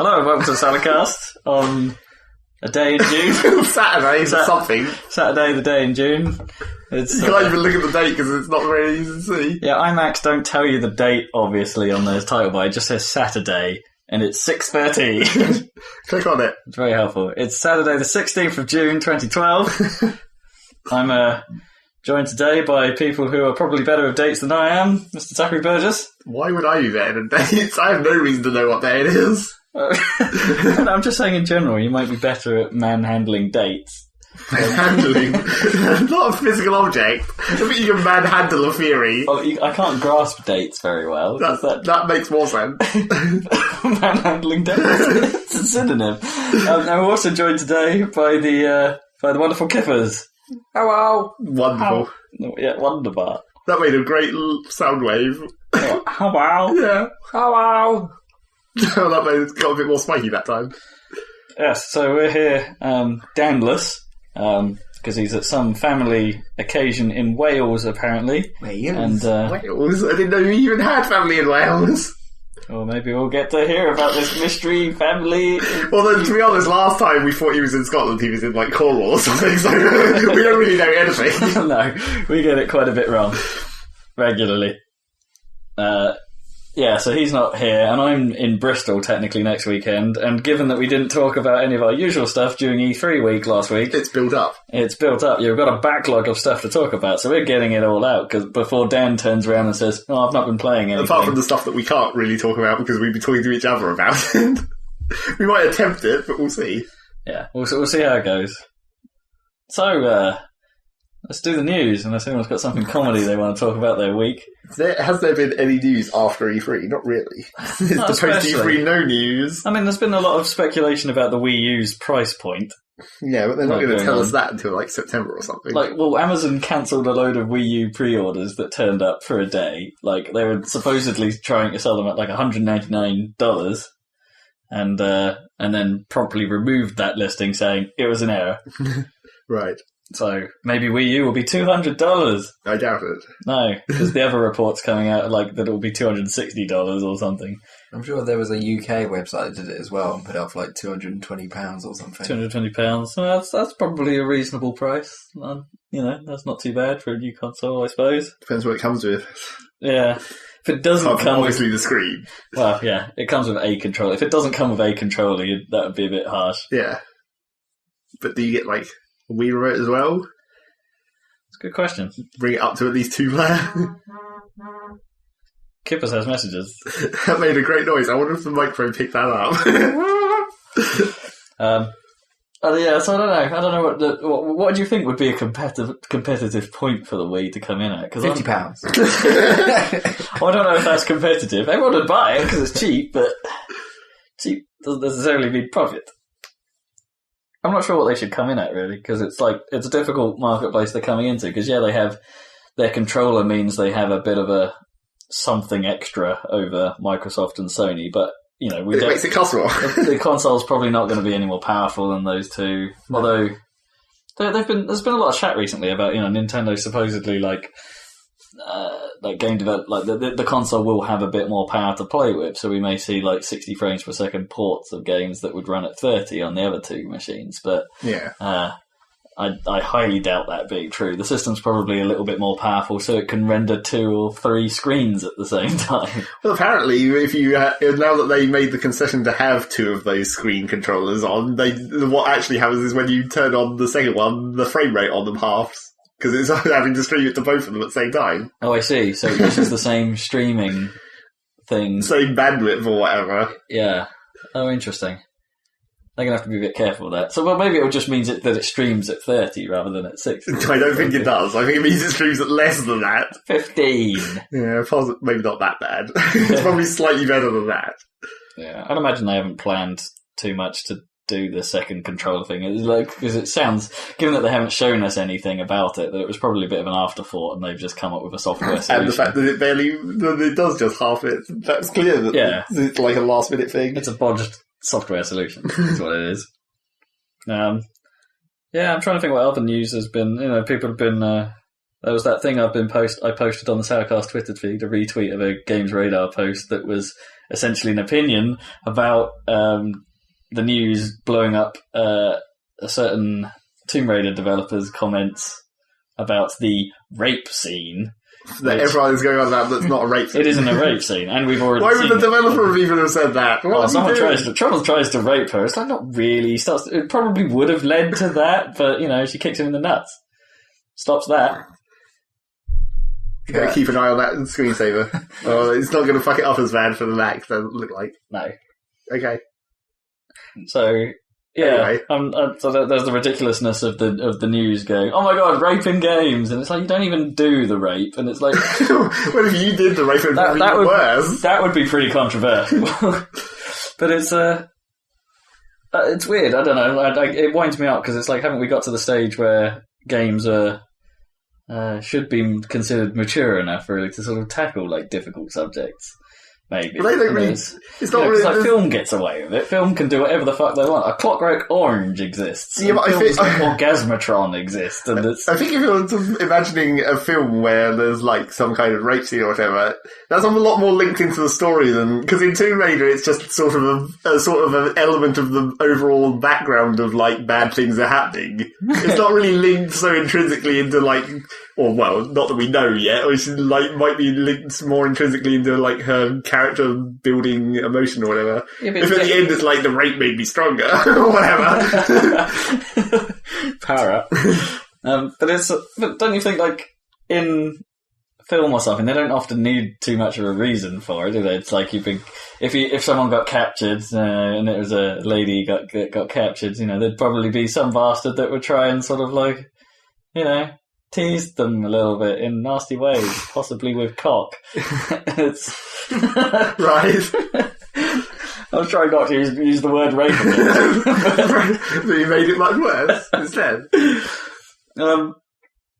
Hello and welcome to Saladcast on a day in June. Saturday, something. Saturday, the day in June. You can't even look at the date because it's not very easy to see. Yeah, IMAX don't tell you the date, obviously, on their title bar. It just says Saturday, and it's 6:30. Click on it. It's very helpful. It's Saturday, the 16th of June, 2012. I'm joined today by people who are probably better at dates than I am. Mr. Zachary Burgess. Why would I be better at dates? I have no reason to know what day it is. I'm just saying in general, you might be better at manhandling dates. Manhandling? Not a physical object. I think you can manhandle a theory. Oh, I can't grasp dates very well. That makes more sense. Manhandling dates. It's a synonym. I'm also joined today by the wonderful Kippers. Hello. Wonderful. Yeah, wonderful. That made a great sound wave. Hello. Yeah. Hello. That made it got a bit more spiky that time. Yes, so we're here, Danless, because he's at some family occasion in Wales, apparently. Wales? Wales? I didn't know you even had family in Wales. Or maybe we'll get to hear about this mystery family. Well, to be honest, last time we thought he was in Scotland, he was in, like, Cornwall or something, so we don't really know anything. No, we get it quite a bit wrong. Regularly. Yeah, so he's not here, and I'm in Bristol technically next weekend, and given that we didn't talk about any of our usual stuff during E3 week last week... It's built up. It's built up. You've got a backlog of stuff to talk about, so we're getting it all out, because before Dan turns around and says, oh, I've not been playing anything. Apart from the stuff that we can't really talk about because we'd be talking to each other about it. We might attempt it, but we'll see. Yeah, we'll see how it goes. So, let's do the news, unless anyone's got something comedy they want to talk about their week. Has there been any news after E3? Not really. It's the post-E3 no news. I mean, there's been a lot of speculation about the Wii U's price point. Yeah, but they're not going to tell us that until, like, September or something. Like, well, Amazon cancelled a load of Wii U pre-orders that turned up for a day. Like, they were supposedly trying to sell them at, like, $199, and then promptly removed that listing saying it was an error. Right. So maybe Wii U will be $200. I doubt it. No, because the other reports coming out like that it will be $260 or something. I'm sure there was a UK website that did it as well and put it up for like £220 or something. £220. Well, that's probably a reasonable price. That's not too bad for a new console, I suppose. Depends what it comes with. Yeah. If it doesn't come obviously the screen. Well, yeah, it comes with a controller. If it doesn't come with a controller, that would be a bit harsh. Yeah. But do you get like a Wii remote as well? That's a good question. Bring it up to at least 2-player. Kippers has messages. That made a great noise. I wonder if the microphone picked that up. Yeah, so I don't know what do you think would be a competitive point for the Wii to come in at? £50. I don't know if that's competitive. Everyone would buy it because it's cheap, but cheap doesn't necessarily mean profit. I'm not sure what they should come in at, really, because it's a difficult marketplace they're coming into, because, yeah, they have their controller means they have a bit of a something extra over Microsoft and Sony, but, you know... It makes it cost more. The console's probably not going to be any more powerful than those two, although there's been a lot of chat recently about, Nintendo supposedly, game develop, the console will have a bit more power to play with, so we may see 60 frames per second ports of games that would run at 30 on the other two machines. But yeah, I highly doubt that being true. The system's probably a little bit more powerful, so it can render 2 or 3 screens at the same time. Well, apparently, if you now that they made the concession to have 2 of those screen controllers on, what actually happens is when you turn on the second one, the frame rate on them halves. Because it's having to stream it to both of them at the same time. Oh, I see. So it uses the same streaming thing. Same bandwidth or whatever. Yeah. Oh, interesting. They're going to have to be a bit careful with that. So, well, maybe it just means that it streams at 30 rather than at 60. I don't think it does. I think it means it streams at less than that. 15. Yeah, maybe not that bad. It's probably slightly better than that. Yeah, I'd imagine they haven't planned too much to do the second controller thing. Because it sounds, given that they haven't shown us anything about it, that it was probably a bit of an afterthought and they've just come up with a software solution. And the fact that it does just half it, that's clear that it's like a last minute thing. It's a bodged software solution, is what it is. I'm trying to think what other news has been. People have been... there was that thing I posted on the Saladcast Twitter feed, a retweet of a Games Radar post that was essentially an opinion about the news blowing up a certain Tomb Raider developer's comments about the rape scene. That everyone is going on about that's not a rape scene. It isn't a rape scene, and we've already Why seen would the it. developer have even have said that? Someone tries to rape her. It's like, not really. It probably would have led to that, but, she kicks him in the nuts. Stops that. Gotta keep an eye on that screensaver. It's not going to fuck it up as bad for the Mac, doesn't look like. No. Okay. So, yeah. Anyway. So there's the ridiculousness of the news going, oh my god, rape in games! And it's like, you don't even do the rape, and it's like... What if you did the rape? It would be worse. That would be pretty controversial. But it's weird, I don't know. It winds me up, because it's like, haven't we got to the stage where games should be considered mature enough really to sort of tackle like difficult subjects? Maybe. But they don't really. It's not really. Like, film gets away with it. Film can do whatever the fuck they want. A Clockwork Orange exists. Yeah, but films like Orgasmatron exists. And I think if you're just imagining a film where there's like some kind of rape scene or whatever, that's a lot more linked into the story than, because in Tomb Raider it's just sort of an element of the overall background of like bad things are happening. It's not really linked so intrinsically into like, or well, not that we know yet. Or it's like might be linked more intrinsically into like her character building emotion or whatever. Yeah, if at the end it's like the rape made me stronger or whatever. Power up. But don't you think like in film or something they don't often need too much of a reason for it, do they? It's like if someone got captured and it was a lady got captured, there'd probably be some bastard that would try and sort of like, tease them a little bit in nasty ways, possibly with cock. It's right. I was trying not to use the word rape again. So you made it much worse instead. Do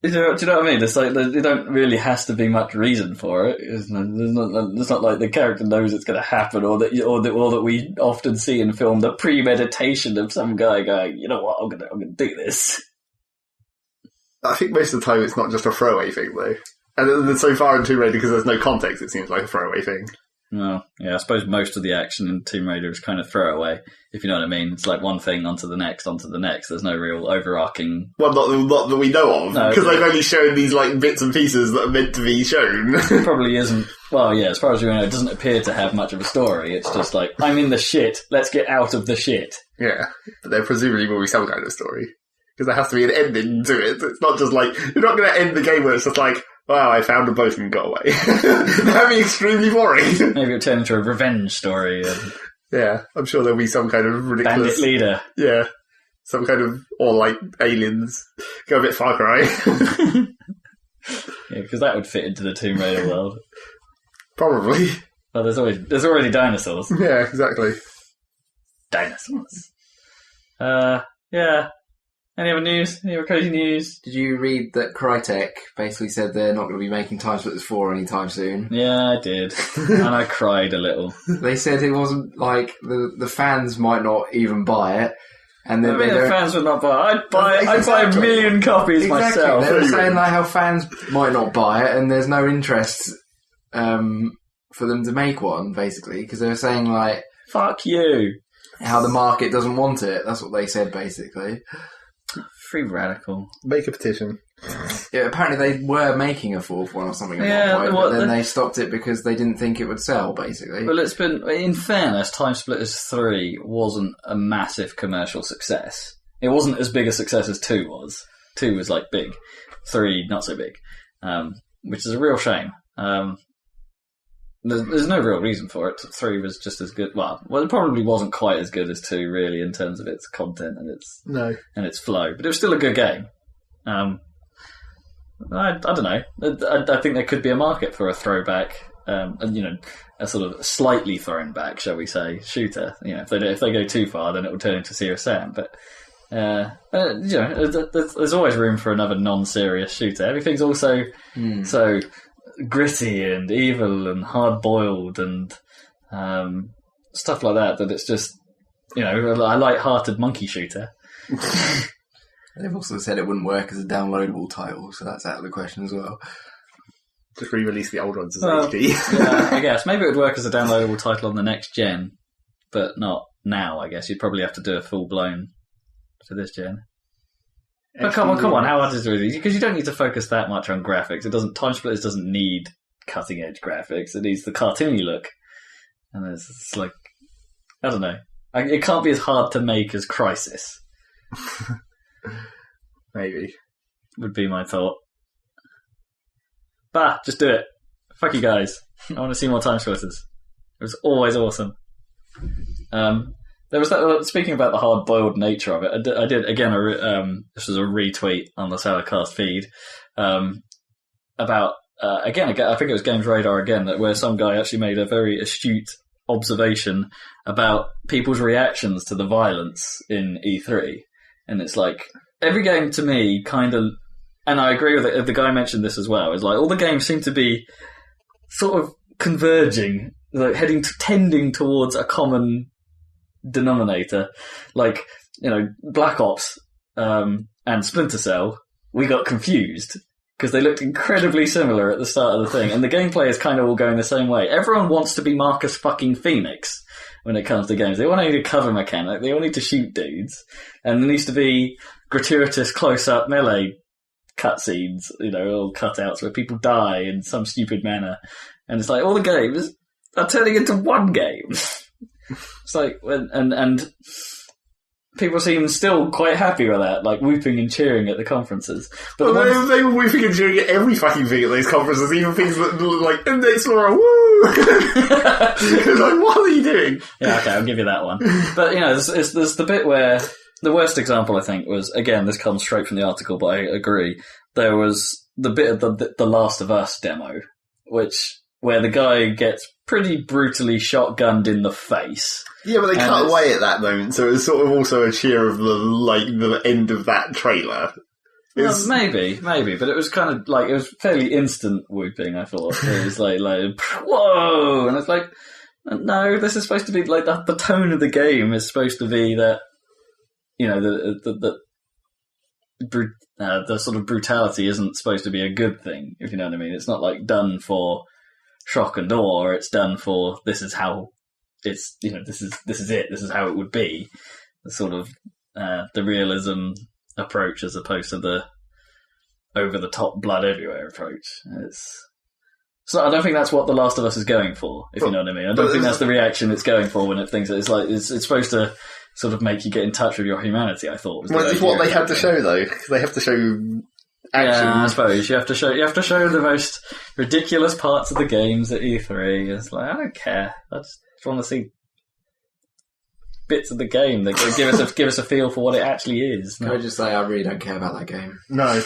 you know what I mean? It's like there don't really has to be much reason for it. It's not like the character knows it's going to happen, or that we often see in film, the premeditation of some guy going, you know what, I'm gonna do this. I think most of the time it's not just a throwaway thing, though. And so far in Tomb Raider, because there's no context, it seems like a throwaway thing. Well, yeah, I suppose most of the action in Tomb Raider is kind of throwaway, if you know what I mean. It's like one thing onto the next. There's no real overarching... Well, not that we know of, because they've only shown these like bits and pieces that are meant to be shown. It probably isn't... Well, yeah, as far as we know, it doesn't appear to have much of a story. It's just like, I'm in the shit, let's get out of the shit. Yeah, but there presumably will be some kind of story. Because there has to be an ending to it. It's not just like, you're not going to end the game where it's just like, wow, I found a boat and got away. That'd be extremely boring. Maybe it'll turn into a revenge story. Yeah, I'm sure there'll be some kind of ridiculous... Bandit leader. Yeah. Some kind of... Or like aliens. Go a bit Far Cry. Yeah, because that would fit into the Tomb Raider world. Probably. Well, there's already dinosaurs. Yeah, exactly. Dinosaurs. Yeah. Any other news? Any other crazy news? Did you read that Crytek basically said they're not going to be making Time Splitters 4 anytime soon? Yeah, I did. And I cried a little. They said it wasn't like the fans might not even buy it. And then the fans would not buy it. I'd buy a million copies myself. They were saying like how fans might not buy it and there's no interest for them to make one, basically. Because they were saying like... Fuck you. How the market doesn't want it. That's what they said, basically. Free radical. Make a petition. Yeah, apparently they were making a fourth one or something at one point, but then they stopped it because they didn't think it would sell, basically. Well, it's been, in fairness, Time Splitters 3 wasn't a massive commercial success. It wasn't as big a success as 2 was. 2 was, like, big. 3, not so big. Which is a real shame. There's no real reason for it. 3 was just as good. Well, it probably wasn't quite as good as 2, really, in terms of its content and its flow. But it was still a good game. I don't know. I think there could be a market for a throwback, a sort of slightly thrown back, shall we say, shooter. If they go too far, then it will turn into Serious Sam. But there's always room for another non-serious shooter. Everything's also so gritty and evil and hard-boiled and stuff like that it's just, a light-hearted monkey shooter. They've also said it wouldn't work as a downloadable title, so that's out of the question as well. Just re-release the old ones as Well, HD. yeah, I guess. Maybe it would work as a downloadable title on the next gen, but not now, I guess. You'd probably have to do a full-blown for this gen. But come on, how hard is it? Because you don't need to focus that much on graphics. Time Splitters doesn't need cutting-edge graphics. It needs the cartoony look. And it's like, I don't know. It can't be as hard to make as Crysis. Maybe. Would be my thought. Bah, just do it. Fuck you guys. I want to see more Time Splitters. It was always awesome. There was that. Speaking about the hard-boiled nature of it, I did again. This was a retweet on the Saladcast feed about again. I think it was Games Radar again, where some guy actually made a very astute observation about people's reactions to the violence in E3, and it's like every game to me kind of. And I agree with it. The guy mentioned this as well. It's like all the games seem to be sort of converging, like tending towards a common denominator. Like, Black Ops and Splinter Cell, we got confused because they looked incredibly similar at the start of the thing, and the gameplay is kind of all going the same way. Everyone wants to be Marcus fucking Phoenix when it comes to games. They want to need a cover mechanic. They all need to shoot dudes, and there needs to be gratuitous close-up melee cutscenes, all cutouts where people die in some stupid manner, and it's like all the games are turning into one game. It's like, and people seem still quite happy with that, like whooping and cheering at the conferences. But they were whooping and cheering at every fucking thing at those conferences, even things that look like in the Explorer, woo! It's like, what are you doing? Yeah, okay, I'll give you that one. But there's the bit where. The worst example, I think, was, again, this comes straight from the article, but I agree. There was the bit of the Last of Us demo, where the guy gets pretty brutally shotgunned in the face. Yeah, but they cut away at that moment, so it was sort of also a cheer of the end of that trailer. Well, maybe, but it was kind of like, it was fairly instant whooping, I thought. It was like, whoa! And it's like, no, this is supposed to be, like, the tone of the game is supposed to be that, the sort of brutality isn't supposed to be a good thing, if you know what I mean. It's not like done for shock and awe. It's done for this is how it's this is it. This is how it would be. The sort of the realism approach as opposed to the over the top blood everywhere approach. So I don't think that's what The Last of Us is going for, if you know what I mean. I don't think that's the reaction it's going for when it thinks it's like it's supposed to sort of make you get in touch with your humanity, I thought. Well, it's what they had to show, though. They have to show action. Yeah, I suppose. You have to show the most ridiculous parts of the games at E3. It's like, I don't care. I just want to see bits of the game that give us a feel for what it actually is. Can I just say, I really don't care about that game. No.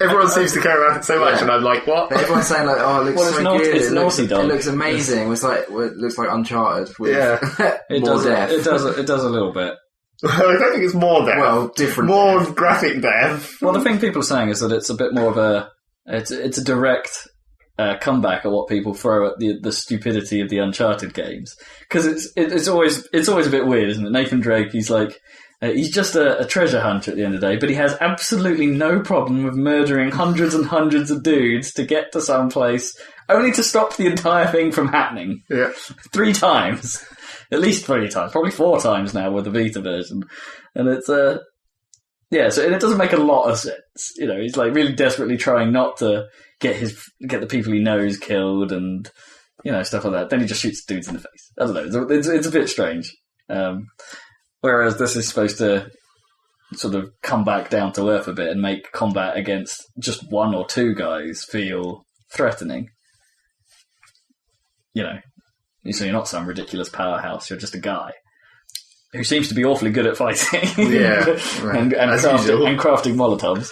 Everyone seems to care about it so much, and I'm like, what? But everyone's saying, like, oh, it looks so good. It's Naughty Dog. It looks amazing. It looks like Uncharted. With it more death. It does a little bit. I don't think it's more death. Well, different. More death. graphic death. Well, the thing people are saying is that it's a bit more of it's a direct comeback at what people throw at the stupidity of the Uncharted games, because it's always a bit weird, isn't it? Nathan Drake, he's like he's just a treasure hunter at the end of the day, but he has absolutely no problem with murdering hundreds and hundreds of dudes to get to some place, only to stop the entire thing from happening. Yeah, 3 times, at least 3 times, probably 4 times now with the Vita version, and it's yeah, so it doesn't make a lot of sense. He's like really desperately trying not to get the people he knows killed and stuff like that. Then he just shoots dudes in the face. I don't know. It's a bit strange. Whereas this is supposed to sort of come back down to earth a bit and make combat against just 1 or 2 guys feel threatening. So you're not some ridiculous powerhouse. You're just a guy who seems to be awfully good at fighting. Yeah, right. and crafting Molotovs.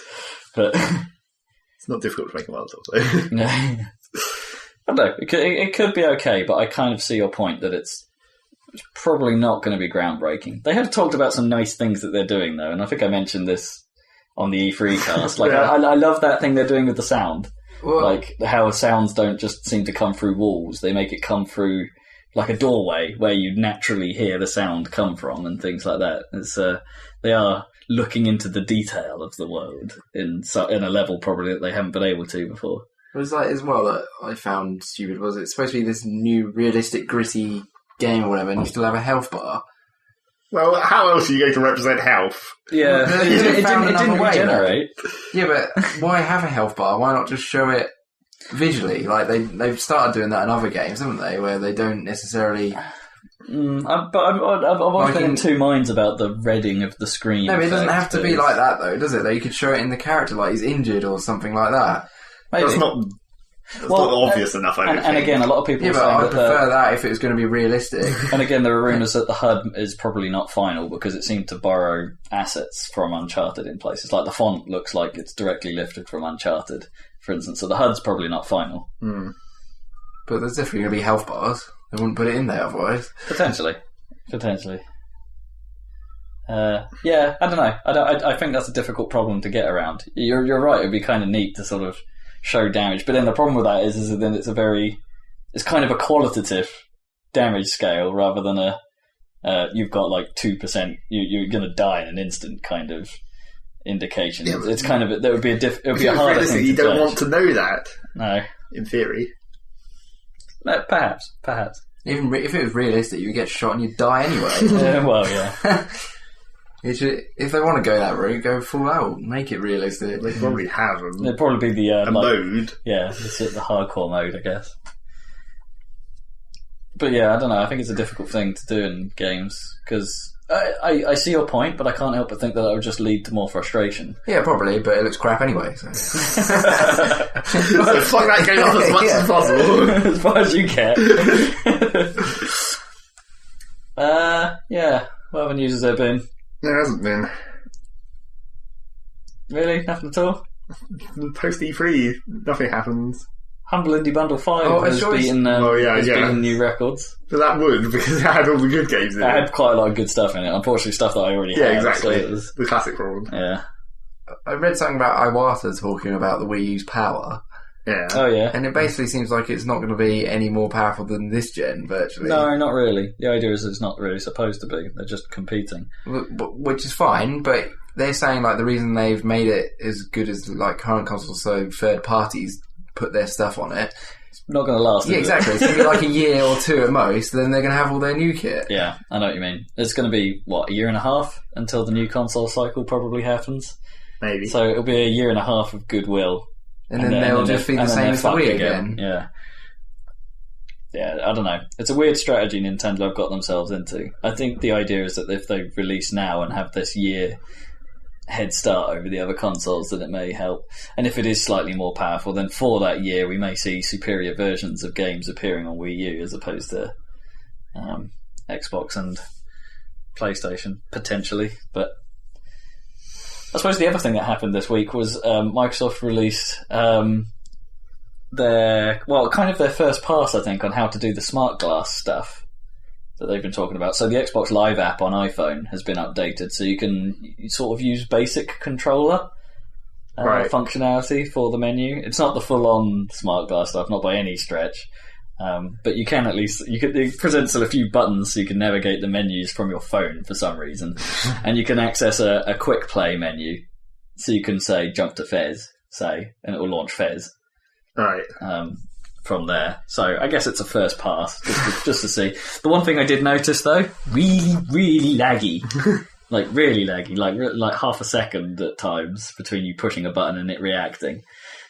But it's not difficult to make a Molotov, though. No. I don't know. It could be okay, but I kind of see your point that it's probably not going to be groundbreaking. They have talked about some nice things that they're doing, though, and I think I mentioned this on the E3 cast. Like, yeah. I love that thing they're doing with the sound. Well, like, how sounds don't just seem to come through walls. They make it come through like a doorway where you naturally hear the sound come from and things like that. It's they are looking into the detail of the world in a level probably that they haven't been able to before. It was like as well that I found stupid was it's supposed to be this new realistic gritty game or whatever, and you still have a health bar. Well, how else are you going to represent health? Yeah, But it they found didn't another way, regenerate. Yeah, but why have a health bar? Why not just show it visually? Like they've started doing that in other games, haven't they? Where they don't necessarily. But I've always been in two minds about the redding of the screen. No, but it doesn't have to be effect. like that, though, does it? Like, you could show it in the character, like he's injured or something like that. Maybe. That's not obvious enough, I don't And think. again, a lot of people Yeah, are but saying I'd prefer that if it was going to be realistic. And again, there are rumours that the HUD is probably not final because it seemed to borrow assets from Uncharted in places. Like the font looks like it's directly lifted from Uncharted, for instance. So the HUD's probably not final. But there's definitely going to be health bars. They wouldn't put it in there otherwise. Potentially. Yeah, I don't know. I think that's a difficult problem to get around. You're right. It'd be kind of neat to sort of show damage, but then the problem with that is that then it's kind of a qualitative damage scale rather than you've got like 2%. You're going to die in an instant kind of indication. Yeah, it's kind of there would be it would be a harder thing to you don't judge. want to know that. No, in theory. No, perhaps. Even if it was realistic, you would get shot and you'd die anyway. Well, yeah. If they want to go that route, go full out. Make it realistic. They probably have It'd probably be the mode. Yeah, the hardcore mode, I guess. But yeah, I don't know. I think it's a difficult thing to do in games because I see your point, but I can't help but think that would just lead to more frustration. Yeah, probably, but it looks crap anyway. So. So fuck that game up as much as possible. As far as you get. Yeah. What other news has there been? There hasn't been. Really? Nothing at all? Post E3, nothing happens. Humble Indie Bundle 5 has beaten beaten new records. But that would, because it had all the good games in it. It had quite a lot of good stuff in it. Unfortunately, stuff that I already had. Yeah, exactly. So it was, the classic problem. Yeah. I read something about Iwata talking about the Wii U's power. Yeah. Oh, yeah. And it basically seems like it's not going to be any more powerful than this gen, virtually. No, not really. The idea is it's not really supposed to be. They're just competing. Which is fine, but they're saying like the reason they've made it as good as like current consoles, so third parties put their stuff on it. It's not going to last. Yeah, exactly. It's going to be like a year or two at most, then they're going to have all their new kit. Yeah, I know what you mean. It's going to be, a year and a half until the new console cycle probably happens? Maybe. So it'll be a year and a half of goodwill. And then they'll just be the same as the Wii again. Yeah. Yeah, I don't know. It's a weird strategy Nintendo have got themselves into. I think the idea is that if they release now and have this year head start over the other consoles, then it may help. And if it is slightly more powerful, then for that year we may see superior versions of games appearing on Wii U as opposed to Xbox and PlayStation, potentially. But I suppose the other thing that happened this week was Microsoft released their first pass, I think, on how to do the smart glass stuff that they've been talking about. So the Xbox Live app on iPhone has been updated, so you can sort of use basic controller functionality for the menu. It's not the full-on smart glass stuff, not by any stretch. But you can at least, it presents a few buttons so you can navigate the menus from your phone for some reason. And you can access a quick play menu. So you can say, jump to Fez, and it will launch Fez. Right. From there. So I guess it's a first pass, just to see. The one thing I did notice though, really, really laggy. Like really laggy, like half a second at times between you pushing a button and it reacting.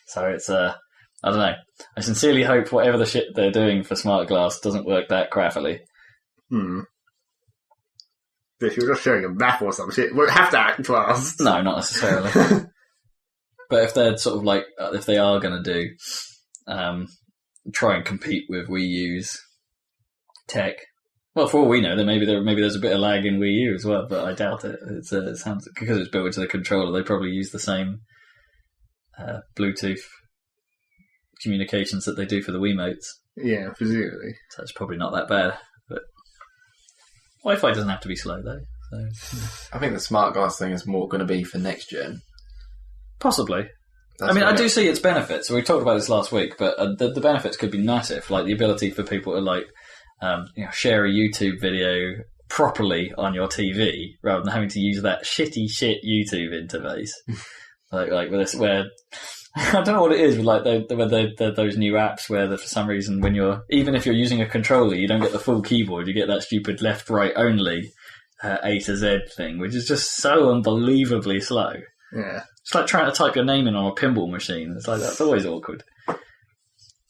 So it's I don't know. I sincerely hope whatever the shit they're doing for Smart Glass doesn't work that crappily. If you're just showing a map or some shit, it won't have to act fast. No, not necessarily. But if they're sort of like, if they are going to do, try and compete with Wii U's tech, well, for all we know, then maybe there's a bit of lag in Wii U as well, but I doubt it. It sounds, because it's built into the controller, they probably use the same Bluetooth communications that they do for the Wiimotes. Yeah, presumably. So it's probably not that bad. But Wi-Fi doesn't have to be slow though. So. I think the smart glass thing is more going to be for next gen. Possibly. I do see its benefits. We talked about this last week, but the benefits could be massive, like the ability for people to share a YouTube video properly on your TV rather than having to use that shitty shit YouTube interface. like with this, where I don't know what it is with like those new apps where for some reason even if you're using a controller, you don't get the full keyboard. You get that stupid left right only A to Z thing, which is just so unbelievably slow. Yeah, it's like trying to type your name in on a pinball machine. It's like that's always awkward.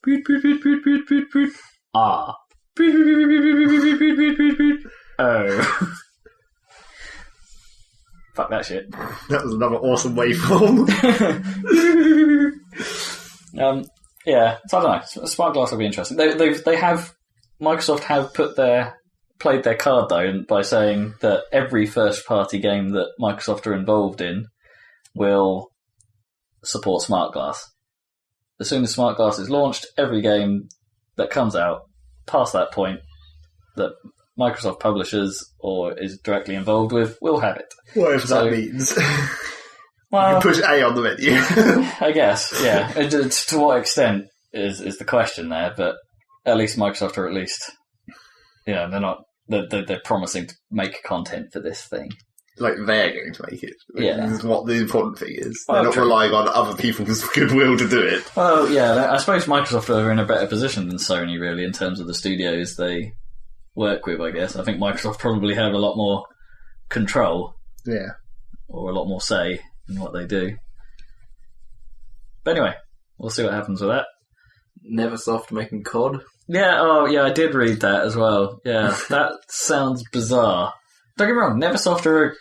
Boot, boot, boot, boot, boot, boot, boot. Ah. Boot, boot, boot, boot, boot, boot, boot, boot, boot, boot. Oh. Fuck that shit. That was another awesome waveform. Yeah, so I don't know. Smart glass will be interesting. Microsoft have played their card though by saying that every first party game that Microsoft are involved in will support smart glass. As soon as smart glass is launched, every game that comes out past that point that Microsoft publishes or is directly involved with will have it. Whatever that means. Well, you can push A on the menu. I guess, yeah. To what extent is the question there, but at least Microsoft are they're promising to make content for this thing. Like, they're going to make it. Yeah. This is what the important thing is. They're not relying on other people's goodwill to do it. Well, yeah, I suppose Microsoft are in a better position than Sony, really, in terms of the studios they work with, I guess. I think Microsoft probably have a lot more control. Yeah. Or a lot more say in what they do. But anyway, we'll see what happens with that. Neversoft making COD. Yeah, I did read that as well. Yeah, that sounds bizarre. Don't get me wrong, Neversoft are a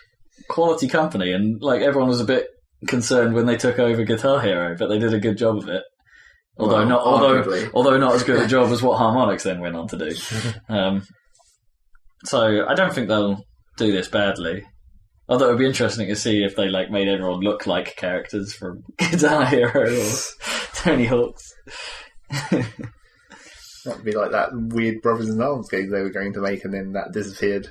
quality company, and like everyone was a bit concerned when they took over Guitar Hero, but they did a good job of it. Although not as good a job as what Harmonix then went on to do. So I don't think they'll do this badly. Although it would be interesting to see if they like made everyone look like characters from Guitar Hero or Tony Hawk's. That would be like that weird Brothers in Arms game they were going to make, and then that disappeared.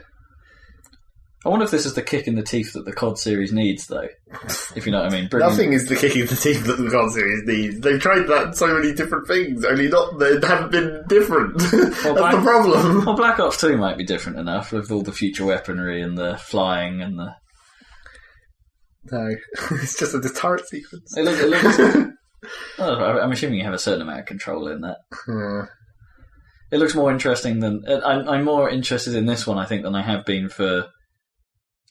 I wonder if this is the kick in the teeth that the COD series needs, though. If you know what I mean. Nothing is the kick in the teeth that the COD series needs. They've tried that so many different things, only they haven't been different. Well, that's the problem. Well, Black Ops 2 might be different enough with all the future weaponry and the flying and the... No, it's just a turret sequence. It looks I'm assuming you have a certain amount of control in that. It looks more interesting than... I'm more interested in this one, I think, than I have been for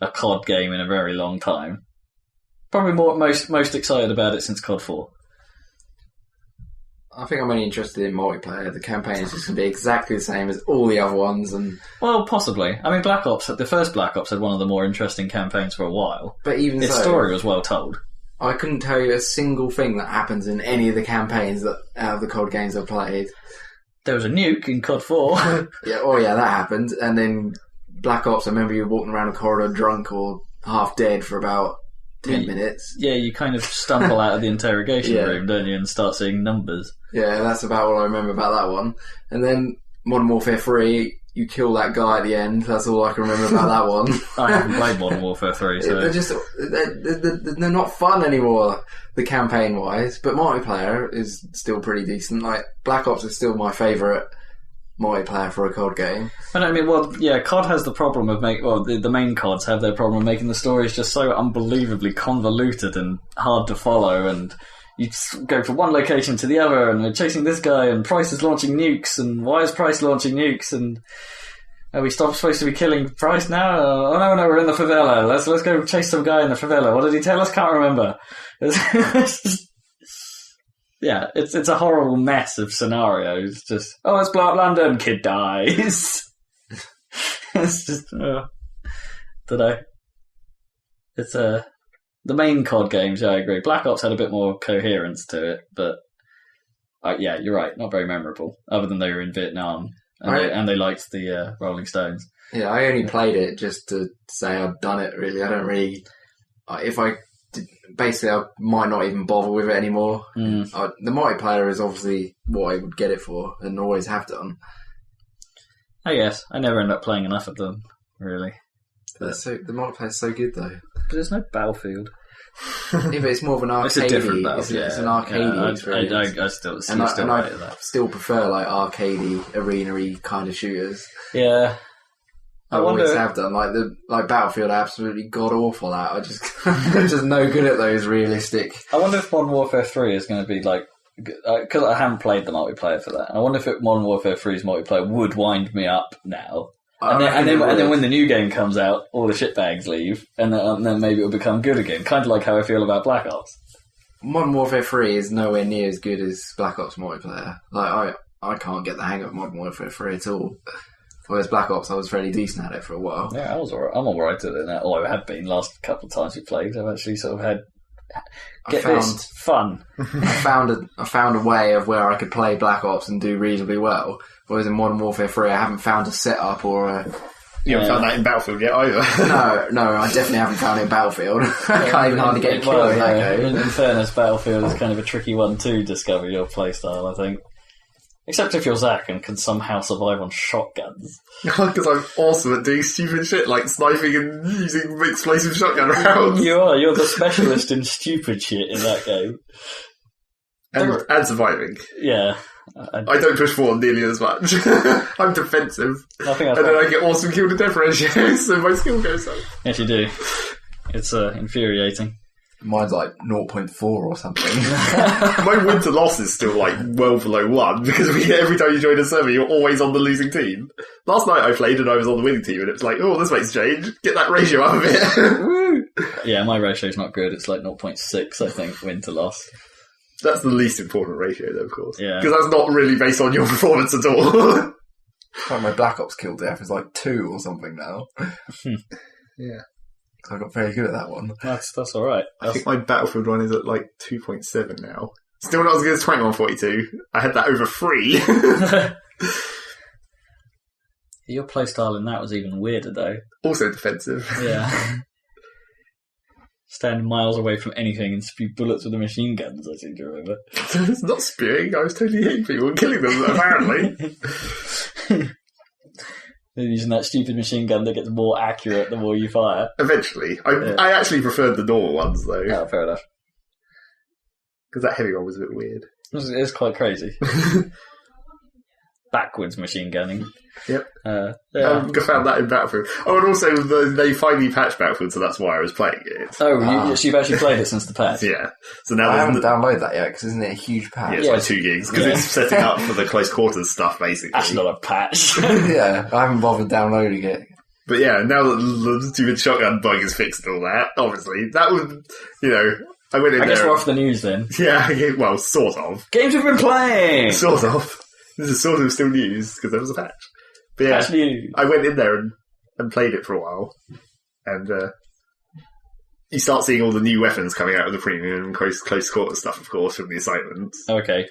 a COD game in a very long time. Probably most excited about it since COD 4. I think I'm only interested in multiplayer. The campaign is just going to be exactly the same as all the other ones. Well, possibly. I mean, Black Ops, the first Black Ops had one of the more interesting campaigns for a while. But even its story was well told. I couldn't tell you a single thing that happens in any of the campaigns that out of the COD games I've played. There was a nuke in COD 4. Yeah, that happened. And then Black Ops, I remember you walking around a corridor drunk or half dead for about 10 minutes. Yeah, you kind of stumble out of the interrogation room, don't you, and start seeing numbers. Yeah, that's about all I remember about that one. And then Modern Warfare 3, you kill that guy at the end. That's all I can remember about that one. I haven't played Modern Warfare 3, so... They're not fun anymore, the campaign-wise, but multiplayer is still pretty decent. Like, Black Ops is still my favourite multiplayer for a COD game. But I mean, well, yeah, COD has the problem of the main CODs have their problem of making the stories just so unbelievably convoluted and hard to follow, and you go from one location to the other, and we're chasing this guy, and Price is launching nukes, and why is Price launching nukes, and are we supposed to be killing Price now? Oh no, we're in the favela. Let's go chase some guy in the favela. What did he tell us? Can't remember. Yeah, it's a horrible mess of scenarios. Just, let's blow up London, kid dies. It's just, dunno. It's the main COD games, yeah, I agree. Black Ops had a bit more coherence to it, but yeah, you're right, not very memorable, other than they were in Vietnam, and they liked the Rolling Stones. Yeah, I only played it just to say I'd done it, really. I don't really... Basically, I might not even bother with it anymore. The multiplayer is obviously what I would get it for, and always have done. I guess. I never end up playing enough of them, really. The multiplayer is so good, though. But there's no Battlefield. Yeah, but it's more of an arcade. It's a different Battlefield. It's an arcade experience. I still prefer like arcadey, arena-y kind of shooters. Yeah. I always have done. Like Battlefield, are absolutely god awful at. I'm just no good at those realistic. I wonder if Modern Warfare 3 is going to be like, because I haven't played the multiplayer for that. And I wonder if Modern Warfare 3's multiplayer would wind me up now. And then when the new game comes out, all the shitbags leave, and then maybe it'll become good again. Kind of like how I feel about Black Ops. Modern Warfare 3 is nowhere near as good as Black Ops multiplayer. Like I can't get the hang of Modern Warfare 3 at all. Whereas Black Ops, I was fairly decent at it for a while. Yeah, I'm alright at it now. Or I have been last couple of times we played. I've actually sort of had fun. I found a way of where I could play Black Ops and do reasonably well. Whereas in Modern Warfare 3, I haven't found a setup or a... You haven't found that in Battlefield yet either. No, I definitely haven't found it in Battlefield. I can't even hardly get killed in that game. In fairness, Battlefield is kind of a tricky one to discover your playstyle, I think. Except if you're Zach and can somehow survive on shotguns. Because I'm awesome at doing stupid shit like sniping and using explosive shotgun rounds. You're the specialist in stupid shit in that game. And surviving. Yeah. I don't push forward nearly as much. I'm defensive. I think and then I get awesome kill to death ratio, so my skill goes up. Yes, you do. It's infuriating. Mine's like 0.4 or something. My win to loss is still like well below 1 because every time you join a server, you're always on the losing team. Last night I played and I was on the winning team, and it's like, oh, this makes change. Get that ratio up a bit. Yeah, my ratio's not good. It's like 0.6, I think, win to loss. That's the least important ratio, though, of course. Yeah. Because that's not really based on your performance at all. Like my Black Ops kill death is like 2 or something now. Yeah. I got very good at that one. That's alright. I think my Battlefield one is at like 2.7 now. Still not as good as 2142. I had that over 3. Your playstyle in that was even weirder, though. Also defensive. Yeah. Stand miles away from anything and spew bullets with the machine guns, I seem to remember. It's not spewing, I was totally hitting people and killing them, apparently. They're using that stupid machine gun that gets more accurate the more you fire. Eventually. I actually preferred the normal ones, though. Oh, fair enough. Because that heavy one was a bit weird. It is quite crazy. Backwards machine gunning. Yep. Yeah. I found that in Battlefield. Oh, and also they finally patched Battlefield, so that's why I was playing it. Oh, you've actually played it since the patch? Yeah. So now I haven't downloaded that yet, because isn't it a huge patch? Yeah, it's like 2 gigs, because it's setting up for the close quarters stuff, basically. That's not a patch. Yeah, I haven't bothered downloading it. But yeah, now that the stupid shotgun bug is fixed and all that, obviously, that would, I went in there. I guess we're off the news then. Yeah, well, sort of. Games we've been playing! Sort of. This is sort of still news, because there was a patch. But yeah, I went in there and played it for a while. And you start seeing all the new weapons coming out of the premium and close quarter stuff, of course, from the assignments. Okay.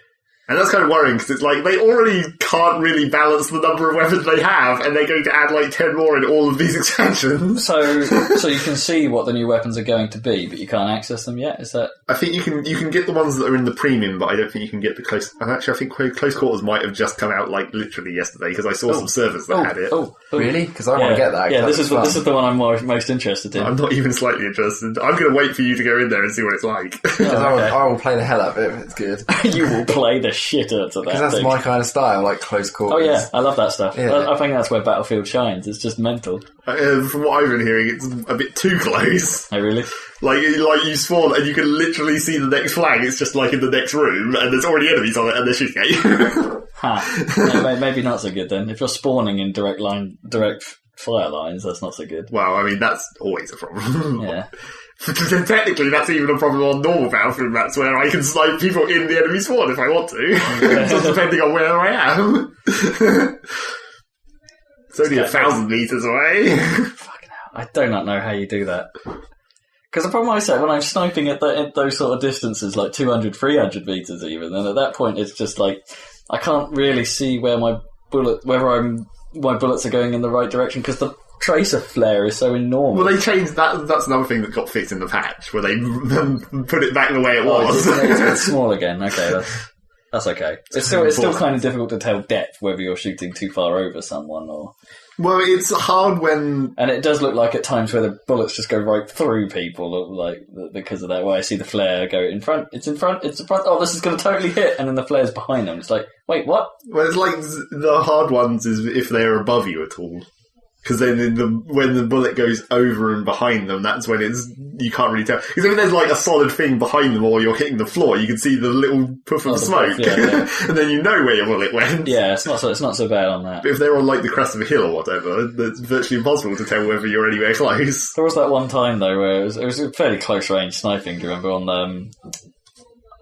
And that's kind of worrying, because it's like, they already can't really balance the number of weapons they have, and they're going to add like 10 more in all of these expansions. So you can see what the new weapons are going to be, but you can't access them yet? Is that... I think you can get the ones that are in the premium, but I don't think you can get the close... And actually, I think close quarters might have just come out like literally yesterday, because I saw some servers that had it. Really? Because I want to get that. Yeah, this is the one I'm most interested in. I'm not even slightly interested. I'm going to wait for you to go in there and see what it's like. I will play the hell out of it if it's good. You will play the shit out of that. Because that's my kind of style, like close quarters. Oh yeah, I love that stuff. Yeah. I think that's where Battlefield shines. It's just mental. From what I've been hearing, it's a bit too close. Oh really? Like you spawn and you can literally see the next flag. It's just like in the next room, and there's already enemies on it, and they're shooting at you. Yeah, maybe not so good then. If you're spawning in direct fire lines, that's not so good. Well, I mean that's always a problem. Yeah. Technically, that's even a problem on normal Battlefield maps where I can snipe people in the enemy spawn if I want to, just depending on where I am. It's only 1,000 meters away. Fucking hell. I do not know how you do that. Because the problem I say, when I'm sniping at those sort of distances, like 200, 300 meters even, then at that point it's just like, I can't really see where my bullets are going in the right direction, because the tracer flare is so enormous. Well, they changed that. That's another thing that got fixed in the patch, where they put it back the way it was. It's small again. Okay, that's okay. It's still kind of difficult to tell depth whether you're shooting too far over someone or. Well, it's hard when... And it does look like at times where the bullets just go right through people, like, because of that, where I see the flare go in front, it's in front, oh, this is going to totally hit, and then the flare's behind them. It's like, wait, what? Well, it's like the hard ones is if they're above you at all. Because then when the bullet goes over and behind them, that's when you can't really tell. Because if there's like a solid thing behind them or you're hitting the floor, you can see the little puff of smoke. Yeah. And then you know where your bullet went. Yeah, it's not so bad on that. But if they're on like the crest of a hill or whatever, it's virtually impossible to tell whether you're anywhere close. There was that one time though where it was a fairly close range sniping, do you remember, on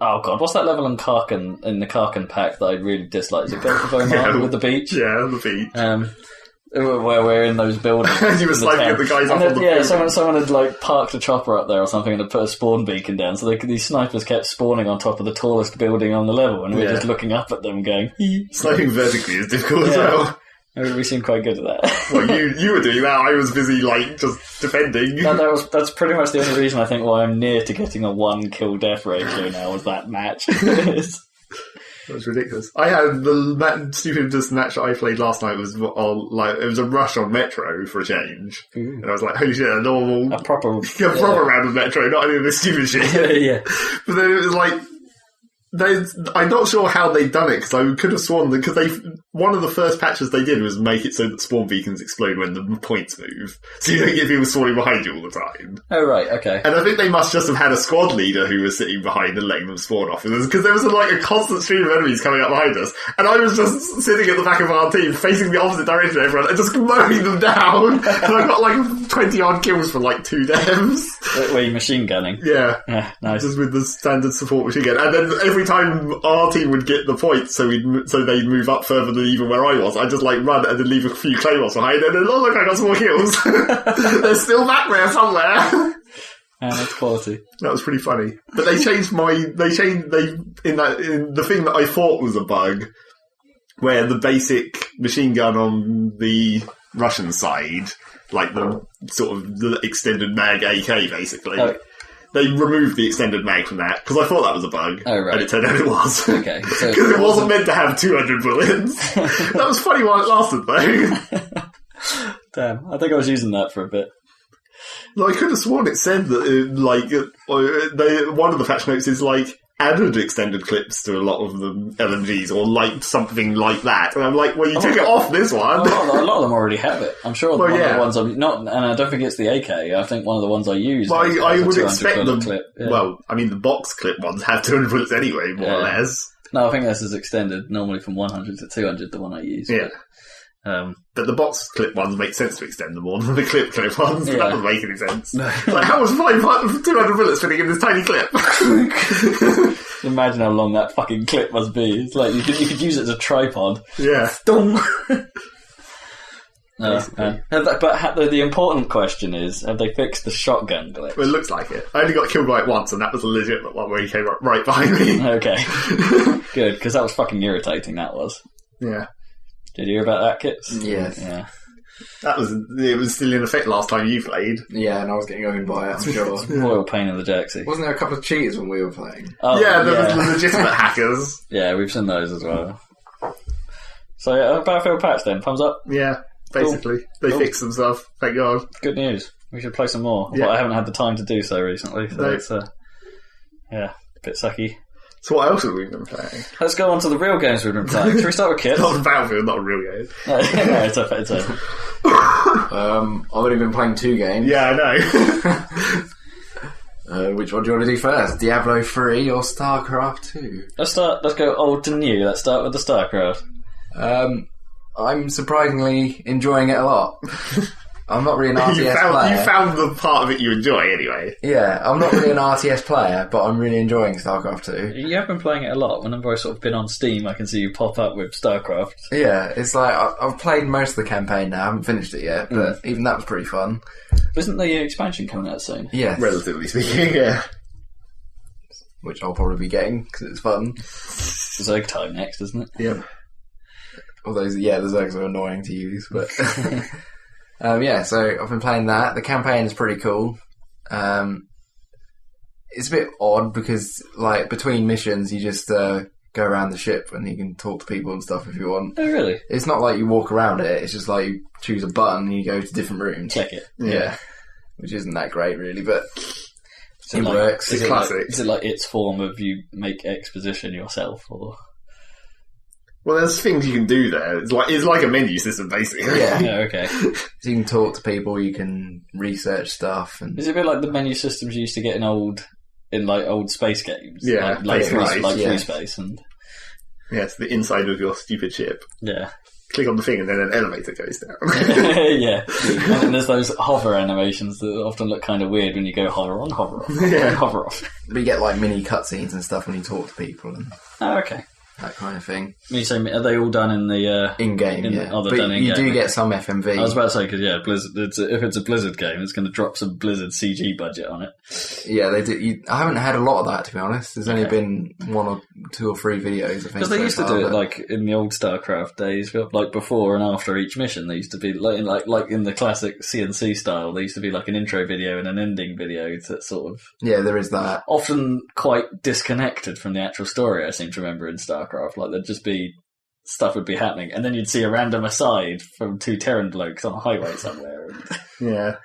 oh god, what's that level in the Karkin pack that I really disliked? Is it Gulf of Oman with the beach? Yeah, the beach. Where we're in those buildings. You were sniping at the guys up on the building. Someone had like parked a chopper up there or something and had put a spawn beacon down, so these snipers kept spawning on top of the tallest building on the level, and we were just looking up at them going... Sniping vertically is difficult as well. We seem quite good at that. Well, you were doing that. I was busy, like, just defending. That's pretty much the only reason I think why I'm near to getting a 1 kill death ratio now was that match. That's ridiculous. I had the stupidest match that I played last night was it was a rush on Metro for a change. Ooh. And I was like, holy shit, a proper round of Metro, not any of this stupid shit. Yeah. But then it was like, I'm not sure how they'd done it, because I could have sworn that, because one of the first patches they did was make it so that spawn beacons explode when the points move, so you don't get people spawning behind you all the time. Oh right, okay. And I think they must just have had a squad leader who was sitting behind and letting them spawn off, because there was a constant stream of enemies coming up behind us, and I was just sitting at the back of our team facing the opposite direction to everyone and just mowing them down, and I got like 20 odd kills for like 2 devs. Were you machine gunning? Yeah. Nice. Just with the standard support machine gun, and then every time our team would get the points, so they'd move up further than even where I was, I'd just like run and then leave a few claymores behind, and then look, I got some more kills. They're still back there somewhere. That's quality. That was pretty funny. But in the thing that I thought was a bug, where the basic machine gun on the Russian side, like the sort of the extended mag AK basically. Oh. They removed the extended mag from that, because I thought that was a bug. Oh, right. And it turned out it was. Okay. Because it wasn't meant to have 200 bullets. That was funny while it lasted, though. Damn, I think I was using that for a bit. I could have sworn it said that, one of the patch notes is, added extended clips to a lot of the LMGs, or, something like that. And I'm like, well, you took it off this one. A lot of them already have it. I'm sure one of the ones I'm not, and I don't think it's the AK. I think one of the ones I use. Well, I would expect them. Clip. Yeah. Well, I mean, the box clip ones have 200 bullets anyway, more or less. No, I think this is extended normally from 100 to 200. The one I use. Yeah. But the box clip ones make sense to extend them more than the clip ones. Yeah. That doesn't make any sense. No. How was 200 bullets fitting in this tiny clip? Imagine how long that fucking clip must be. It's like you could use it as a tripod. Yeah. But the important question is, have they fixed the shotgun glitch? Well, it looks like it. I only got killed by it once, and that was a legitimate one where he came right behind me. Okay. Good, because that was fucking irritating, that was. Yeah. Did you hear about that, Kits? Yes. Yeah. It was still in effect last time you played. Yeah, and I was getting owned by it, I'm sure. Royal pain in the jersey. Wasn't there a couple of cheaters when we were playing? Oh, yeah, there was the legitimate hackers. Yeah, we've seen those as well. So, Battlefield patch then, thumbs up? Yeah, basically. Cool. They fixed some stuff, thank God. Good news. We should play some more. Yeah. But I haven't had the time to do so recently, so it's a bit sucky. So what else have we been playing? Let's go on to the real games we've been playing. Should we start with Kits? Not Battlefield, not a real game. No, it's a I've only been playing 2 games. Yeah, I know. Which one do you want to do first? Diablo 3 or Starcraft 2? Let's go old to new. Let's start with the Starcraft. I'm surprisingly enjoying it a lot. I'm not really an RTS player. You found the part of it you enjoy, anyway. Yeah, I'm not really an RTS player, but I'm really enjoying StarCraft 2. You have been playing it a lot. Whenever I've sort of been on Steam, I can see you pop up with StarCraft. Yeah, it's like, I've played most of the campaign now. I haven't finished it yet, but even that was pretty fun. Isn't the expansion coming out soon? Yes. Relatively speaking, yeah. Which I'll probably be getting, because it's fun. Zerg time next, isn't it? Yep. Although, the Zergs are annoying to use, but... so I've been playing that. The campaign is pretty cool. It's a bit odd because, between missions, you just go around the ship and you can talk to people and stuff if you want. Oh, really? It's not like you walk around it. It's just like you choose a button and you go to different rooms. Check it. Yeah. Which isn't that great, really, but it like, works. It's classic. Is it like its form of you make exposition yourself, or...? Well, there's things you can do there. It's like a menu system, basically. Yeah. Yeah, okay. So you can talk to people, you can research stuff, and Is it a bit like the menu systems you used to get in old space games? Yeah, like that's right, free yeah. space and Yes, the inside of your stupid ship. yeah. Click on the thing and then an elevator goes down. Yeah. And there's those hover animations that often look kind of weird when you go hover on, hover off, hover on, hover off. but you get like mini cutscenes and stuff when you talk to people and Oh, okay. that kind of thing. When you say, are they all done in the... In game, yeah. they're But done in you game. do get some FMV. I was about to say, because, yeah, Blizzard, if it's a Blizzard game, it's going to drop some Blizzard CG budget on it. Yeah, they do. I haven't had a lot of that, to be honest. There's only been 1 or 2 or 3 videos, I think. Because they used to do it, like, in the old StarCraft days, like, before and after each mission, they used to be, like in the classic CNC style, there used to be, like, an intro video and an ending video that sort of... Yeah, there is that. Often quite disconnected from the actual story, I seem to remember, in StarCraft. Like, there'd just be... Stuff would be happening, and then you'd see a random aside from 2 Terran blokes on a highway somewhere. Yeah.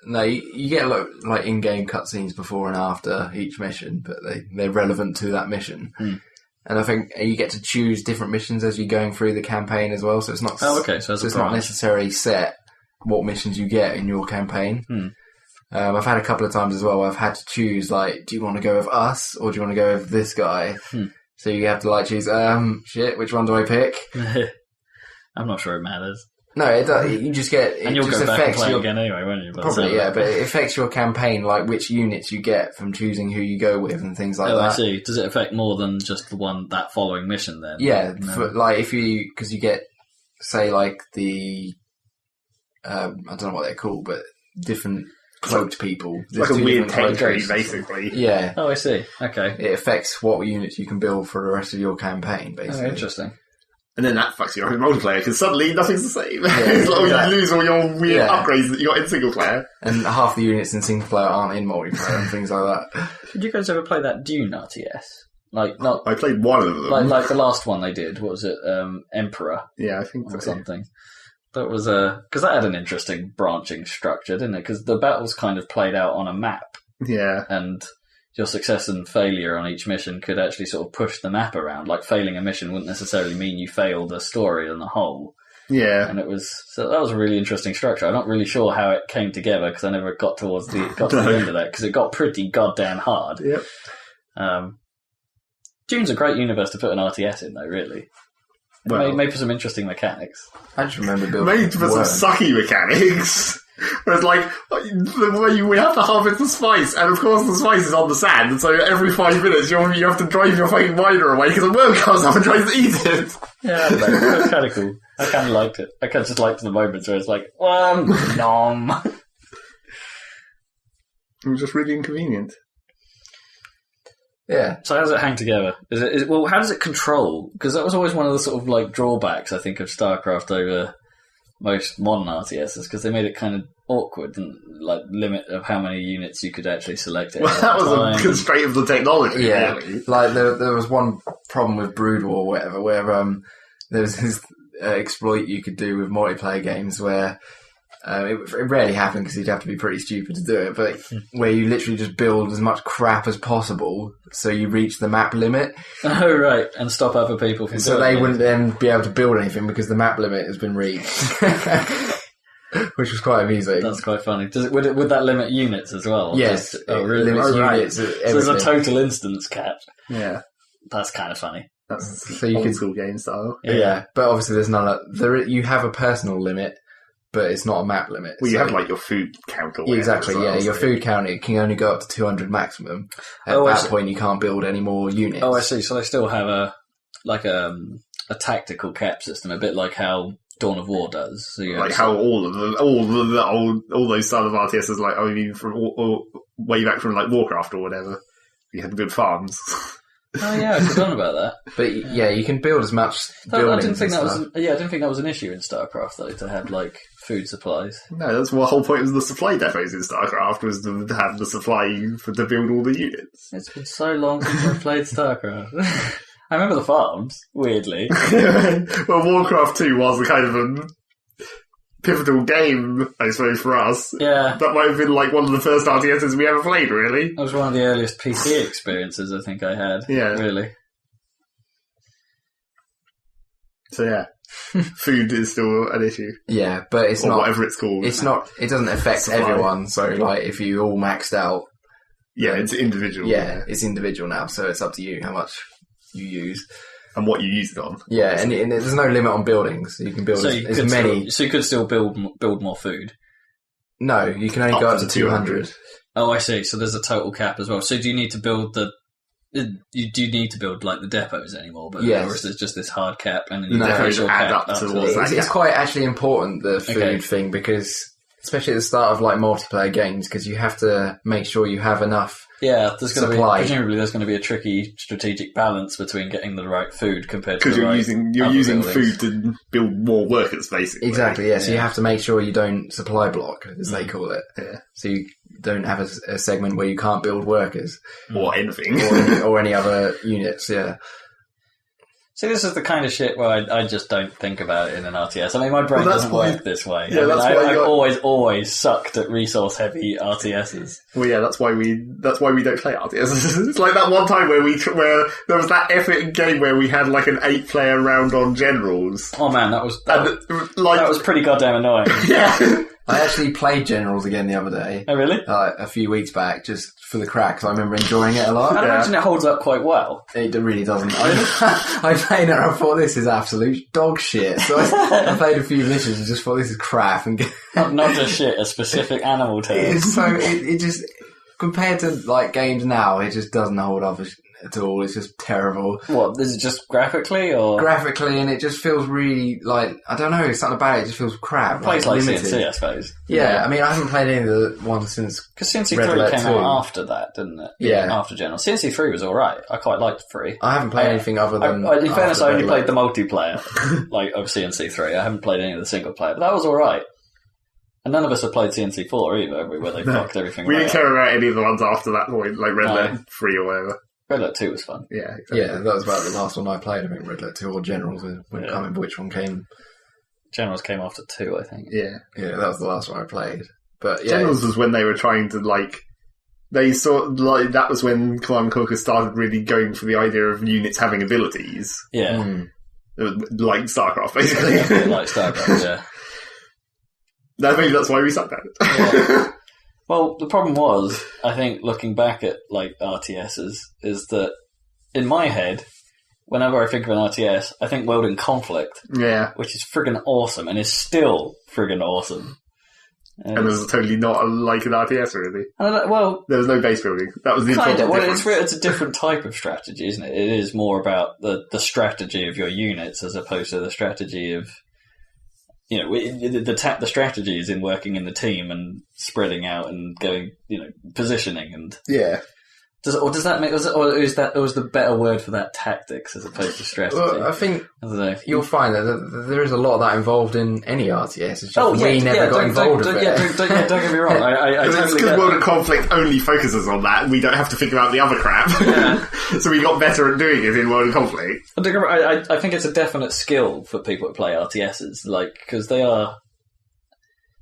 No, you get like in-game cutscenes before and after each mission, but they're relevant to that mission. Hmm. And I think you get to choose different missions as you're going through the campaign as well, so it's not Oh, okay, so it's not necessarily set what missions you get in your campaign. Hmm. I've had a couple of times as well where I've had to choose, like, do you want to go with us, or do you want to go with this guy? Hmm. So you have to, like, choose, which one do I pick? I'm not sure it matters. No, it does. You just get... It And you'll just go back and affects play your... again anyway, won't you? Probably, yeah, but it affects your campaign, like which units you get from choosing who you go with and things like that. I see. Does it affect more than just that following mission then? Yeah, No. like if you... Because you get, say, like the... I don't know what they're called, but different cloaked people. It's like a There's 2 weird different tech tree, cloakers. basically. Yeah. Oh, I see. Okay. It affects what units you can build for the rest of your campaign, Oh, basically. interesting. And then that fucks you up in multiplayer, because suddenly nothing's the same. Yeah, It's like, exactly. you lose all your weird Yeah. upgrades that you got in single player. And half the units in single player aren't in multiplayer and things like that. Did you guys ever play that Dune RTS? Like, not... I played one of them. Like the last one they did, what was it? Emperor Yeah, I think or so. something. That was because that had an interesting branching structure, didn't it? Because the battles kind of played out on a map, Yeah. and your success and failure on each mission could actually sort of push the map around. Like failing a mission wouldn't necessarily mean you failed the story on the whole. Yeah. And that was a really interesting structure. I'm not really sure how it came together because I never got to the end of that because it got pretty goddamn hard. Yep. Dune's a great universe to put an RTS in, though. Really, Well, made for some interesting mechanics. I just remember building... made for some sucky mechanics. Where it's like, we have to harvest the spice, and of course the spice is on the sand, and so every 5 minutes you have to drive your fucking miner away because a worm comes up and tries to eat it. Yeah, I don't know. It was kind of cool. I kind of liked it. I kind of just liked the moments where it's like, nom. It was just really inconvenient. Yeah. So how does it hang together? Well, how does it control? Because that was always one of the sort of like drawbacks, I think, of StarCraft over most modern RTSs, because they made it kind of awkward and like limit of how many units you could actually select. Well, that was a constraint of the technology, Yeah. really. Like, there was one problem with Brood War or whatever, where there was this exploit you could do with multiplayer games where it rarely happened because you'd have to be pretty stupid to do it, but where you literally just build as much crap as possible so you reach the map limit. Oh, right, and stop other people from So doing they it. wouldn't then be able to build anything because the map limit has been reached. Which was quite amusing. That's quite funny. Would that limit units as well? Yes. Oh, it really? limits Oh, right. units. So there's a total instance cap. Yeah. That's kind of funny. That's So you old could- school game style. Yeah, but obviously there's none of... you have a personal limit, but it's not a map limit. Well, you so- have like your food count or Yeah, whatever exactly, as well, yeah. so- Your food count, it can only go up to 200 maximum. At Oh, I that see. point, you can't build any more units. Oh, I see. So they still have a tactical cap system, a bit like how Dawn of War does. So you Like have how all those style of RTSs, like, I mean, from way back from like Warcraft or whatever, you had good farms. Oh yeah, I forgot about that. But yeah, you can build as much I buildings didn't think and that stuff. was. I didn't think that was an issue in StarCraft though, to have like food supplies. No, that's what the whole point of the supply depots in StarCraft, was to have the supply to build all the units. It's been so long since I've played StarCraft. I remember the farms, weirdly. Well, Warcraft 2 was a kind of a pivotal game, I suppose, for us. Yeah, That might have been like one of the first RTSs we ever played, really. that was one of the earliest PC experiences I think I had. Yeah. Really. So yeah, food is still an issue. Yeah, but it's or not whatever it's called. It's not. It doesn't affect Supply. everyone. So, like, if you all maxed out, Yeah, it's individual. yeah, it's individual now. So it's up to you how much you use. And what you use it on. Yeah, and there's no limit on buildings. You can build as many. So you could still build more food. No, you can only go up to 200. Oh, I see. So there's a total cap as well. So do you need to build you need to build like the depots anymore? But Yes. or is it just this hard cap and then No, depots you will add cap up towards that. It's quite actually important, the food Okay. thing, because especially at the start of like multiplayer games, because you have to make sure you have enough. Yeah, there's going to be Supply. presumably there's going to be a tricky strategic balance between getting the right food compared to Because the you're right using other food buildings. to build more workers, basically. Exactly, yeah. So you Yeah. have to make sure you don't supply block, as they call it. Yeah. So you don't have a segment where you can't build workers Or anything. or any other units. Yeah. See, this is the kind of shit where I just don't think about it in an RTS. I mean, my brain Well, that's doesn't why- work this way. Yeah, I mean, that's why I've always sucked at resource-heavy RTSs. Well, yeah, that's why we don't play RTS. It's like that one time where where there was that epic game where we had like an 8-player round on generals. Oh man, that was pretty goddamn annoying. Yeah. I actually played Generals again the other day. Oh, really? A few weeks back, just for the crack, 'cause I remember enjoying it a lot. I imagine it holds up quite well. It really doesn't. I played it and I thought, this is absolute dog shit. So I played a few missions and just thought, this is crap. And Not just shit, a specific animal term. it just, compared to like games now, it just doesn't hold up at all. It's just terrible. What, is it just graphically or? Graphically, and it just feels really like, I don't know, something about it just feels crap. Plays like limited. CNC, I suppose. Yeah, I mean, I haven't played any of the ones since. Because CNC Red 3 Alert came 2. out after that, didn't it? Yeah. After General. CNC 3 was alright. I quite liked 3. I haven't played anything other than. In fairness, I only Red played the Alert. multiplayer like of CNC 3. I haven't played any of the single player, but that was alright. And none of us have played CNC 4 either, where they fucked everything We right didn't care about any of the ones after that point, like Red No. Alert 3 or whatever. Red Alert 2 was fun. Yeah, exactly. Yeah, that was about the last one I played. I think Red Alert 2 or Generals. I can't remember which one came. Generals came after 2, I think. Yeah. Yeah, that was the last one I played. But yeah, Generals was when they were trying to, like, they sort like, that was when Command & Conquer started really going for the idea of units having abilities. Yeah. It was like StarCraft, basically. A bit like Starcraft, yeah. Maybe that's why we sucked at it. Yeah. Well, the problem was, I think, looking back at like RTSs, is that in my head, whenever I think of an RTS, I think World in Conflict, Yeah. which is friggin' awesome and is still friggin' awesome. And there's totally not like an RTS, really. Well, There was no base building. That was the kind of. important Well, difference. it's a different type of strategy, isn't it? It is more about the strategy of your units as opposed to the strategy of, you know, the strategy is in working in the team and spreading out and going, you know, positioning and. Yeah. Does that make, or is the better word for that tactics as opposed to strategy? well, I think I don't know. you'll find that there is a lot of that involved in any RTS. It's just we never got involved with it. Don't get me wrong. I It's totally because get World that. of Conflict only focuses on that, and we don't have to think about the other crap. Yeah. So we got better at doing it in World of Conflict. I think it's a definite skill for people that play RTSs, like, because they are.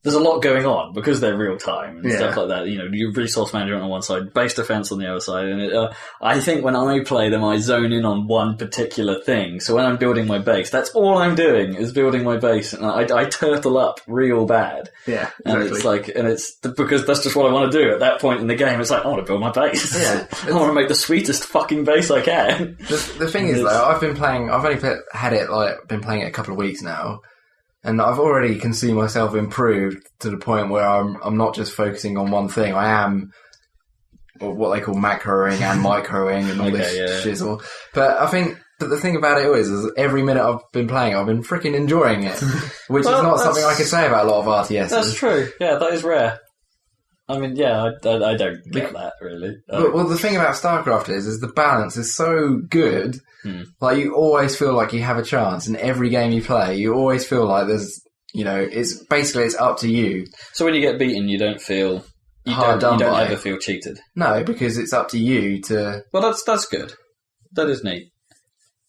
There's a lot going on because they're real time and stuff like that. You know, your resource management on one side, base defense on the other side, and I think when I play them, I zone in on one particular thing. So when I'm building my base, that's all I'm doing is building my base, and I turtle up real bad. Yeah, And exactly. it's because that's just what I want to do at that point in the game. It's like, I want to build my base. Yeah. I want to make the sweetest fucking base I can. The thing is, though, I've only been playing it a couple of weeks now, and I've already can see myself improved to the point where I'm not just focusing on one thing. I am what they call macroing and microing and all this shizzle. But the thing about it is every minute I've been playing, I've been freaking enjoying it, which is not something I could say about a lot of RTSs. That's true. Yeah, that is rare. I mean, yeah, I don't get that, really. Well, the thing about StarCraft is the balance is so good. Like, you always feel like you have a chance. In every game you play, you always feel like there's, you know, it's up to you. So when you get beaten, you don't feel... You don't ever feel cheated. No, because it's up to you to... Well, that's good. That is neat.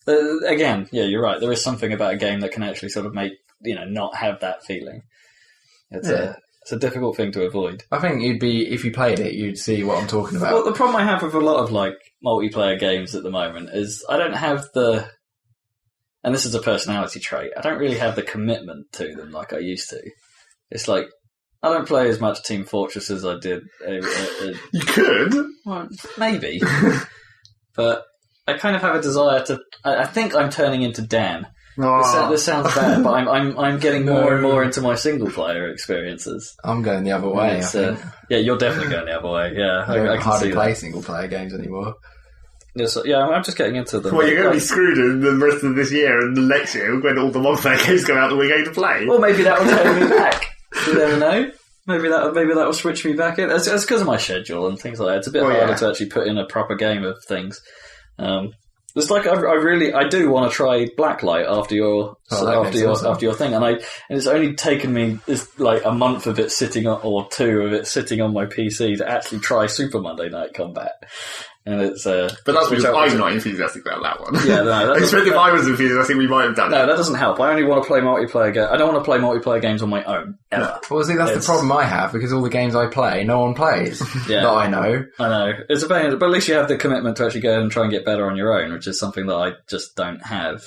Again, yeah, you're right. There is something about a game that can actually sort of make, you know, not have that feeling. It's a difficult thing to avoid. I think if you played it, you'd see what I'm talking about. Well, the problem I have with a lot of, like, multiplayer games at the moment is I don't have the and this is a personality trait, I don't really have the commitment to them like I used to. It's like, I don't play as much Team Fortress as I did. You could. Well, maybe. But I kind of have a desire to... I think I'm turning into Dan. This sounds bad, but I'm getting more and more into my single-player experiences. I'm going the other way, I think. Yeah, you're definitely going the other way, yeah. I can hardly see play that. single-player games anymore. Yeah, I'm just getting into them. Well, you're going to be screwed in the rest of this year and the next year when all the multiplayer games come out that we're going to play. Well, maybe that will turn me back. You never know. Maybe that will switch me back in. It's because of my schedule and things like that. It's a bit harder to actually put in a proper game of things. It's like I do want to try Blacklight after your thing, and it's only taken me like a month of it sitting on, or 2 of it sitting on my PC to actually try Super Monday Night Combat. And it's but that's because I'm not enthusiastic about that one. Yeah, no, I expect if I was enthusiastic, we might have done it. No, that doesn't help. I only want to play multiplayer games. I don't want to play multiplayer games on my own ever. Well, see, that's the problem I have, because all the games I play, no one plays that I know. I know it's a pain, but at least you have the commitment to actually go and try and get better on your own, which is something that I just don't have.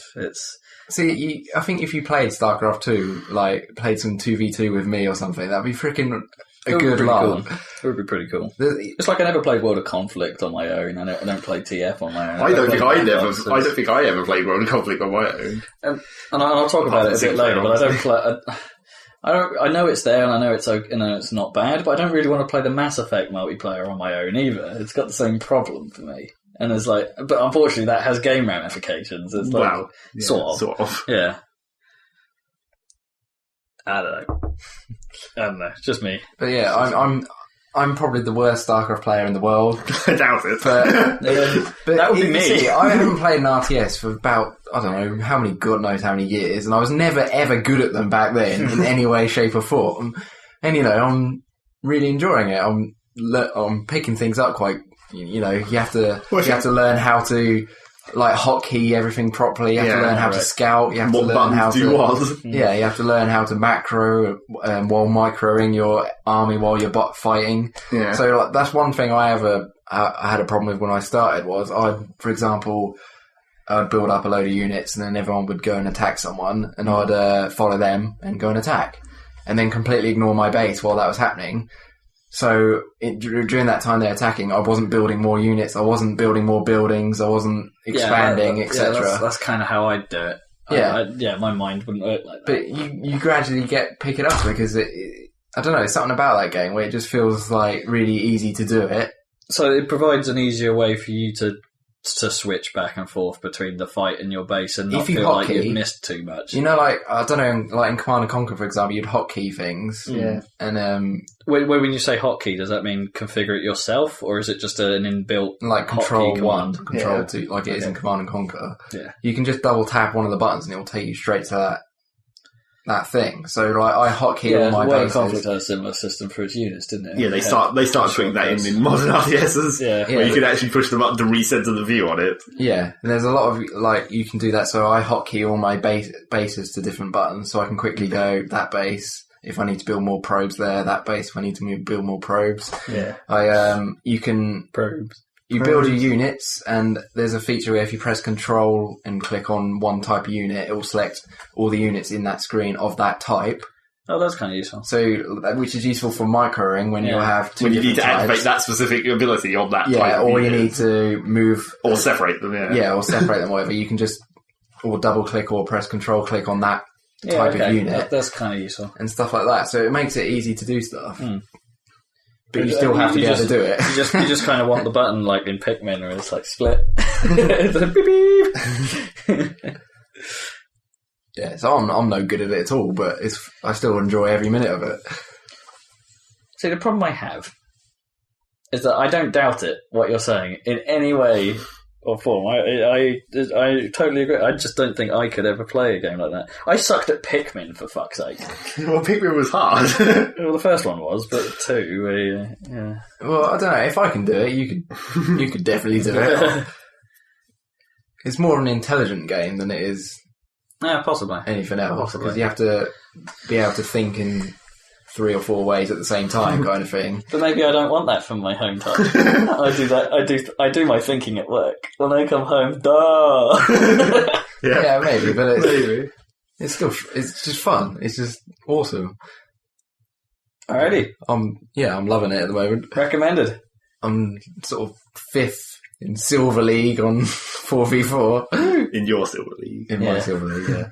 See, I think if you played Starcraft 2, like played some 2v2 with me or something, that'd be freaking a good laugh. Cool. It would be pretty cool. It's like I never played World of Conflict on my own. I don't play TF on my own. I don't think I ever played World of Conflict on my own. And I'll talk about it a bit later. But I don't play. I know it's there, and I know it's not bad. But I don't really want to play the Mass Effect multiplayer on my own either. It's got the same problem for me. And it's like, but unfortunately, that has game ramifications. It's like, sort of. Yeah. I don't know. It's just me. But yeah, I'm probably the worst StarCraft player in the world. I doubt it. But that would be me. See, I haven't played an RTS for about, I don't know, God knows how many years, and I was never ever good at them back then in any way, shape or form. And I'm really enjoying it. I'm picking things up quite. You have to learn how to like hotkey everything properly. You have to learn how to scout. You have to learn how to you have to learn how to macro while microing your army while you're fighting. Yeah. So that's one thing I had a problem with when I started was for example, I'd build up a load of units and then everyone would go and attack someone, and I'd follow them and go and attack, and then completely ignore my base while that was happening. So during that time they're attacking, I wasn't building more units, I wasn't building more buildings, I wasn't expanding, etc. That's kind of how I do it. My mind wouldn't work like that. But you gradually pick it up because I don't know, it's something about that game where it just feels like really easy to do it. So it provides an easier way for you to switch back and forth between the fight and your base and not feel like you've missed too much. Like, I don't know, like in Command & Conquer, for example, you'd hotkey things. Yeah. And when you say hotkey, does that mean configure it yourself, or is it just an inbuilt like Control 1, Control 2, like it is in Okay. Command & Conquer? Yeah. You can just double tap one of the buttons and it will take you straight to that thing. So like I hotkey all my World of bases. Conflict had a similar system for its units, didn't it? Yeah, they start putting that in modern RTSs. Yeah. Where you can actually push the button to recenter the view on it. Yeah, and there's a lot of, like, you can do that, so I hotkey all my bases to different buttons, so I can quickly go, that base, if I need to build more probes there, that base, if I need to build more probes. Yeah. You can... Probes. You build your units, and there's a feature where if you press Control and click on one type of unit, it will select all the units in that screen of that type. Oh, that's kind of useful. So, which is useful for microing when you have two when you different need to types. activate that specific ability on that type Yeah, of or unit. you need to move... Or separate them, yeah. Yeah, or separate them, whatever. You can just or double click or press Control click on that type of unit. That's kind of useful. And stuff like that. So it makes it easy to do stuff. But you still have to be able to do it. You just kind of want the button like in Pikmin where it's like split. It's like beep beep. Yeah, so I'm no good at it at all, but I still enjoy every minute of it. See, the problem I have is that I don't doubt it, what you're saying, in any way or form. I totally agree. I just don't think I could ever play a game like that. I sucked at Pikmin, for fuck's sake. Well, Pikmin was hard. Well, the first one was, but 2, yeah. Well, I don't know. If I can do it, you could definitely do it. It's more an intelligent game than it is Yeah, possibly. anything else. Possibly. Because you have to be able to think in 3 or 4 ways at the same time, kind of thing. But maybe I don't want that from my home time. I do that. I do my thinking at work. When I come home, duh. Yeah, maybe, but Maybe. it's just fun. It's just awesome. Alrighty. I'm loving it at the moment. Recommended. I'm sort of 5th in Silver League on 4v4. In your Silver League. In my Silver League, yeah.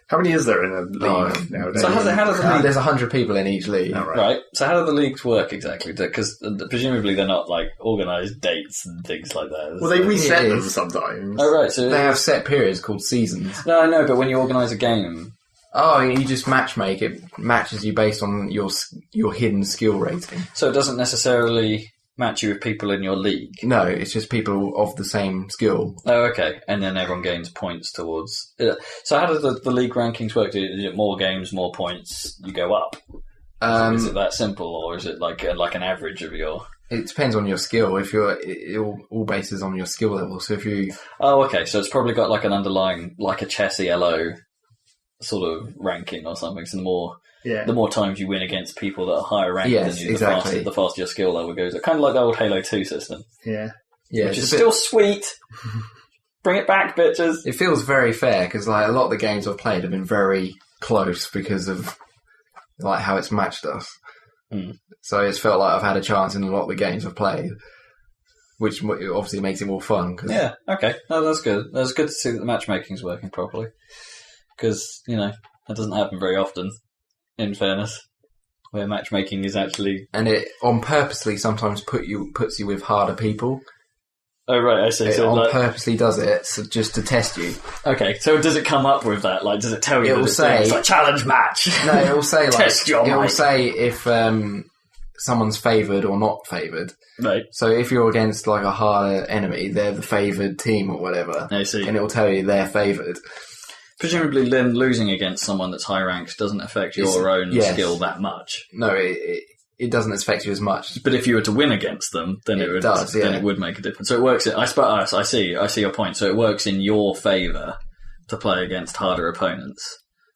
How many is there in a league nowadays? So how does the league... There's 100 people in each league. Oh, Right. So how do the leagues work exactly? Because presumably they're not like organised dates and things like that. Well, they reset It them is. sometimes. Oh right. So They have set periods called seasons. no, I know, but when you organise a game, Oh, you just matchmake. It matches you based on your hidden skill rating. so it doesn't necessarily match you with people in your league. No, it's just people of the same skill. Oh, okay. And then everyone gains points towards... So how does the league rankings work? Is it more games, more points, you go up? Is it that simple, or is it like an average of your... It depends on your skill. If it all bases on your skill level. So if you... Oh, okay. So it's probably got like an underlying, like a chess ELO sort of ranking or something. So the more times you win against people that are higher ranked than you, exactly. the faster your skill level goes. Kind of like the old Halo 2 system. Yeah. Which is still sweet. Bring it back, bitches. It feels very fair because like a lot of the games I've played have been very close because of like how it's matched us. So it's felt like I've had a chance in a lot of the games I've played, which obviously makes it more fun. Yeah, okay. No, that's good. That's good to see that the matchmaking's working properly. Because, that doesn't happen very often, in fairness, where matchmaking is actually... And it on purposely sometimes puts you with harder people. Oh, right, I see. It So purposely does it just to test you. Okay, so does it come up with that? Like, does it tell you It will say... It's like, challenge match! No, it will say, like... Test your It will might. say if someone's favoured or not favoured. Right. So if you're against, like, a harder enemy, they're the favoured team or whatever. I see. And it will tell you they're favoured. Presumably, losing against someone that's high ranked doesn't affect your own skill that much. No, it doesn't affect you as much. But if you were to win against them, then it would does, yeah. then it would make a difference. So it works. I see your point. So it works in your favour to play against harder opponents.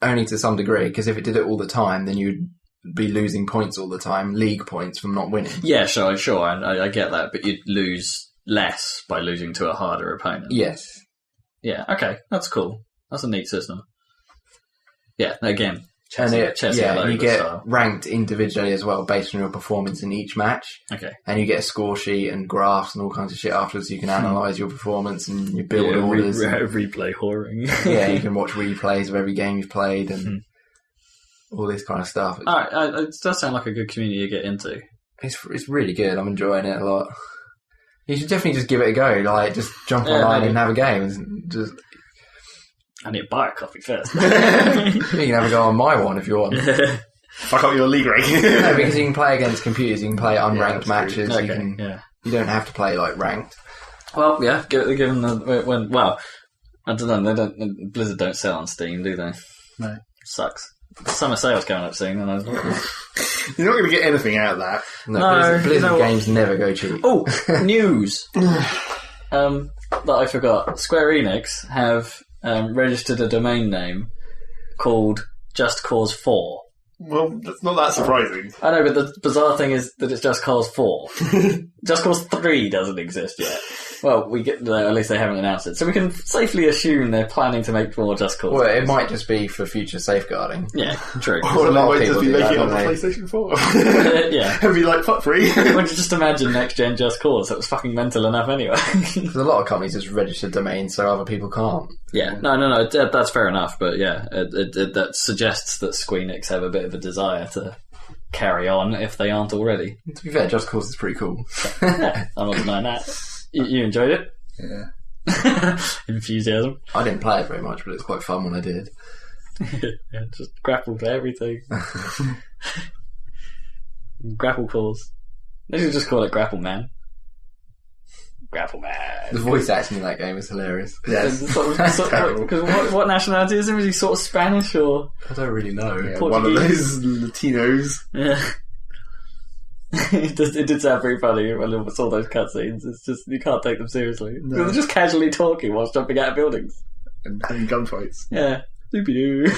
Only to some degree, because if it did it all the time, then you'd be losing points all the time, league points from not winning. Yeah, sure, I get that, but you'd lose less by losing to a harder opponent. Yes. Yeah. Okay, that's cool. That's a neat system. Yeah, again, And you get style. ranked individually as well based on your performance in each match. Okay. And you get a score sheet and graphs and all kinds of shit afterwards. So you can analyse your performance and you build orders. Replay whoring. Yeah, you can watch replays of every game you've played and all this kind of stuff. It does sound like a good community to get into. It's really good. I'm enjoying it a lot. You should definitely just give it a go. Like, just jump online and have a game. And just... I need to buy a copy first. You can have a go on my one if you want. Fuck up your league ranking. No, because you can play against computers. You can play unranked matches. Okay, You don't have to play like ranked. Well, yeah. Given I don't know. Blizzard don't sell on Steam, do they? No. Sucks. Summer sales coming up soon, and You're not going to get anything out of that. No, Blizzard games never go cheap. Oh, news. That I forgot. Square Enix have registered a domain name called Just Cause 4. Well, that's not that surprising. I know, but the bizarre thing is that it's Just Cause 4. Just Cause 3 doesn't exist yet. Well, at least they haven't announced it. So we can safely assume they're planning to make more Just Cause. Well, it might just be for future safeguarding. Yeah, true. Or they might just be do making it that, on the don't they? PlayStation 4. Yeah. And be like, fuck free. Would you just imagine next gen Just Cause? That was fucking mental enough anyway. There's a lot of companies just register domains so other people can't. Yeah, no, that's fair enough. But yeah, that suggests that Squeenix have a bit of a desire to carry on if they aren't already. To be fair, Just Cause is pretty cool. Yeah, I'm not denying that. You enjoyed it? Yeah. Enthusiasm. I didn't play it very much, but it was quite fun when I did. Yeah, just grapple to everything. Grapple calls. They should just call it Grapple Man. Grapple Man. The voice acting in that game is hilarious. Yes. What nationality is he? Is he sort of Spanish or? I don't really know. Yeah, one of those Latinos. Yeah. It did sound pretty funny when I saw those cutscenes. It's just, you can't take them seriously. No. They're just casually talking whilst jumping out of buildings. And having gunfights. Yeah. Doopy-doo.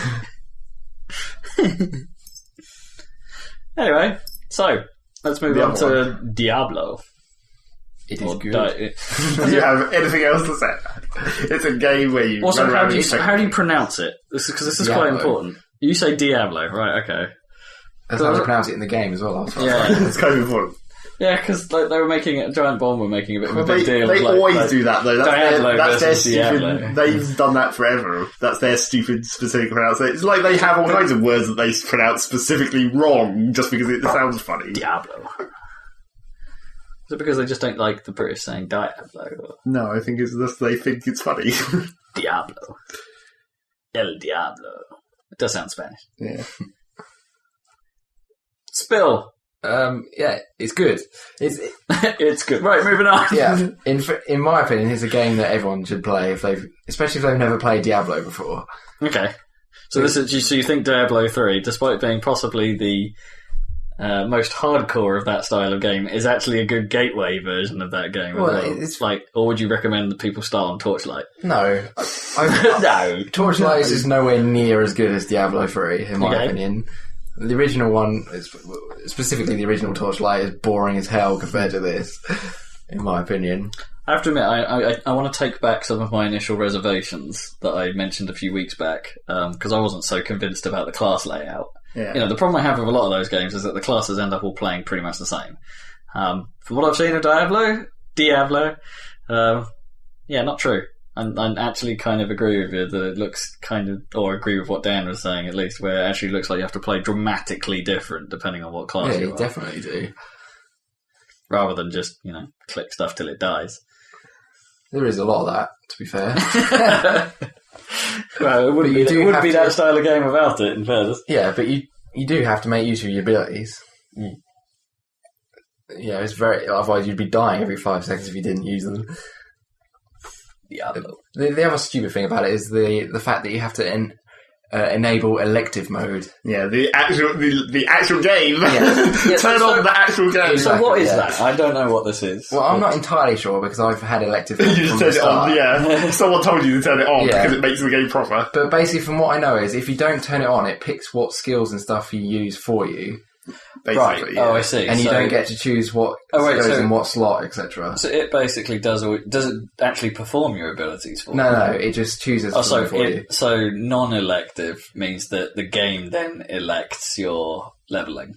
Anyway, so, let's move on to Diablo. It is good. Do you have anything else to say? It's a game where you. Also, run how around do and you pronounce it? Because this is quite important. You say Diablo, right? Okay. That's how they pronounce it in the game as well. Yeah, it's kind of important. Yeah, because they were making it. Giant Bomb were making a bit of a big deal. They always do that though. That's their stupid. Diablo. They've done that forever. That's their stupid specific pronunciation. It's like they have all kinds of words that they pronounce specifically wrong just because it sounds funny. Diablo. Is it because they just don't like the British saying Diablo? Or? No, I think it's just they think it's funny. Diablo. El Diablo. It does sound Spanish. Yeah. Spill. Yeah, it's good. It's good. Right, moving on. Yeah, in my opinion, it's a game that everyone should play especially if they've never played Diablo before. Okay, so so you think Diablo 3, despite being possibly the most hardcore of that style of game, is actually a good gateway version of that game? Well, it's like, or would you recommend that people start on Torchlight? No, No, Torchlight is nowhere near as good as Diablo 3, in my opinion. The original one, specifically the original Torchlight, is boring as hell compared to this, in my opinion. I have to admit, I want to take back some of my initial reservations that I mentioned a few weeks back, because I wasn't so convinced about the class layout. Yeah. You know, the problem I have with a lot of those games is that the classes end up all playing pretty much the same. From what I've seen of Diablo, yeah, not true. I actually kind of agree with you that it looks kind of, or agree with what Dan was saying at least, where it actually looks like you have to play dramatically different depending on what class you are. Yeah, you definitely do. Rather than just, click stuff till it dies. There is a lot of that, to be fair. Well, it wouldn't be that style of game without it, in fairness. Yeah, but you do have to make use of your abilities. Mm. Yeah, it's otherwise you'd be dying every 5 seconds if you didn't use them. Diablo. The other stupid thing about it is the fact that you have to enable elective mode. Yeah, the actual game. Yeah. Turn on the actual game. So what is that? I don't know what this is. Well, I'm not entirely sure because I've had elective mode You just from turn the it on, start. yeah. Someone told you to turn it on Yeah. because it makes the game proper. But basically, from what I know is if you don't turn it on, it picks what skills and stuff you use for you. Basically, Right. yeah. Oh, I see. And you don't get to choose what goes in what slot, etc. So it basically does it actually perform your abilities for you? No, it just chooses for you. So non-elective means that the game then elects your leveling.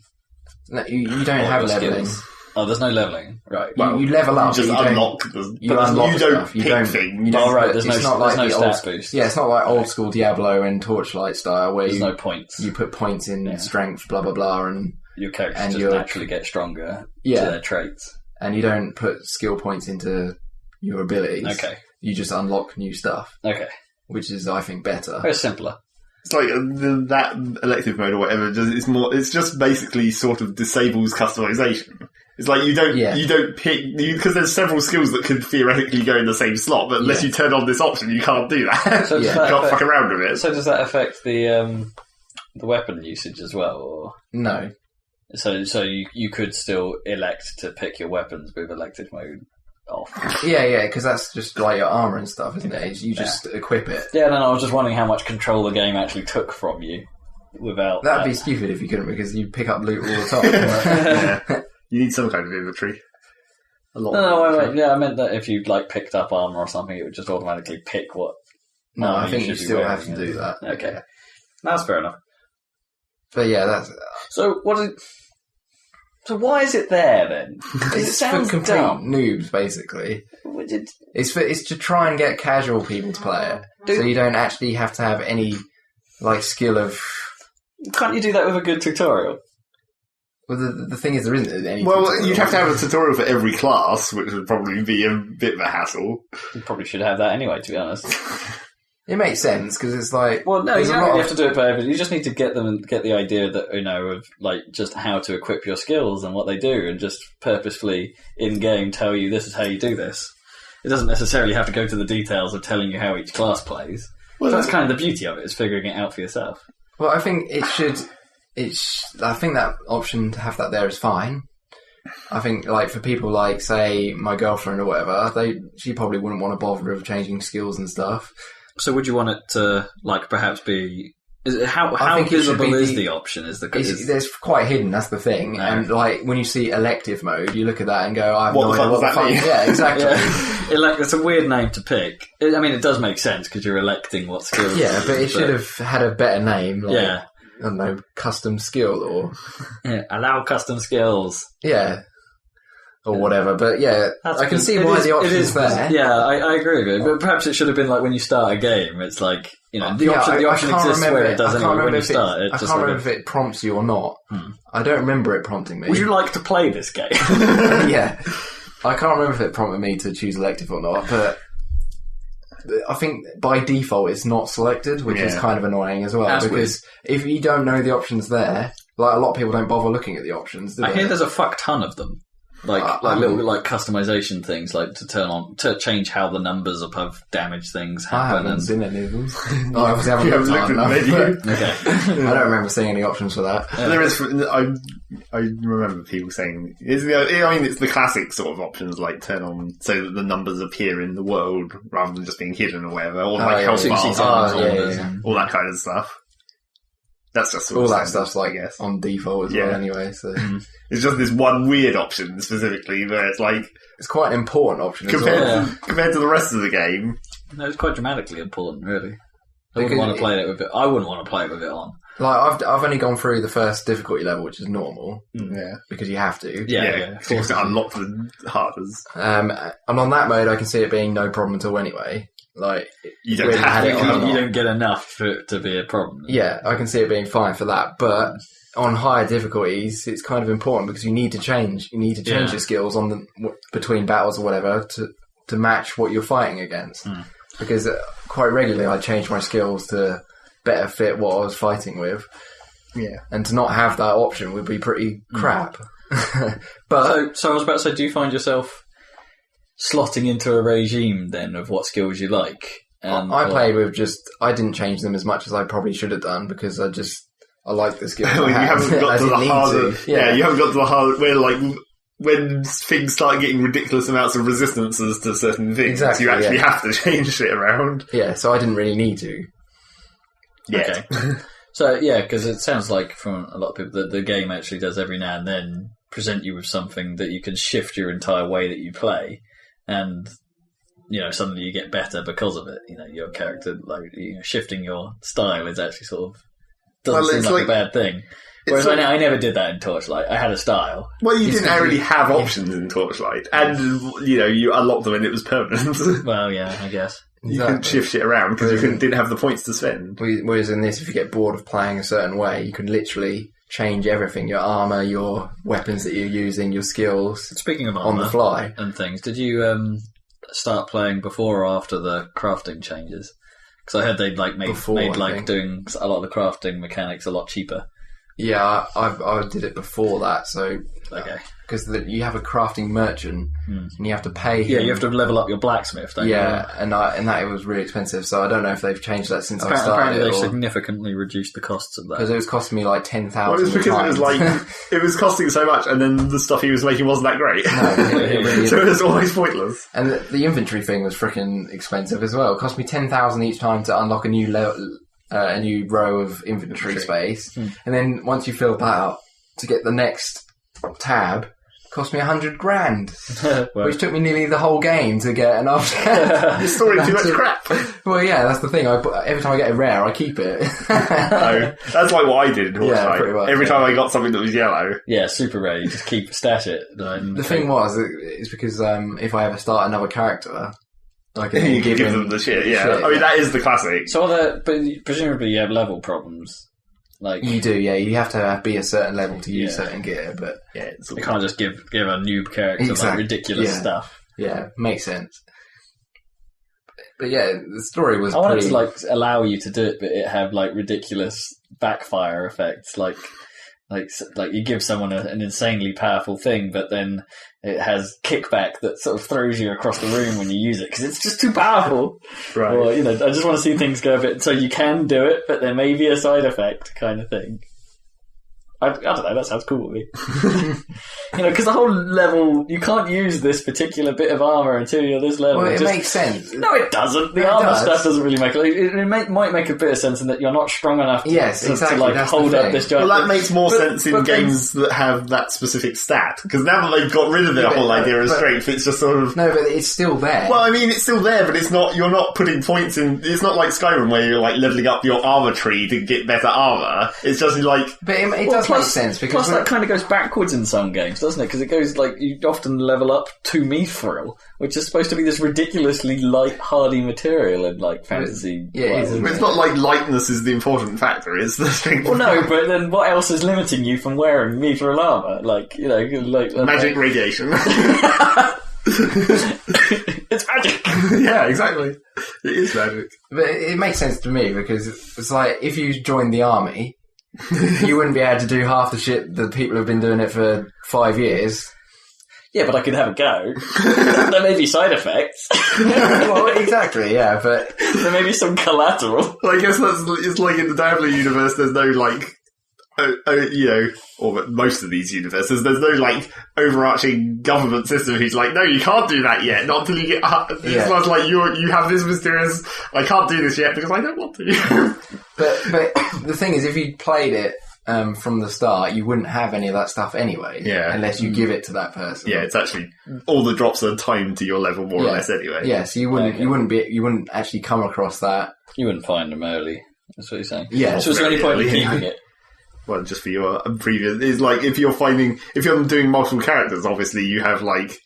No, you don't have your leveling. skills. Oh, there's no leveling, right? Well, you level up. You just but unlock you unlock you don't stuff. pick You don't things. Oh, right, there's it's no not like stat the old, boost. Yeah, it's not like old school Diablo and Torchlight style where There's no points. you put points in strength, blah blah blah, and Your characters and just your- naturally get stronger to Yeah. their traits. and you don't put skill points into your abilities. Okay. You just unlock new stuff, Okay. which is, I think, better. Very simpler. It's like that elective mode or whatever. It's just basically sort of disables customization. It's like you don't pick because there's several skills that could theoretically go in the same slot, but unless you turn on this option, you can't do that. So You can't fuck around with it. So does that affect the weapon usage as well, or No. so you could still elect to pick your weapons with elective mode off? Yeah, because that's just like your armor and stuff, isn't it? You just equip it. Yeah, no, I was just wondering how much control the game actually took from you without. That'd be stupid if you couldn't, because you pick up loot all the time. Yeah. You need some kind of inventory. A lot. I meant that if you picked up armor or something, it would just automatically pick what. No, I think you should be still wearing, have to do that. Okay, that's fair enough. But yeah, that's So So why is it there then? It it's sounds for complete dumb. noobs, basically. It's to try and get casual people to play it, so you don't actually have to have any skill of. Can't you do that with a good tutorial? Well, the thing is, there isn't any. Well, tutorial. you'd have to have a tutorial for every class, which would probably be a bit of a hassle. You probably should have that anyway, to be honest. It makes sense because it's like. Well, no, you there's don't a lot really of- have to do it for everything. You just need to get them and get the idea that of just how to equip your skills and what they do, and just purposefully in game tell you this is how you do this. It doesn't necessarily have to go to the details of telling you how each class plays. Well, that's kind of the beauty of it, is figuring it out for yourself. Well, I think it should. I think that option to have that there is fine. I think, for people like, say, my girlfriend or whatever, she probably wouldn't want to bother with changing skills and stuff. So would you want it to, perhaps be How think it should visible be is the option? There's quite hidden. That's the thing. No. And like when you see elective mode, you look at that and go, "I have What no the idea fuck does that mean?" Yeah, exactly. It's a weird name to pick. It does make sense because you're electing what skills. Yeah, but it should have had a better name. Like, Yeah. I don't know, custom skill or Allow custom skills. yeah. Or whatever, but yeah, I can see why the option's there. Yeah, I agree with it. But perhaps it should have been like when you start a game. It's like, the option exists where it doesn't when you start it. I can't remember if it prompts you or not. I don't remember it prompting me. Would you like to play this game? Yeah. I can't remember if it prompted me to choose elective or not, but I think by default it's not selected, which is kind of annoying as well. That's because if you don't know the options there, like a lot of people don't bother looking at the options, do I they? hear there's a fuck ton of them. Little like customization things, like to change how the numbers above damage things happen. I haven't seen any of them. I obviously haven't You haven't looked looked hard at enough, the menu. but I don't remember seeing any options for that. There is. I remember people saying it's the classic sort of options like turn on so that the numbers appear in the world rather than just being hidden or whatever, or like health bars, all that kind of stuff. That's just sort all of that standard, stuff's like I guess. on default as well anyway, so It's just this one weird option specifically where it's like it's quite an important option as well. compared to the rest of the game. No, it's quite dramatically important, really. I wouldn't want to play it with it. I wouldn't want to play it with it on. Like I've only gone through the first difficulty level, which is normal, because you have to. Yeah. So you have to unlock the hardest. And on that mode, I can see it being no problem at all anyway. Like You don't really have had to. it on or You not. don't get enough for it to be a problem. Yeah, I can see it being fine for that, but on higher difficulties, it's kind of important because you need to change. You need to change your skills on the between battles or whatever to match what you're fighting against. Because quite regularly, I change my skills to better fit what I was fighting with. Yeah. And to not have that option would be pretty crap. But So I was about to say, do you find yourself slotting into a regime then of what skills you like? I played with I didn't change them as much as I probably should have done because I like the skills. You haven't got to the harder. Yeah, you haven't got to the harder where like when things start getting ridiculous amounts of resistances to certain things, you actually have to change shit around. Yeah, so I didn't really need to. Yeah. Okay. So, because it sounds like from a lot of people that the game actually does every now and then present you with something that you can shift your entire way that you play, and suddenly you get better because of it. Your character, shifting your style is actually sort of doesn't seem like a bad thing. Whereas I never did that in Torchlight. I had a style. Well, you didn't really have options in Torchlight, and you unlocked them and it was permanent. Well, yeah, I guess. You couldn't shift shit around because you didn't have the points to spend. Whereas in this, if you get bored of playing a certain way, you can literally change everything: your armor, your weapons that you're using, your skills. Speaking of armor on the fly and things, did you start playing before or after the crafting changes? Because I heard they'd made doing a lot of the crafting mechanics a lot cheaper. Yeah, I did it before that, so okay. Because you have a crafting merchant, and you have to pay him. Yeah, you have to level up your blacksmith, don't you? Yeah, and that it was really expensive, so I don't know if they've changed that since I started. Apparently they significantly reduced the costs of that. Because it was costing me like 10,000 Well, it's because it was it was costing so much, and then the stuff he was making wasn't that great. No, it really so it was always pointless. And the inventory thing was freaking expensive as well. It cost me 10,000 each time to unlock a new a new row of inventory space, and then once you filled that up, to get the next tab cost me 100 grand, which took me nearly the whole game to get enough. You're storing too much crap. Well, yeah, that's the thing. Every time I get a rare, I keep it. That's like what I did. Yeah, pretty much. Every time I got something that was yellow. Yeah, super rare. You just stash it. The thing was, it's because if I ever start another character, I can you give them the shit. Yeah, I mean that is the classic. So but presumably you have level problems. Like you do, yeah. You have to be a certain level to use certain gear, but yeah, you can't just give a noob character like ridiculous stuff. Yeah, makes sense. But yeah, the story was. I wanted to allow you to do it, but it have ridiculous backfire effects, like you give someone an insanely powerful thing, but then it has kickback that sort of throws you across the room when you use it because it's just too powerful. Right. Or I just want to see things go a bit. So you can do it, but there may be a side effect kind of thing. I don't know, that sounds cool to me. Because the whole level, you can't use this particular bit of armour until you're this level. Well, it makes sense. No, it doesn't. The armour stuff doesn't really make it might make a bit of sense in that you're not strong enough to, exactly. to hold up this giant... Well, that makes more sense in games that have that specific stat. Because now that they've got rid of the whole idea of strength, it's just sort of... No, but it's still there. Well, I mean, it's still there, but it's not. You're not putting points in... It's not like Skyrim where you're like levelling up your armour tree to get better armour. It's just like... But it does make sense, because... Plus, that kind of goes backwards in some games, doesn't it? Because it goes, like, you often level up to Mithril, which is supposed to be this ridiculously light, hardy material in, like, fantasy. It's not like lightness is the important factor, it's the strength. Well, no, but then what else is limiting you from wearing Mithril armour? Like, Magic radiation. It's magic! Yeah, exactly. It is magic. But it makes sense to me, because it's like, if you joined the army... you wouldn't be able to do half the shit that people have been doing it for 5 years. Yeah, but I could have a go. There may be side effects. Well, exactly, yeah, but... There may be some collateral. Well, I guess it's like in the Diablo universe, there's no, like... or most of these universes, there's no, like, overarching government system who's like, no, you can't do that yet, not until you get up. It's not like you have this mysterious, I can't do this yet because I don't want to. But the thing is, if you played it from the start, you wouldn't have any of that stuff anyway. Yeah. Unless you give it to that person. Yeah, it's actually, all the drops are timed to your level more or less anyway. Yeah, so you wouldn't actually come across that. You wouldn't find them early. That's what you're saying. Yeah. So is there any point in keeping it? Well, just for your previous, it's like if you're doing multiple characters, obviously you have like...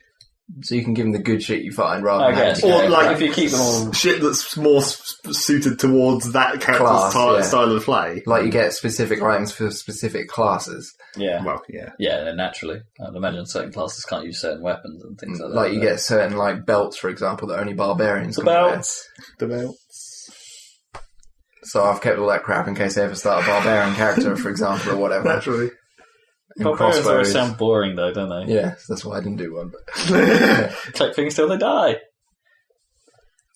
So you can give them the good shit you find rather than... I guess. Or like, if you keep them all... shit that's more suited towards that character's style of play. Like you get specific items for specific classes. Yeah. Well, yeah. Yeah, naturally. I'd imagine certain classes can't use certain weapons and things like that. Like you get certain like belts, for example, that only barbarians can wear. The belts. So I've kept all that crap in case they ever start a barbarian character, for example, or whatever. Naturally. Barbarians always sound boring, though, don't they? Yeah, that's why I didn't do one. Collect things till they die.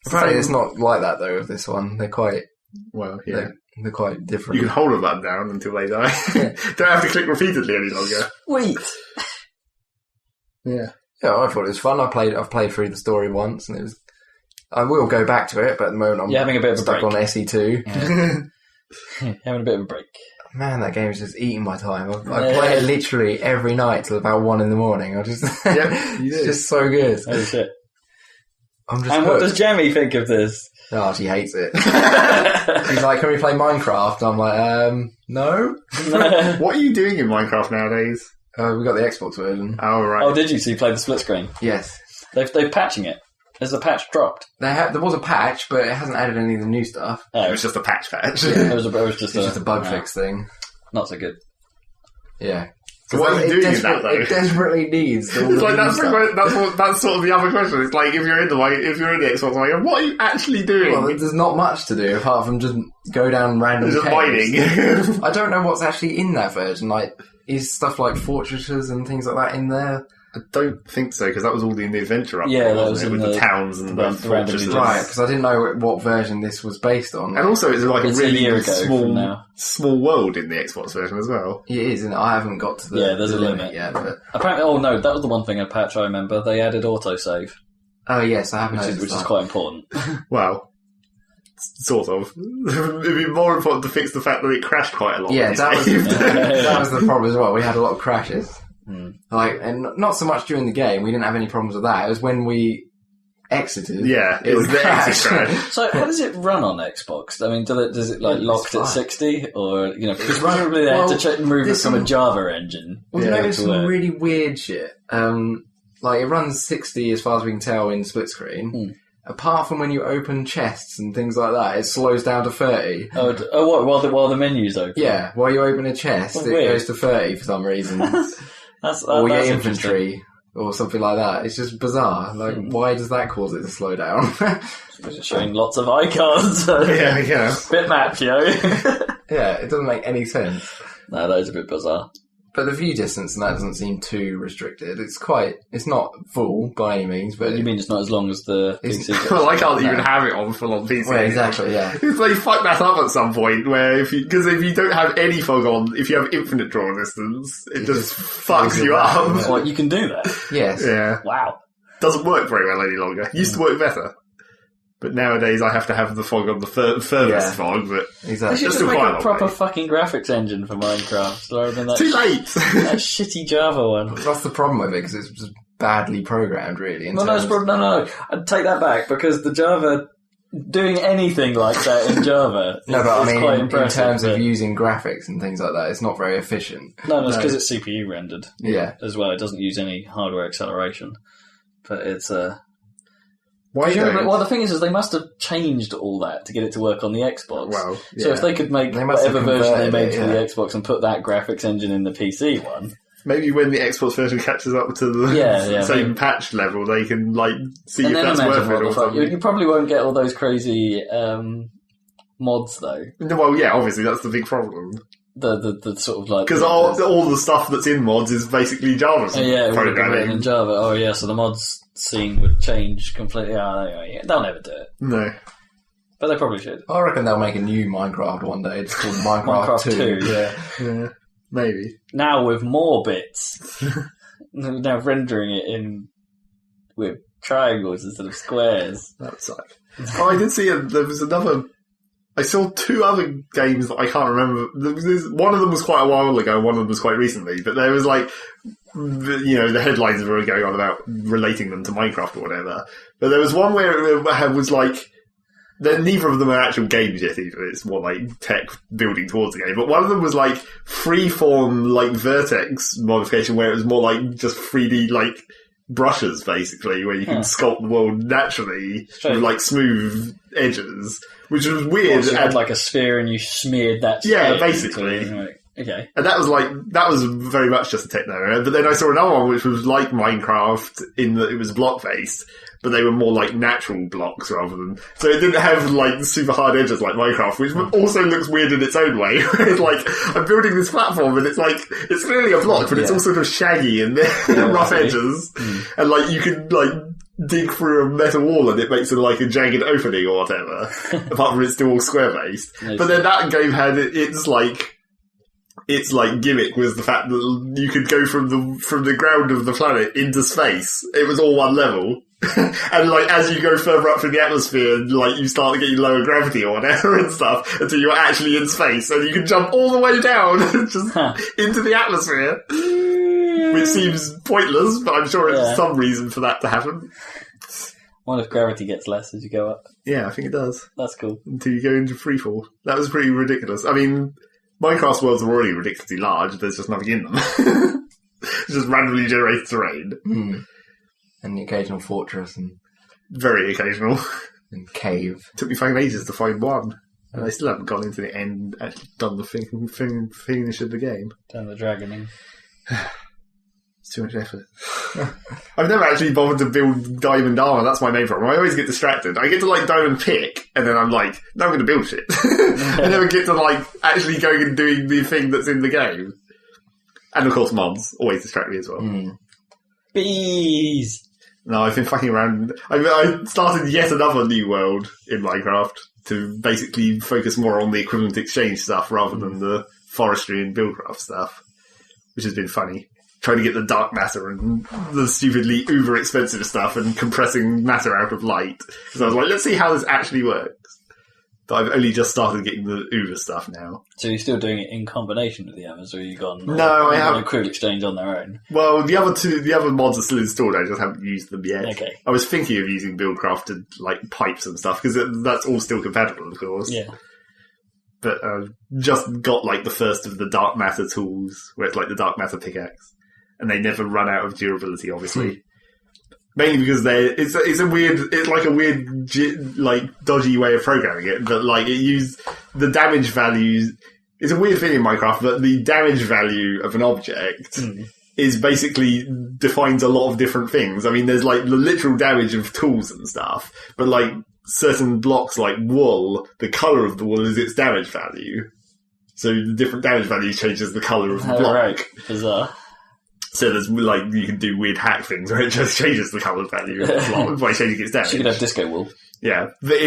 Apparently it's not like that, though, with this one. They're quite... Well, yeah. They're quite different. You can hold a button down until they die. Don't have to click repeatedly any longer. Sweet! Yeah. Yeah, I thought it was fun. I've played through the story once, and it was... I will go back to it, but at the moment I'm having a bit of stuck a break. on SE2. Yeah. Having a bit of a break. Man, that game is just eating my time. I play it literally every night till about 1 a.m. I just... Yeah, you do. It's just so good. Oh, shit. I'm just and hooked. what does Jamie think of this? Oh, she hates it. She's like, can we play Minecraft? I'm like, no. What are you doing in Minecraft nowadays? We got the Xbox version. Oh, right. Oh, did you? So you played the split screen? Yes. They're patching it. Has the patch dropped? There was a patch, but it hasn't added any of the new stuff. It was just a patch. Yeah, it was just a bug fix thing. Not so good. Yeah. So what are you doing in that, though? It desperately needs all it's the like new stuff. that's sort of the other question. It's like if you're in the Xbox, like, what are you actually doing? Well, there's not much to do apart from just go down random just caves. mining. I don't know what's actually in that version. Like, is stuff like fortresses and things like that in there? I don't think so, because that was all in the adventure update, Yeah, that wasn't was it? in With the towns and the fortresses. Right, because I didn't know what version this was based on. And also, it's like It's a a year really ago small world in the Xbox version as well. It is, and I haven't got to the there's a limit yet. But... Apparently, oh no, that was the one thing in patch I remember. They added autosave. Oh yes, I haven't noticed which is that. quite important. Well, sort of. It'd be more important to fix the fact that it crashed quite a lot. Yeah, that was the problem as well. We had a lot of crashes. Like, and not so much during the game. We didn't have any problems with that. It was when we exited. Yeah, it was the exit crash. So, how does it run on Xbox? I mean, does it like locked at 60, or because presumably they had to move it from a Java engine? Well, there's some really weird shit. Like it runs 60 as far as we can tell in split screen. Apart from when you open chests and things like that, it slows down to 30. Oh, what? While the menu's open? Yeah, while you open a chest, it goes to 30 for some reason. Or your inventory, or something like that. It's just bizarre. Like, why does that cause it to slow down? It's showing lots of icons. Yeah. Bit map, yo. Yeah, it doesn't make any sense. No, that is a bit bizarre. But the view distance and that doesn't seem too restricted. It's not full by any means, but... You mean it's not as long as the PC? Well, I can't even have it on full-on PC. Well, exactly, yeah. If they fuck that up at some point, where because if you don't have any fog on, if you have infinite draw distance, it just fucks you up. Well, you can do that. Yes. Yeah. Wow. Doesn't work very well any longer. Used to work better. But nowadays I have to have the fog on the furthest fog, but Exactly. They should just make a proper fucking graphics engine for Minecraft, rather than that too late. that shitty Java one. That's the problem with it, because it's just badly programmed, really. No, I'd take that back, because the Java, doing anything like that in Java is quite impressive. In terms of using graphics and things like that, it's not very efficient. No, it's because it's CPU rendered. Yeah. As well, it doesn't use any hardware acceleration. But it's... Well, the thing is they must have changed all that to get it to work on the Xbox. Well, So if they could make whatever version they made for the Xbox and put that graphics engine in the PC one... Maybe when the Xbox version catches up to the same patch level, they can see if that's worth it or something. You probably won't get all those crazy mods, though. Well, yeah, obviously, that's the big problem. The sort of like... Because all the stuff that's in mods is basically Java programming. In Java. Oh, yeah, so the mods scene would change completely. They'll never do it. No. But they probably should. I reckon they'll make a new Minecraft one day. It's called Minecraft 2. Yeah, maybe. Now with more bits. Now rendering it in with triangles instead of squares. That's like... Oh, I did see there was another... I saw two other games that I can't remember. One of them was quite a while ago, one of them was quite recently, but there was the headlines were going on about relating them to Minecraft or whatever. But there was one where it was neither of them are actual games yet either. It's more like tech building towards the game. But one of them was freeform, vertex modification where it was more like just 3D, brushes basically, where you can sculpt the world naturally with smooth edges, which was weird. So you had a sphere and you smeared that. Yeah, basically. Okay. And that was very much just a techno error. But then I saw another one which was like Minecraft in that it was block based, but they were more like natural blocks rather than. So it didn't have super hard edges like Minecraft, which also looks weird in its own way. It's I'm building this platform and it's clearly a block, but it's all sort of shaggy and rough edges, and you can dig through a metal wall and it makes it a jagged opening or whatever. Apart from it's still all square based. But then that game had its gimmick was the fact that you could go from the ground of the planet into space. It was all one level. And as you go further up through the atmosphere, you start getting lower gravity or whatever and stuff until you're actually in space, and you can jump all the way down just into the atmosphere, which seems pointless, but I'm sure there's some reason for that to happen. What if gravity gets less as you go up? Yeah, I think it does. That's cool. Until you go into freefall. That was pretty ridiculous. I mean, Minecraft's worlds are already ridiculously large. There's just nothing in them. It's just randomly generated terrain. And the occasional fortress and... Very occasional. And cave. Took me fucking ages to find one. And I still haven't gone into the end and actually done the finish of the game. Done the dragoning. It's too much effort. I've never actually bothered to build diamond armor. That's my main problem. I always get distracted. I get to diamond pick, and then I'm no, I'm going to build shit. I never get to actually going and doing the thing that's in the game. And of course, mods always distract me as well. Bees. No, I've been fucking around. I started yet another new world in Minecraft to basically focus more on the equivalent exchange stuff rather than the forestry and buildcraft stuff, which has been funny. Trying to get the dark matter and the stupidly uber expensive stuff and compressing matter out of light. So I was let's see how this actually works. But I've only just started getting the uber stuff now. So you're still doing it in combination with the others, or you've gone? No, I haven't. A crude exchange on their own. Well, the other mods are still installed. I just haven't used them yet. Okay. I was thinking of using buildcraft to pipes and stuff because that's all still compatible, of course. Yeah. But I've just got the first of the dark matter tools, where it's the dark matter pickaxe, and they never run out of durability, obviously. Mainly because it's a weird dodgy way of programming it, but it used the damage values. It's a weird thing in Minecraft, but the damage value of an object is basically defines a lot of different things. I mean, there's the literal damage of tools and stuff, but certain blocks like wool, the color of the wool is its damage value. So the different damage values changes the colour of the block. Right. Bizarre. So there's like you can do weird hack things where it just changes the colour value of the block by changing its damage. So you could have disco wool. Yeah, but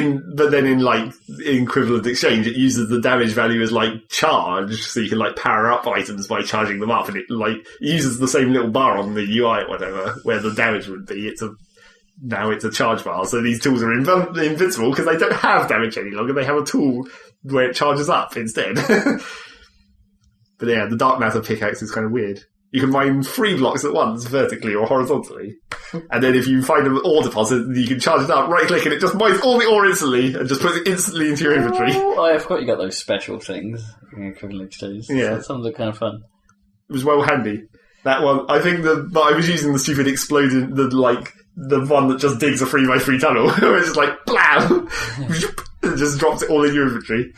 then in like equivalent exchange, it uses the damage value as like charge, so you can like power up items by charging them up, and it like uses the same little bar on the UI or whatever where the damage would be. Now it's a charge bar, so these tools are invincible because they don't have damage any longer. They have a tool where it charges up instead. But yeah, the dark matter pickaxe is kind of weird. You can mine 3 blocks at once, vertically or horizontally. And then if you find an ore deposit, you can charge it up, right-click, and it just mines all the ore instantly, and just puts it instantly into your inventory. Oh, I forgot you got those special things in equivalent exchange. Yeah. So that sounds like kind of fun. It was well handy. That one, I think but I was using the stupid exploding, the one that just digs a 3x3 tunnel, where it's just like, blam! It just drops it all in your inventory.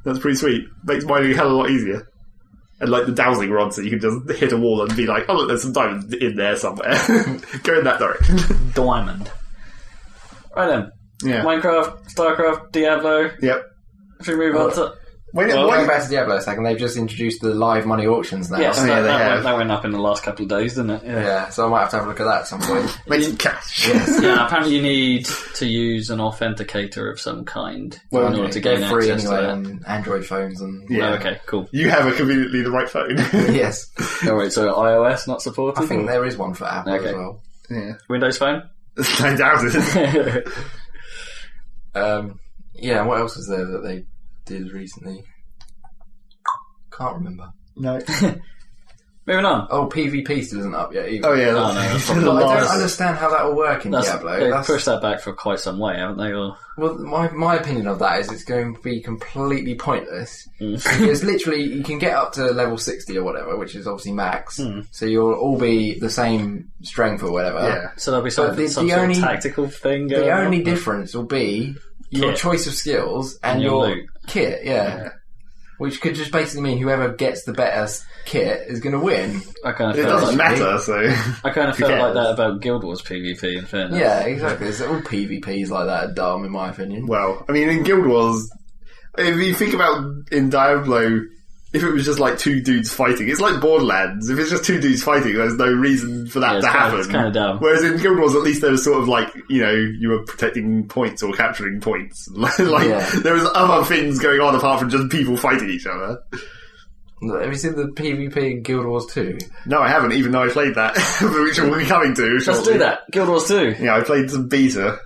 That's pretty sweet. Makes mining a hell of a lot easier. And like the dowsing rod, so you can just hit a wall and be like, oh look, there's some diamond in there somewhere. Go in that direction. Diamond. Right then. Yeah. Minecraft, Starcraft, Diablo. Yep. Should we move on to... Going back to Diablo a second, they've just introduced the live money auctions now. Yes, have. that went up in the last couple of days, didn't it? Yeah, so I might have to have a look at that at some point. Make some cash. Yes. Yeah, apparently you need to use an authenticator of some kind in order to gain free access anyway to that. on Android phones and Yeah. Oh, okay, cool. You have conveniently the right phone. yes. Oh wait, so iOS not supported? I think there is one for Apple as well. Yeah. Windows Phone? I doubt it. Yeah, what else was there that they did recently? Can't remember. No. Moving on. Oh, PvP still isn't up yet either. Oh yeah, that's But I don't understand how that will work in Diablo. They've pushed that back for quite some way, haven't they? Or... Well, my opinion of that is it's going to be completely pointless. Mm. Because literally, you can get up to level 60 or whatever, which is obviously max. So you'll all be the same strength or whatever. Yeah. So there'll be some sort of tactical thing going The on. only difference will be your choice of skills and your loot. kit, yeah. Which could just basically mean whoever gets the better kit is going to win. I kind of It felt doesn't like, matter, so... I kind of felt like that about Guild Wars PvP, in fairness. Yeah, exactly. It's all PvPs like that are dumb, in my opinion. Well, I mean, in Guild Wars, if you think about in Diablo, if it was just like 2 dudes fighting, it's like Borderlands. If it's just 2 dudes fighting, there's no reason for that to happen. It's kind of dumb. Whereas in Guild Wars, at least there was sort of like, you were protecting points or capturing points. There was other things going on apart from just people fighting each other. Have you seen the PvP in Guild Wars 2? No, I haven't, even though I played that, which we'll be coming to shortly. Let's do that. Guild Wars 2. Yeah, I played some beta.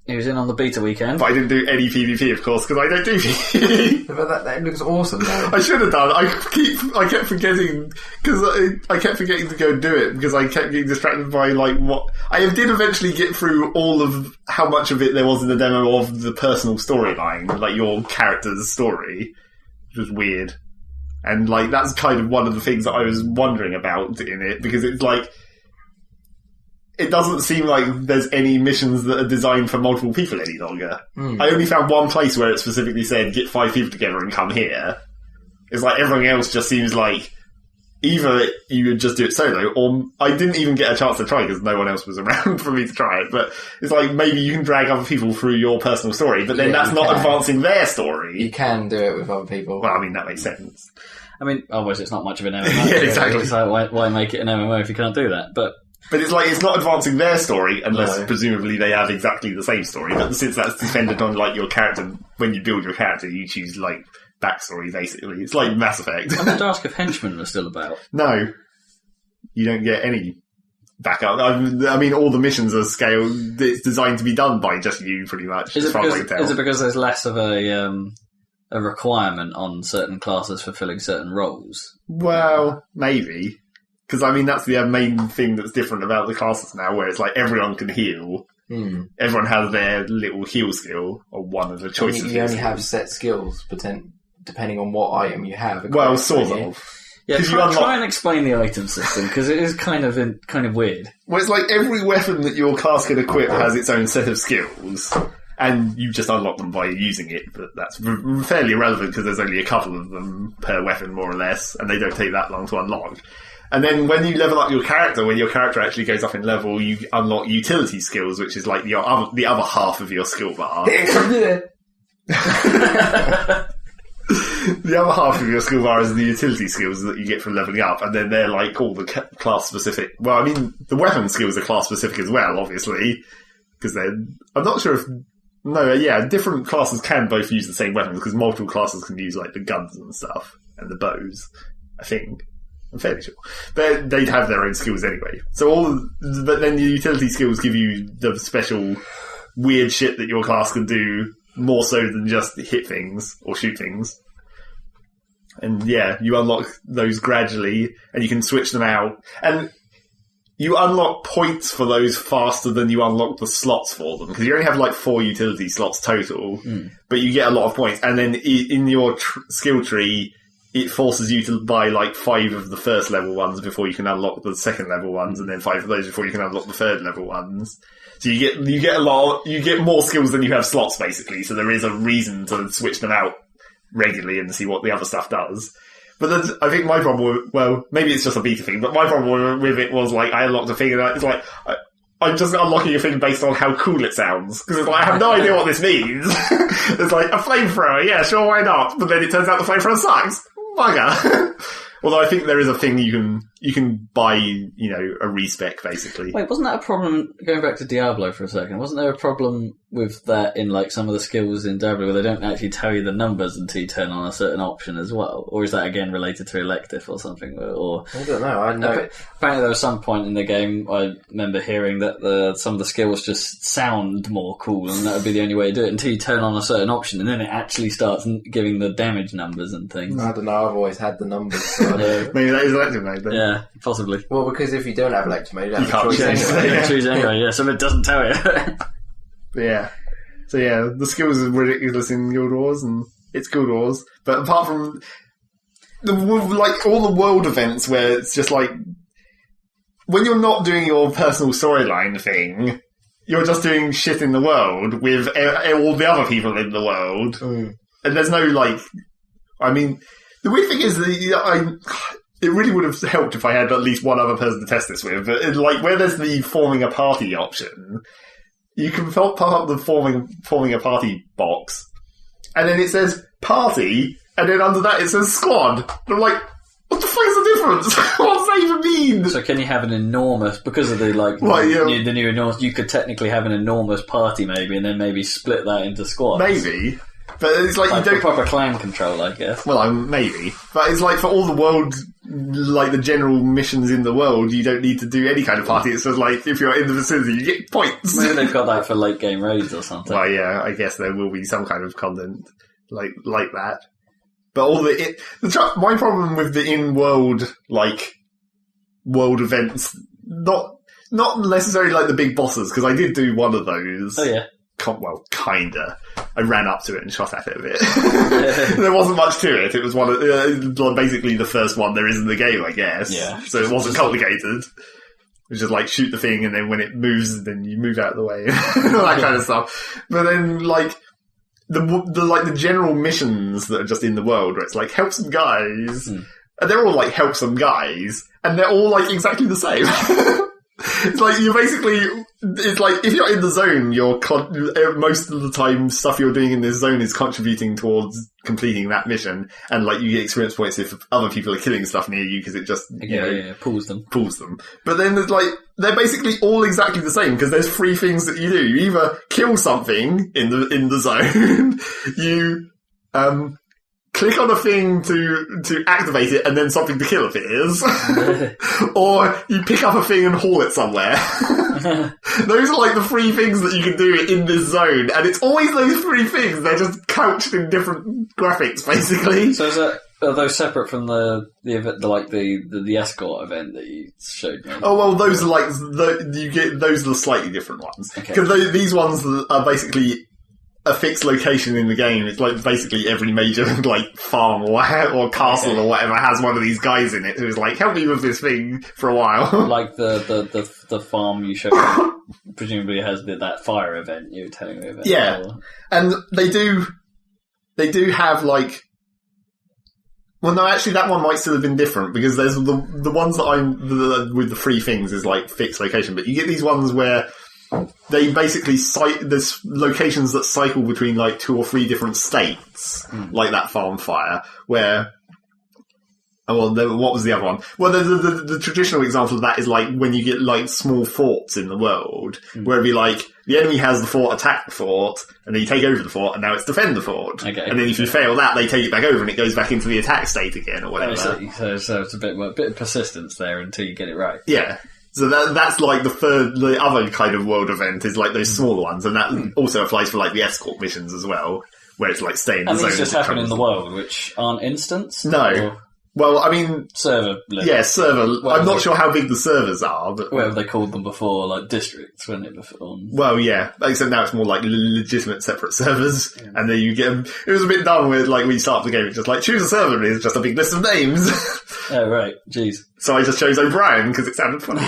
He was in on the beta weekend. But I didn't do any PvP, of course, because I don't do PvP. But that looks awesome, though. I should have done. I kept forgetting, because I kept forgetting to go and do it, because I kept getting distracted by, like, what... I did eventually get through all of how much of it there was in the demo of the personal storyline, like your character's story, which was weird. And, like, that's kind of one of the things that I was wondering about in it, because it's like... It doesn't seem like there's any missions that are designed for multiple people any longer. I only found one place where it specifically said, get 5 people together and come here. It's like everything else just seems like either you would just do it solo, or I didn't even get a chance to try because no one else was around for me to try it, but it's like maybe you can drag other people through your personal story, but then that's not advancing their story. You can do it with other people. Well, I mean, that makes sense. I mean, otherwise it's not much of an MMO. Yeah, exactly. So why make it an MMO if you can't do that? But it's like, it's not advancing their story unless presumably they have exactly the same story. But since that's dependent on, like, your character, when you build your character, you choose, like, backstory, basically. It's like Mass Effect. And the Task of Henchmen was still about. No. You don't get any backup. I mean, all the missions are scaled. It's designed to be done by just you, pretty much. Is it because there's less of a requirement on certain classes fulfilling certain roles? Well, maybe. Because, I mean, that's the main thing that's different about the classes now, where it's like everyone can heal. Everyone has their little heal skill, or one of the choices. You only have set skills, depending on what item you have. Well, sort of. Yeah, try and explain the item system, because it is kind of weird. Well, it's like every weapon that your class can equip has its own set of skills, and you just unlock them by using it, but that's fairly irrelevant because there's only a couple of them per weapon, more or less, and they don't take that long to unlock. And then when you level up your character, when your character actually goes up in level, you unlock utility skills, which is like the other half of your skill bar. The other half of your skill bar is the utility skills that you get from leveling up, and then they're like all the class specific. Well, I mean, the weapon skills are class specific as well, obviously, because I'm not sure if. No, yeah, different classes can both use the same weapons, because multiple classes can use, like, the guns and stuff, and the bows, I think. I'm fairly sure. But they'd have their own skills anyway. But then the utility skills give you the special weird shit that your class can do, more so than just hit things, or shoot things. And yeah, you unlock those gradually, and you can switch them out. And you unlock points for those faster than you unlock the slots for them, because you only have like 4 utility slots total, but you get a lot of points. And then in your skill tree, it forces you to buy like 5 of the first level ones before you can unlock the second level ones, and then 5 of those before you can unlock the third level ones. So you get more skills than you have slots, basically. So there is a reason to switch them out regularly and see what the other stuff does. But then I think my problem well, maybe it's just a beta thing, but my problem with it was, like, I unlocked a thing and it's like, I'm just unlocking a thing based on how cool it sounds. Because it's like, I have no idea what this means. It's like, a flamethrower, yeah, sure, why not? But then it turns out the flamethrower sucks. Bugger. Although I think there is a thing you can buy, a respec, basically. Wait, wasn't that a problem, going back to Diablo for a second, wasn't there a problem with that in, like, some of the skills in Diablo where they don't actually tell you the numbers until you turn on a certain option as well? Or is that, again, related to elective or something? Or I don't know, I know. Apparently there was some point in the game, I remember hearing that some of the skills just sound more cool, and that would be the only way to do it until you turn on a certain option, and then it actually starts giving the damage numbers and things. I don't know, I've always had the numbers. So Maybe that is elective mode, then. Yeah, possibly. well, because if you don't have elective mode, you have You can't a choice change anyway. it. You choose anyway, yeah, so it doesn't tell you. Yeah. So yeah, the skills are ridiculous in Guild Wars, and it's Guild Wars. But apart from all the world events where it's just like, when you're not doing your personal storyline thing, you're just doing shit in the world with all the other people in the world. And there's no, like, I mean, the weird thing is that it really would have helped if I had at least one other person to test this with. But like, where there's the forming a party option, you can pop up the forming a party box, and then it says party, and then under that it says squad. And I'm like, what the fuck is the difference? What does that even mean? So can you have an enormous, because of the, like, the new enormous, you could technically have an enormous party maybe, and then maybe split that into squads. Maybe. But it's like you don't... proper clan control, I guess. Well, maybe. But it's like, for all the world, like the general missions in the world, you don't need to do any kind of party. It's just like, if you're in the vicinity, you get points. Maybe they've got that for late game raids or something. Well, yeah, I guess there will be some kind of content like that. But all my problem with the in-world, like, world events, not necessarily like the big bosses, because I did do one of those. Oh, yeah. Well, kinda. I ran up to it and shot at it a bit. There wasn't much to it. It was basically the first one there is in the game, I guess. Yeah. So it wasn't complicated. It was just like, shoot the thing, and then when it moves, then you move out of the way. All that kind of stuff. But then, like, the general missions that are just in the world, where it's like, help some guys. And they're all like, help some guys. And they're all like exactly the same. It's like, it's like, if you're in the zone, most of the time, stuff you're doing in this zone is contributing towards completing that mission, and like, you get experience points if other people are killing stuff near you, because it just, pulls them. But then there's like, they're basically all exactly the same, because there's 3 things that you do. You either kill something in the zone, you, click on a thing to activate it, and then something to kill appears. Or you pick up a thing and haul it somewhere. Those are like the 3 things that you can do in this zone, and it's always those 3 things. They're just couched in different graphics, basically. So are those separate from the event, the escort event that you showed me? Oh, well, those are like, those are the slightly different ones. Because these ones are basically a fixed location in the game. It's like basically every major like farm or castle or whatever has one of these guys in it who's like, help me with this thing for a while. Like the farm you showed presumably has that fire event you were telling me about. Yeah. Before. And they do have like, well, no, actually that one might still have been different, because there's the ones that with the 3 things is like fixed location, but you get these ones where they basically there's locations that cycle between like 2 or 3 different states, like that farm fire, where... Oh, well, what was the other one? Well, the traditional example of that is like when you get like small forts in the world, where it'd be like the enemy has the fort, attack the fort, and then you take over the fort, and now it's defend the fort. Okay. And then if you fail that, they take it back over, and it goes back into the attack state again, or whatever. So it's a bit of persistence there until you get it right. Yeah. So that's like the other kind of world event is like those smaller ones, and that also applies for like the escort missions as well, where it's like staying in the zone. And these just happen in the world, which aren't instants? No. Or well, I mean... server level. Yeah, server. I'm not sure how big the servers are, but... Whatever they called them before, like districts, weren't it, before? Well, yeah. Except now it's more like legitimate separate servers, and then you get them... It was a bit dumb with, like, when you start the game, it's just like, choose a server, and it's just a big list of names. Oh, right. Jeez. So I just chose O'Brien, because it sounded funny.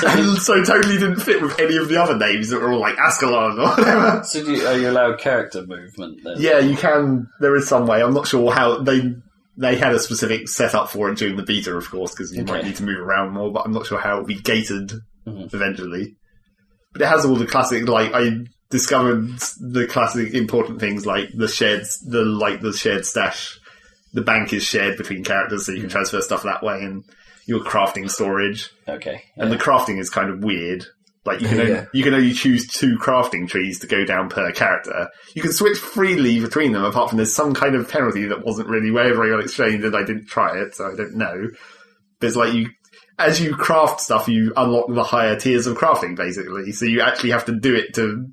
And so totally didn't fit with any of the other names that were all like Ascalon or whatever. So are you allowed character movement then? Yeah, you can. There is some way. I'm not sure how... They had a specific setup for it during the beta, of course, because you might need to move around more, but I'm not sure how it'll be gated eventually. But it has all the classic, like, I discovered the classic important things like the shared stash. The bank is shared between characters, so you can transfer stuff that way, and your crafting storage. Okay. Yeah. And the crafting is kind of weird. Like, you can only choose 2 crafting trees to go down per character. You can switch freely between them, apart from there's some kind of penalty that wasn't really very well explained, and I didn't try it, so I don't know. But it's like as you craft stuff, you unlock the higher tiers of crafting, basically. So you actually have to do it to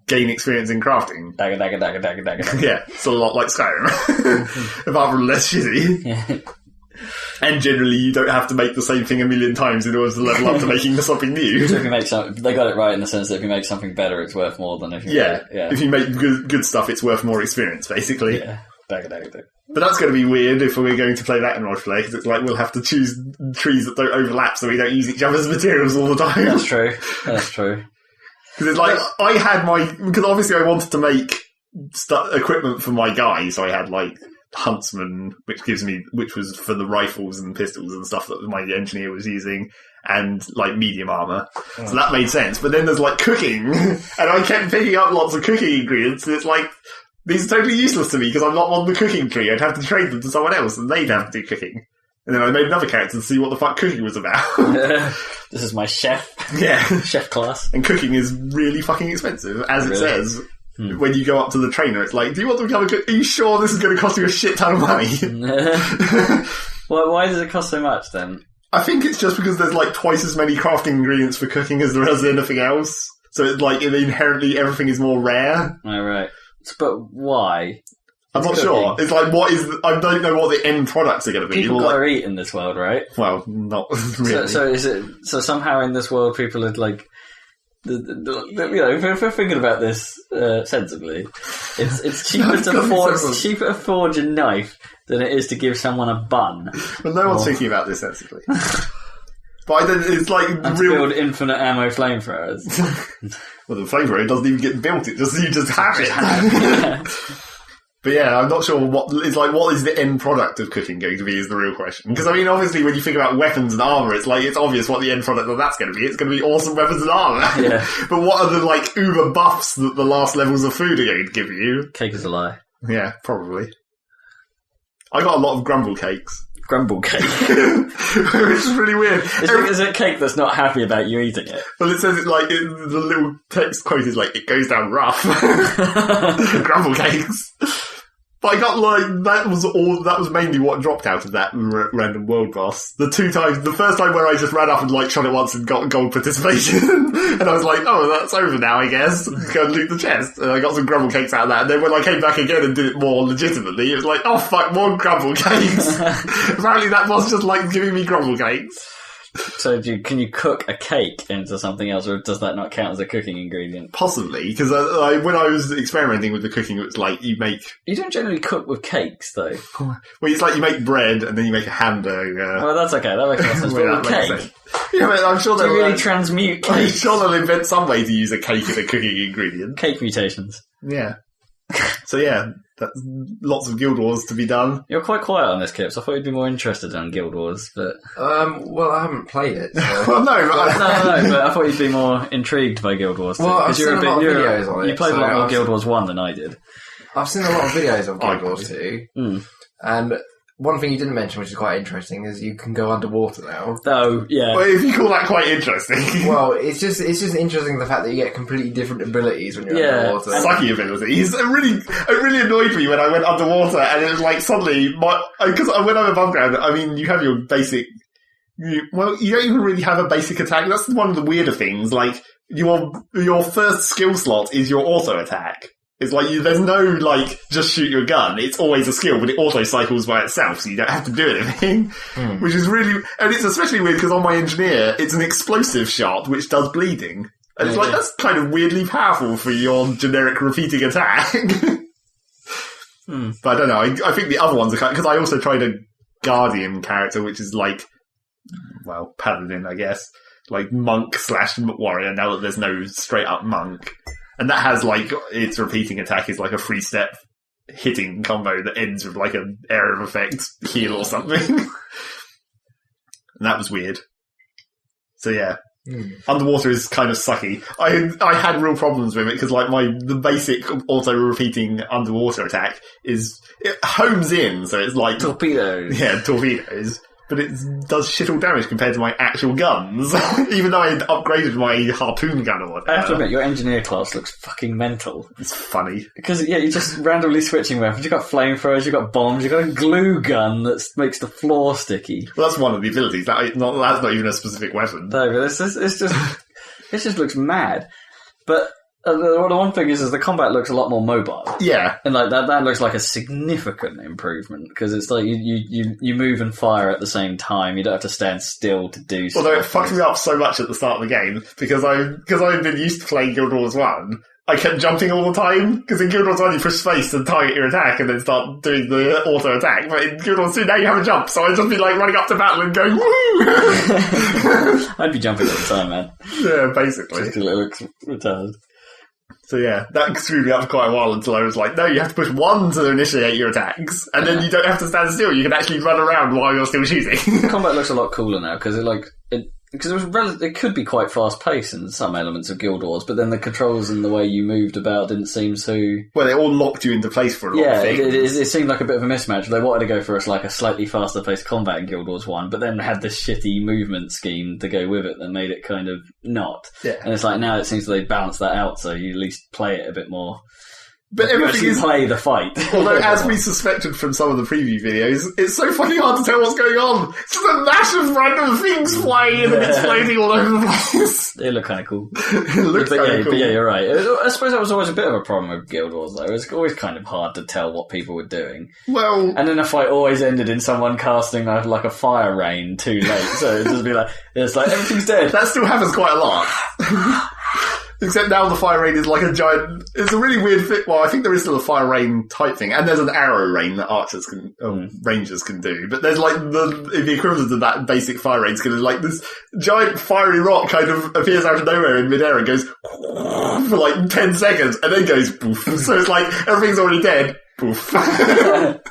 gain experience in crafting. Dagger, dagger, dagger, dagger, dagger. Yeah, it's a lot like Skyrim. Apart from less shitty. Yeah. And generally, you don't have to make the same thing a million times in order to level up to making something new. So if you make they got it right in the sense that if you make something better, it's worth more than if you make it. If you make good stuff, it's worth more experience, basically. Yeah. Dagger, dagger, dagger. But that's going to be weird if we're going to play that in multiplayer, because it's like we'll have to choose trees that don't overlap so we don't use each other's materials all the time. That's true. That's true. Because it's like, I had because obviously I wanted to make equipment for my guy, so I had like Huntsman, which was for the rifles and pistols and stuff that my engineer was using, and like medium armor. So that made sense. But then there's like cooking, and I kept picking up lots of cooking ingredients, and it's like, these are totally useless to me because I'm not on the cooking tree. I'd have to trade them to someone else, and they'd have to do cooking. And then I made another character to see what the fuck cooking was about. This is my chef. Yeah. Chef class. And cooking is really fucking expensive, as it says. When you go up to the trainer, it's like, do you want to become a cook? Are you sure this is going to cost you a shit ton of money? Well, why does it cost so much then? I think it's just because there's like twice as many crafting ingredients for cooking as there is anything else. So it's like inherently everything is more rare. Oh, right. But why? I'm not sure. It's like, I don't know what the end products are going to be. People gotta eat in this world, right? Well, not really. So somehow in this world people are like, if we're thinking about this sensibly, it's cheaper to forge a knife than it is to give someone a bun. Well, no one's thinking about this sensibly. But it's like and to build infinite ammo flamethrowers. Well, the flamethrower doesn't even get built; you just have it. But yeah, I'm not sure what is the end product of cooking going to be is the real question. Because I mean, obviously, when you think about weapons and armor, it's obvious what the end product of that's going to be. It's going to be awesome weapons and armor. Yeah. But what are the like uber buffs that the last levels of food are going to give you? Cake is a lie. Yeah, probably. I got a lot of grumble cakes. Grumble cake. Which is really weird. Is it cake that's not happy about you eating it? Well, it says the little text quote is like, it goes down rough. Grumble cakes. But I got that was mainly what dropped out of that random world boss. The first time where I just ran up and shot it once and got gold participation, and I was like, oh, that's over now, I guess. Go and loot the chest. And I got some grumble cakes out of that, and then when I came back again and did it more legitimately, it was like, oh fuck, more grumble cakes. Apparently that boss just liked giving me grumble cakes. So can you cook a cake into something else, or does that not count as a cooking ingredient? Possibly, because when I was experimenting with the cooking, it was like you don't generally cook with cakes, though. Well, it's like you make bread and then you make a hamburger. Well, that's okay. That makes sense. But with cake, yeah, but I'm sure they'll really transmute cakes. I'm sure they'll invent some way to use a cake as a cooking ingredient. Cake mutations. Yeah. So yeah, That's lots of Guild Wars to be done. You're quite quiet on this, Kips. I thought you'd be more interested in Guild Wars, but... Well, I haven't played it, so... Well, no, but No, but I thought you'd be more intrigued by Guild Wars. Well, I've seen a lot of videos on it. You played a lot more I've Guild Wars 1 than I did. I've seen a lot of videos of Guild Wars 2. And one thing you didn't mention, which is quite interesting, is you can go underwater now. Oh, yeah. well, if you call that quite interesting. Well, it's just interesting the fact that you get completely different abilities when you're underwater. Sucky abilities. It really annoyed me when I went underwater, and it was like suddenly, because when I'm above ground, I mean, you have your basic. You don't even really have a basic attack. That's one of the weirder things. Like your first skill slot is your auto attack. It's like there's no like just shoot your gun. It's always a skill, but it auto cycles by itself, so you don't have to do anything. Which is really, and it's especially weird because on my engineer, it's an explosive shot which does bleeding, and it's like that's kind of weirdly powerful for your generic repeating attack. But I don't know. I think the other ones are because I also tried a Guardian character, which is like, well, Paladin, I guess, like monk / warrior. Now that there's no straight up monk. And that has, like, its repeating attack is like a 3-step hitting combo that ends with, like, an area of effect heal or something. And that was weird. So, yeah. Underwater is kind of sucky. I had real problems with it because, like, the basic auto-repeating underwater attack it homes in, so it's like... Torpedoes. Yeah, torpedoes. But it does shit all damage compared to my actual guns, even though I upgraded my harpoon gun or whatever. I have to admit, your engineer class looks fucking mental. It's funny. Because, you're just randomly switching weapons. You've got flamethrowers, you've got bombs, you've got a glue gun that makes the floor sticky. Well, that's one of the abilities. That's not even a specific weapon. No, but it just looks mad. But... the one thing is the combat looks a lot more mobile. Yeah. And like that looks like a significant improvement because it's like you move and fire at the same time. You don't have to stand still to do stuff. Although it fucked me up so much at the start of the game because I've been used to playing Guild Wars 1. I kept jumping all the time because in Guild Wars 1 you push space to target your attack and then start doing the auto attack. But in Guild Wars 2 now you have a jump, so I'd just be like running up to battle and going woo. I'd be jumping all the time, man. Yeah, basically. Just because it looks retarded. So yeah, that screwed me up for quite a while until I was like, no, you have to push 1 to initiate your attacks, and then you don't have to stand still. You can actually run around while you're still shooting. The combat looks a lot cooler now because it could be quite fast paced in some elements of Guild Wars, but then the controls and the way you moved about didn't seem so. Well, they all locked you into place for a lot of things. It seemed like a bit of a mismatch. They wanted to go for a slightly faster paced combat in Guild Wars 1, but then had this shitty movement scheme to go with it that made it kind of not. Yeah. And it's like now it seems they balanced that out, so you at least play it a bit more. But everything is play the fight. Although, as we suspected from some of the preview videos, it's so fucking hard to tell what's going on. It's just a mash of random things flying and exploding all over the place. They look kind of cool. It looks kind of cool. But yeah, you're right. I suppose that was always a bit of a problem with Guild Wars, though. It was always kind of hard to tell what people were doing. Well, and then a fight always ended in someone casting like a fire rain too late. So it'd just be like, it's like everything's dead. That still happens quite a lot. Except now the fire rain is like a giant... It's a really weird thing. Well, I think there is still a fire rain type thing. And there's an arrow rain that archers can... rangers can do. But there's like the equivalent of that basic fire rain is going to like this giant fiery rock kind of appears out of nowhere in midair and goes for like 10 seconds and then goes poof. So it's like everything's already dead. Poof. The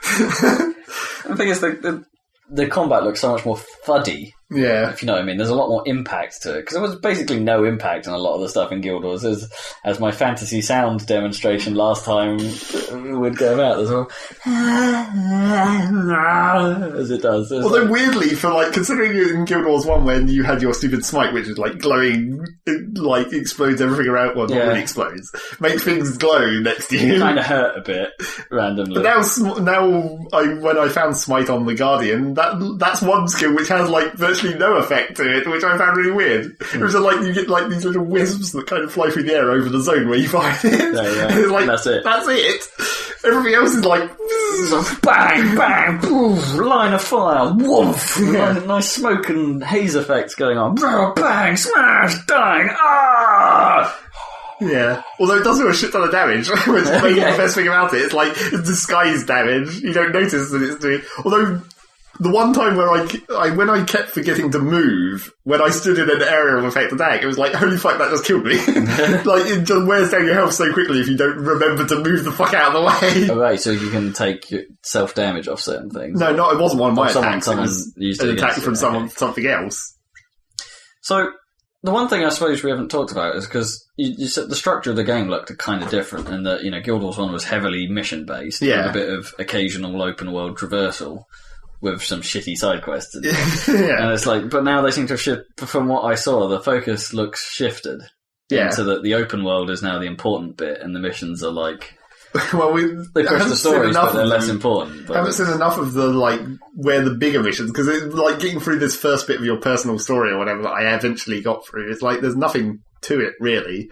thing is, the combat looks so much more fuddy. Yeah. If you know what I mean. There's a lot more impact to it. Because there was basically no impact on a lot of the stuff in Guild Wars. As my fantasy sound demonstration last time would go about. There's all... as it does. Although weirdly, for like, considering in Guild Wars 1 when you had your stupid smite, which is like glowing, it, like explodes everything around, well, not really explodes, makes things glow next to you. It kind of hurt a bit, randomly. But when I found smite on the Guardian, that's one skill which has like virtually no effect to it, which I found really weird. It was like you get like these little wisps that kind of fly through the air over the zone where you find it. Yeah. It's like, that's it. That's it. Everything else is like bang, bang, poof, line of fire, woof, nice smoke and haze effects going on. Bang, smash, bang, ah! Yeah. Although it does do a shit ton of damage, which is maybe the best thing about it. It's like it's disguised damage. You don't notice that it's doing... Although... the one time where when I kept forgetting to move, when I stood in an area of affected ag, it was like, holy fuck, that just killed me. Like, it just wears down your health so quickly if you don't remember to move the fuck out of the way. Oh, right, so you can take self-damage off certain things. No, it wasn't one of my attacks. Someone it was used an it attack against from you. something else. So, the one thing I suppose we haven't talked about is because you said the structure of the game looked kind of different, and that, Guild Wars 1 was heavily mission-based, with a bit of occasional open-world traversal, with some shitty side quests. And it's like, but now they seem to have shifted, from what I saw, the focus looks shifted. Yeah. So that the open world is now the important bit, and the missions are like, well, they push the stories, but they're less important. I haven't seen enough of the, where the bigger missions, because it's like getting through this first bit of your personal story or whatever that I eventually got through, it's like, there's nothing to it, really.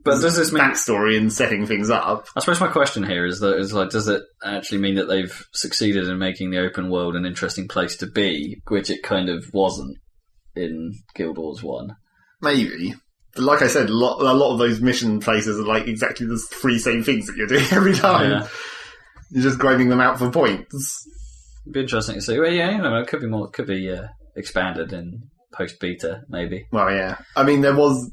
But does this mean backstory and setting things up? I suppose my question here is does it actually mean that they've succeeded in making the open world an interesting place to be, which it kind of wasn't in Guild Wars 1? Maybe. But like I said, a lot of those mission places are like exactly the three same things that you're doing every time. Yeah. You're just grinding them out for points. It'd be interesting to see. Well, it could be more. It could be expanded in post beta, maybe. Well, yeah. I mean, there was.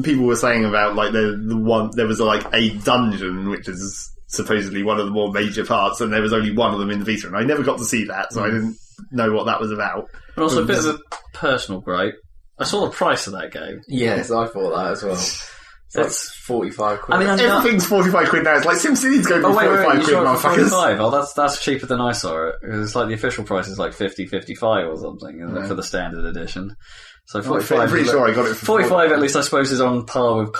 People were saying about there was a dungeon which is supposedly one of the more major parts, and there was only one of them in the beta, and I never got to see that, so I didn't know what that was about. But also a bit of a personal gripe. I saw the price of that game. Yes, I thought that as well. That's 45 quid. I mean, everything's 45 quid now. It's like SimCity's going for 45 quid, motherfuckers. 45? Oh, that's cheaper than I saw it. It's like the official price is like 50, 55 or something for the standard edition. So 45. I'm pretty sure I got it for 45 at least, I suppose, is on par with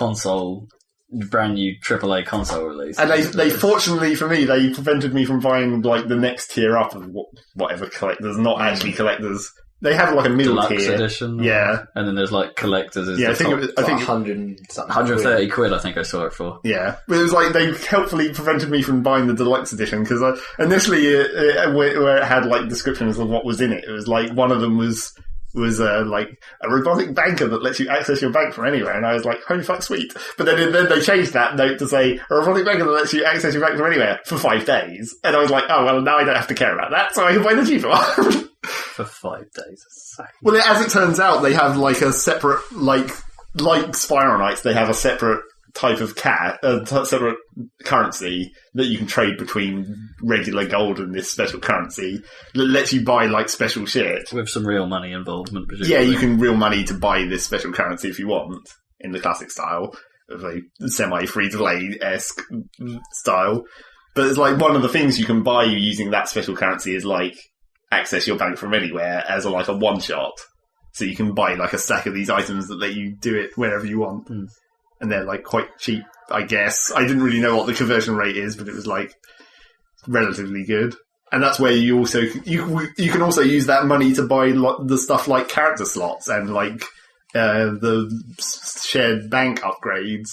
brand new AAA console release. And they fortunately for me, they prevented me from buying the next tier up of whatever collectors, not actually collectors. They have a middle Deluxe tier edition, yeah, and then there's collectors. Yeah, I think 130 quid. I think I saw it for. Yeah, but it was they helpfully prevented me from buying the deluxe edition because initially where it had descriptions of what was in it, it was one of them was a robotic banker that lets you access your bank from anywhere, and I was like, holy fuck, sweet. But then they changed that note to say a robotic banker that lets you access your bank from anywhere for 5 days, and I was like, oh well, now I don't have to care about that, so I can buy the cheaper one. For 5 days. Well, as it turns out, they have a separate, like Spiral Knights, they have a separate type of separate currency that you can trade between regular gold and this special currency that lets you buy special shit. With some real money involvement, presumably. Yeah, you can real money to buy this special currency if you want, in the classic style, of a semi-free-to-play-esque style. But it's one of the things you can buy using that special currency is access your bank from anywhere as a one-shot. So you can buy a stack of these items that let you do it wherever you want. Mm. And they're quite cheap, I guess. I didn't really know what the conversion rate is, but it was relatively good. And that's where you also you can also use that money to buy the stuff like character slots and the shared bank upgrades.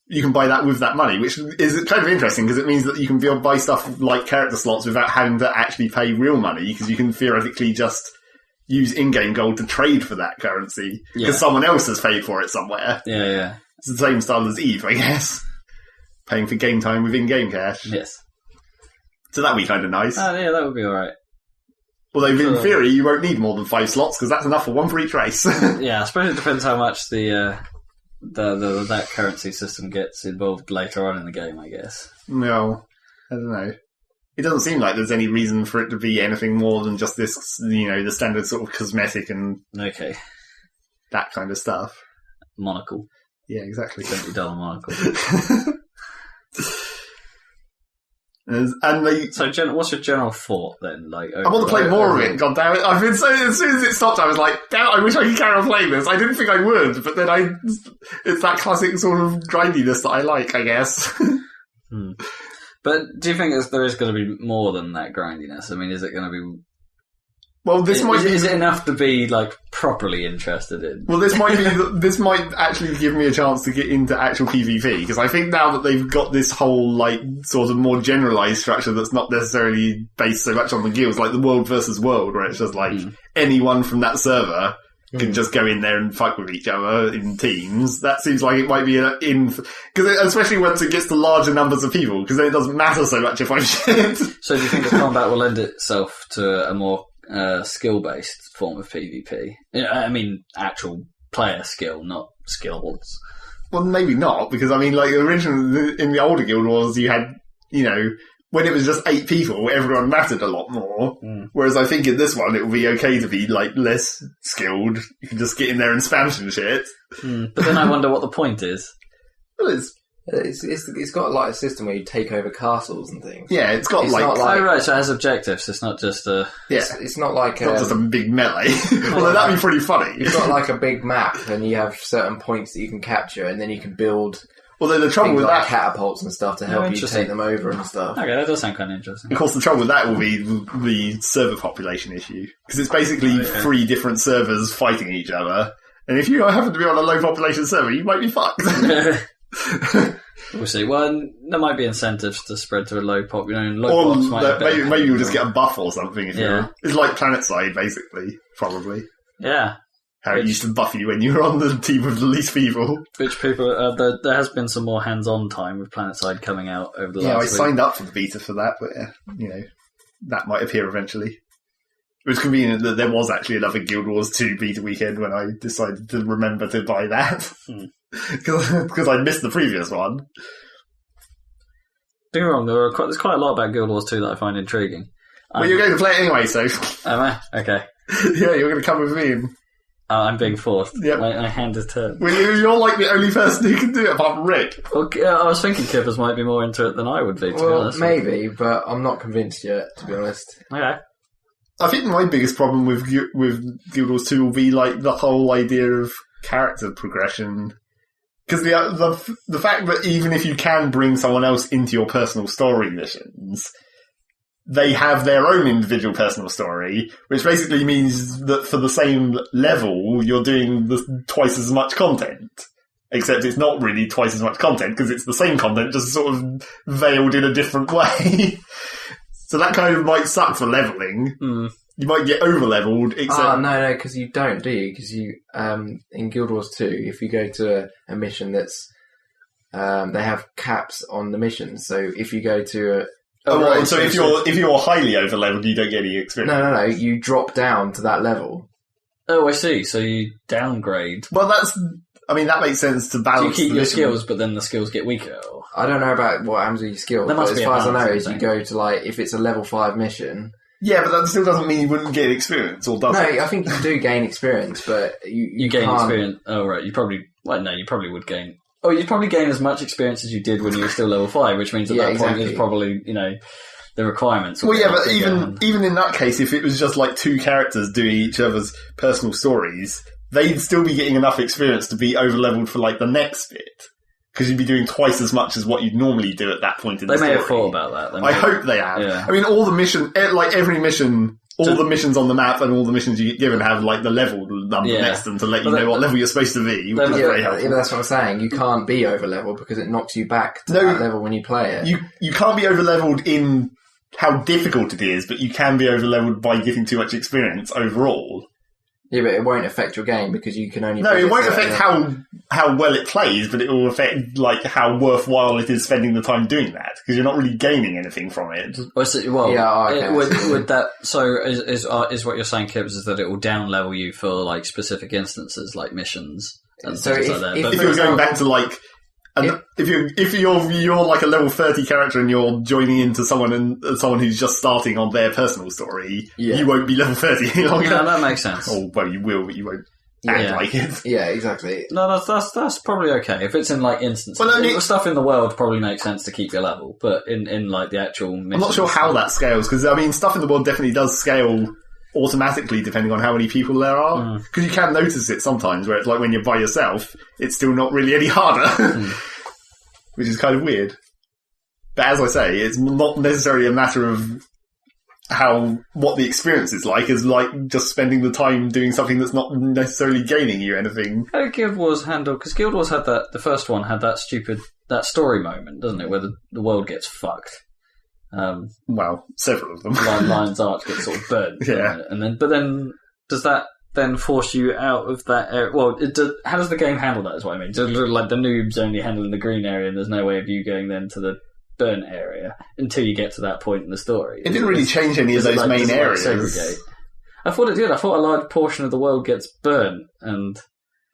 You can buy that with that money, which is kind of interesting because it means that you can be able to buy stuff like character slots without having to actually pay real money, because you can theoretically just use in-game gold to trade for that currency because someone else has paid for it somewhere. Yeah. It's the same style as Eve, I guess. Paying for game time with in-game cash. Yes. So that'd be kind of nice. Oh, yeah, that would be alright. Although, in theory, you won't need more than 5 slots because that's enough for one for each race. Yeah, I suppose it depends how much that currency system gets involved later on in the game, I guess. No, I don't know. It doesn't seem like there's any reason for it to be anything more than just this, the standard sort of cosmetic and that kind of stuff. Monocle. Yeah, exactly. $70 monocle. So, what's your general thought then? I want to play more of it. God damn it! I've been so as soon as it stopped, I was like, "Damn! I wish I could carry on playing this." I didn't think I would, but then it's that classic sort of grindiness that I like, I guess. But do you think there is going to be more than that grindiness? I mean, is it going to be? Well, is it enough to be properly interested in? Well, this might actually give me a chance to get into actual PvP, because I think now that they've got this whole sort of more generalized structure that's not necessarily based so much on the guilds, like the world versus world, where it's just anyone from that server can just go in there and fuck with each other in teams. That seems like it might be because especially once it gets to larger numbers of people, because then it doesn't matter so much if I'm shit. So do you think the combat will lend itself to a more skill-based form of PvP? I mean, actual player skill, not skills. Well, maybe not, because I mean, like originally in the older Guild Wars, you had, when it was just 8 people, everyone mattered a lot more. Whereas I think in this one, it will be okay to be like less skilled. You can just get in there and spam some shit. But then I wonder what the point is. Well, It's got like a system where you take over castles and things. yeah, it's got It's like, not like- Oh, right, so it has objectives. It's not just a... yeah, It's not like not just a big melee. Although that'd be pretty funny. you've got like a big map and you have certain points that you can capture, and then you can build Although the trouble things with like that, catapults and stuff to help you interesting. take them over and stuff. Okay, that does sound kind of interesting. of course, the trouble with that will be the server population issue. Because it's basically 3 different servers fighting each other. And if you happen to be on a low population server, you might be fucked. We'll see. Well, there might be incentives to spread to a low pop. Low Or pops might have better maybe you'll just get a buff or something. Yeah. It's like PlanetSide, basically, probably. Yeah. How it used to buff you when you were on the team with the least people. Which people... there has been some more hands-on time with PlanetSide coming out over the Yeah, I last week. signed up for the beta for that, but that might appear eventually. It was convenient that there was actually another Guild Wars 2 beta weekend when I decided to remember to buy that. Because I missed the previous one. Don't get me wrong, there's quite a lot about Guild Wars 2 that I find intriguing. Well, you're going to play it anyway, so... Am I? Okay. yeah, you're going to come with me. And, I'm being forced. Yep. My hand is turned. well, you're like the only person who can do it, apart from Rick. Well, I was thinking Kippers might be more into it than I would be, to be Well, honest. maybe, but I'm not convinced yet, to be honest. Okay. I think my biggest problem with Guild Wars 2 will be like the whole idea of character progression. Because the fact that even if you can bring someone else into your personal story missions, they have their own individual personal story, which basically means that for the same level, you're doing twice as much content. Except it's not really twice as much content, because it's the same content, just sort of veiled in a different way. So that kind of might suck for leveling. You might get over-leveled, except... No, because you don't, do you? Because you, in Guild Wars 2, if you go to a mission that's... they have caps on the missions, so if you go to a... so if you're highly over-leveled, you don't get any experience. No, you drop down to that level. Oh, I see. So you downgrade. Well, that makes sense to So you balance keep the your mission. skills, but then the skills get weaker. Or... I don't know about what happens with your skills, There but must as be a far as I know balancing is you thing. go to, like, if it's a level 5 mission... Yeah, but that still doesn't mean you wouldn't get experience, or does No, it? I think you do gain experience, but You gain can't- experience. Oh, right. You probably would gain. Oh, you'd probably gain as much experience as you did when you were still level 5, which means at Yeah, that point exactly. is probably, the requirements. will Well, yeah, get but bigger. even in that case, if it was just like 2 characters doing each other's personal stories, they'd still be getting enough experience to be over-leveled for like the next bit. Because you'd be doing twice as much as what you'd normally do at that point in the They story. may have thought about that. I hope they have. Yeah. I mean, all the mission, like every mission, the missions on the map and all the missions you get given have like the level number next to them to let you know what level you're supposed to be, which is very helpful. Yeah, that's what I'm saying. You can't be over level because it knocks you back to No, that level when you play it. You can't be over leveled in how difficult it is, but you can be over leveled by getting too much experience overall. Yeah, but it won't affect your game because you can only... No, play it a won't certain affect level. how well it plays, but it will affect like how worthwhile it is spending the time doing that, because you're not really gaining anything from it. Well, Yeah, okay. Would that... So is what you're saying, Kibbs, is that it will down-level you for like specific instances, like missions and So things if- like that. if But If For you're going example- back to like, if you're like a level 30 character and you're joining into someone who's just starting on their personal story, you won't be level 30 any longer. yeah, that makes sense. Oh, well, you will, but you won't act like it. Yeah, exactly. No, that's probably okay. If it's in like instances, Well, I mean- the stuff in the world probably makes sense to keep your level, but in like the actual missions, I'm not sure how that scales, because I mean, stuff in the world definitely does scale automatically depending on how many people there are. Because you can notice it sometimes, where it's like when you're by yourself, it's still not really any harder. Which is kind of weird. But as I say, it's not necessarily a matter of what the experience is like, is like just spending the time doing something that's not necessarily gaining you anything. How did Guild Wars handle? Because Guild Wars had the first one had that story moment, doesn't it, where the world gets fucked. Well, several of them. Lion's Arch gets sort of burnt. Yeah. But then does that then force you out of that area? Well, how does the game handle that, is what I mean. Does it look like the noob's only handling the green area and there's no way of you going then to the burnt area until you get to that point in the story? It didn't really change any of those main areas. Segregate? I thought it did. I thought a large portion of the world gets burnt, and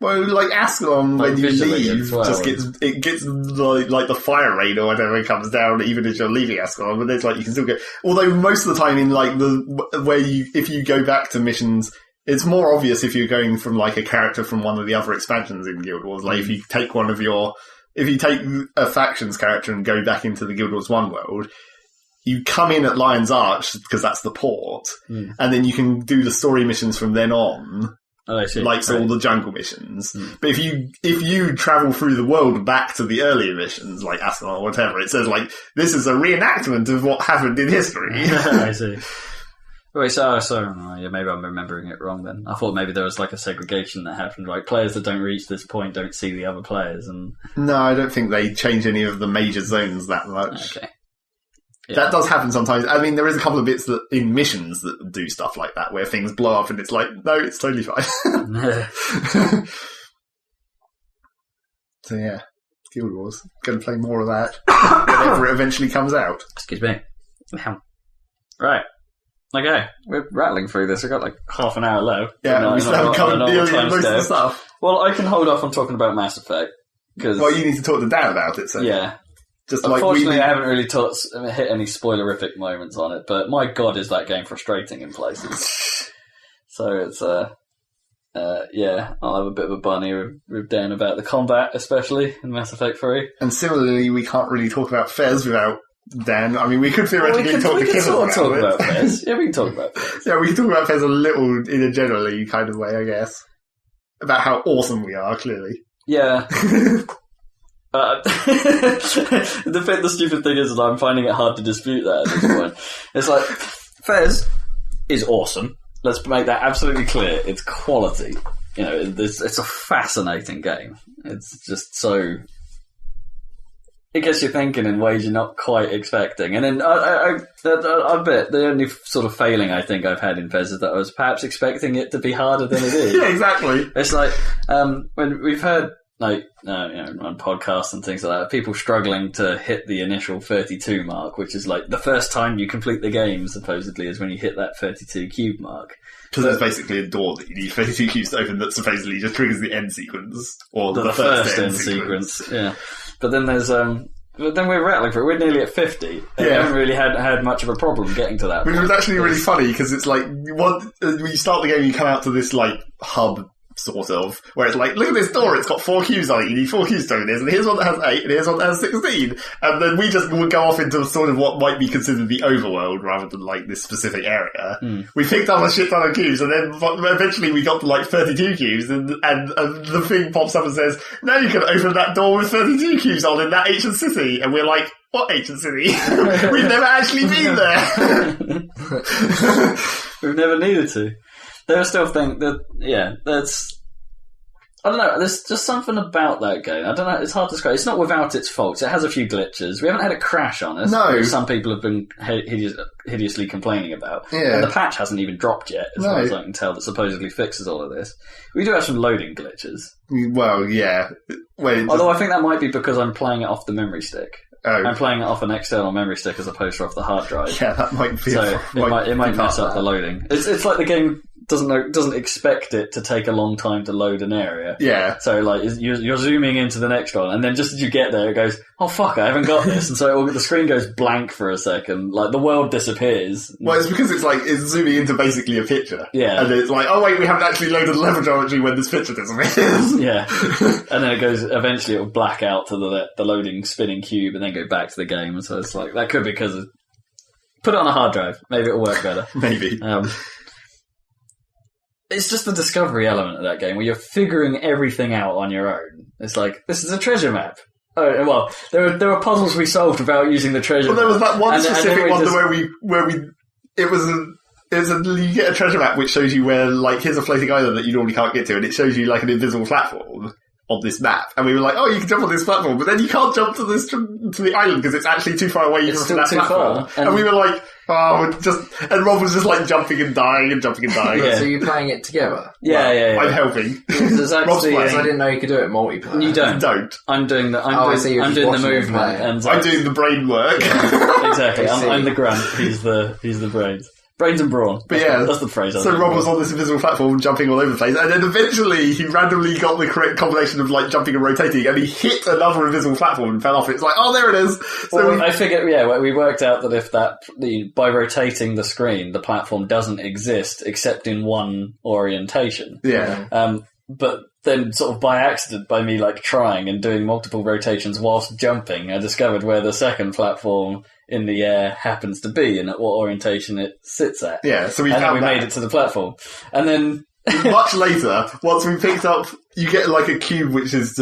well, like Ascalon, like when you leave, well, just gets like the fire rain or whatever comes down, even as you're leaving Ascalon. But there's like you can still go. Although most of the time in like if you go back to missions, it's more obvious if you're going from like a character from one of the other expansions in Guild Wars. Like if you take a factions character and go back into the Guild Wars 1 world, you come in at Lion's Arch because that's the port, and then you can do the story missions from then on. Oh, I see. Like all the jungle missions. But if you travel through the world back to the earlier missions, like Ascalon or whatever, it says like this is a reenactment of what happened in history. I see. Wait, so yeah, maybe I'm remembering it wrong then. I thought maybe there was like a segregation that happened, like players that don't reach this point don't see the other players, and no, I don't think they change any of the major zones that much. Okay. Yeah. That does happen sometimes. I mean, there is a couple of bits that in missions that do stuff like that, where things blow up and it's like, no, it's totally fine. So yeah, Guild Wars. Going to play more of that whenever it eventually comes out. Excuse me. Right. Okay, we're rattling through this. We've got like half an hour left. Yeah, we still haven't covered most of the stuff. Well, I can hold off on talking about Mass Effect. Well, you need to talk to Dan about it, so. Yeah. Just unfortunately, I haven't really hit any spoilerific moments on it, but my god, is that game frustrating in places. So it's, yeah, I'll have a bit of a bunny with Dan about the combat, especially in Mass Effect 3. And similarly, we can't really talk about Fez without Dan. I mean, we could theoretically talk to Kippers about Fez. Yeah, we can talk about Fez. Yeah, we can talk about Fez a little in a generally kind of way, I guess. About how awesome we are, clearly. Yeah. The stupid thing is that I'm finding it hard to dispute that at this point. It's like, Fez is awesome. Let's make that absolutely clear. It's quality. You know, it's a fascinating game. It's just so... It gets you thinking in ways you're not quite expecting. And then I bet the only sort of failing I think I've had in Fez is that I was perhaps expecting it to be harder than it is. Yeah, exactly. It's like, when we've heard, like, on podcasts and things like that, people struggling to hit the initial 32 mark, which is like the first time you complete the game, supposedly, is when you hit that 32 cube mark. Because there's basically a door that you need 32 cubes to open that supposedly just triggers the end sequence. Or the first end sequence. Yeah. But then there's, but then we're rattling through it. We're nearly at 50. And we haven't really had much of a problem getting to that. Which was actually really funny, because it's like, when you start the game, you come out to this, like, hub, sort of, where it's like, look at this door, it's got 4 cubes on it, you need 4 cubes to open this, and here's one that has 8, and here's one that has 16. And then we just would go off into sort of what might be considered the overworld, rather than, like, this specific area. We picked up a shit ton of cubes, and then eventually we got to, like, 32 cubes, and the thing pops up and says, now you can open that door with 32 cubes on in that ancient city. And we're like, what ancient city? We've never actually been there! We've never needed to. I still think that, yeah, that's... I don't know, there's just something about that game. I don't know, it's hard to describe. It's not without its faults. It has a few glitches. We haven't had a crash on us. No. Which some people have been hideously complaining about. Yeah. And the patch hasn't even dropped yet, as far as I can tell, that supposedly fixes all of this. We do have some loading glitches. Well, yeah. Although I think that might be because I'm playing it off the memory stick. Oh. I'm playing it off an external memory stick as opposed to off the hard drive. Yeah, that might be. So it might mess up the loading. It's like the game doesn't expect it to take a long time to load an area. Yeah. So like you're zooming into the next one, and then just as you get there, it goes, "Oh fuck, I haven't got this," and so the screen goes blank for a second, like the world disappears. Well, it's because it's zooming into basically a picture. Yeah. And it's like, oh wait, we haven't actually loaded the level geometry when this picture disappears. Yeah. And then it goes. Eventually, it will black out to the loading spinning cube, and then go back to the game. And so it's like that could be because of, put it on a hard drive. Maybe it'll work better. Maybe. It's just the discovery element of that game where you're figuring everything out on your own. It's like, this is a treasure map. Oh, well, there were puzzles we solved without using the treasure map. Well, there was that one specific one where you get a treasure map which shows you where, like, here's a floating island that you normally can't get to, and it shows you, like, an invisible platform on this map, and we were like, oh, you can jump on this platform, but then you can't jump to the island because it's actually too far away It's from that still too platform. far. And we were like, and Rob was just like jumping and dying and jumping and dying. Yeah. So you're playing it together? Yeah. I'm helping. There's Rob's actually, playing. I didn't know you could do it multiplayer. You don't. Don't. I'm doing the. I see, you're I'm just doing the watching him movement, play. and I'm doing the brain work. exactly. I see. I'm the grunt. He's the brains. Brains and brawn. But yeah, that's the phrase. So Rob was on this invisible platform jumping all over the place, and then eventually he randomly got the correct combination of like jumping and rotating, and he hit another invisible platform and fell off. It's like, oh, there it is. So I figured, we worked out that if by rotating the screen, the platform doesn't exist except in one orientation. yeah. But then, sort of by accident, by me like trying and doing multiple rotations whilst jumping, I discovered where the second platform in the air happens to be and at what orientation it sits at. Yeah, so we and then found we that. made it to the platform, and then Much later, once we picked up, you get like a cube which is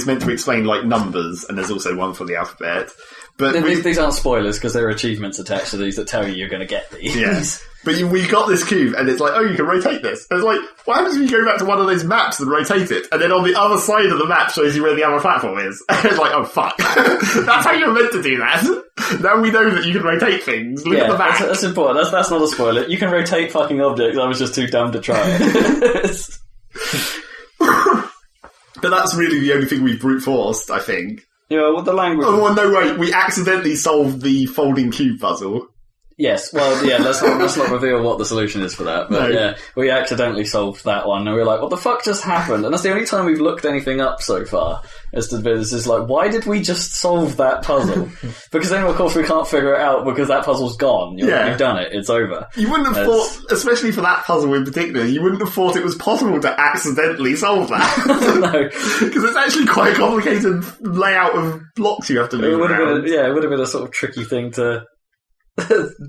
meant to explain like numbers, and there's also one for the alphabet. But these aren't spoilers because there are achievements attached to these that tell you you're going to get these. Yes. But we got this cube, and it's like, oh, you can rotate this. And it's like, what happens if you go back to one of those maps and rotate it? And then on the other side of the map shows you where the other platform is. And it's like, oh, fuck. That's how you're meant to do that. Now we know that you can rotate things. Look at the map. That's important. That's not a spoiler. You can rotate fucking objects. I was just too dumb to try it. But that's really the only thing we've brute forced, I think. Yeah, with the language. Oh, well, no, wait. We accidentally solved the folding cube puzzle. Yes, well, yeah, let's not reveal what the solution is for that. But yeah, we accidentally solved that one, and we were like, what the fuck just happened? And that's the only time we've looked anything up so far. This is like, why did we just solve that puzzle? Because then, of course, we can't figure it out because that puzzle's gone. You've done it. It's over. You wouldn't have thought, especially for that puzzle in particular, you wouldn't have thought it was possible to accidentally solve that. No. Because it's actually quite a complicated layout of blocks you have to move around. It would have been a sort of tricky thing to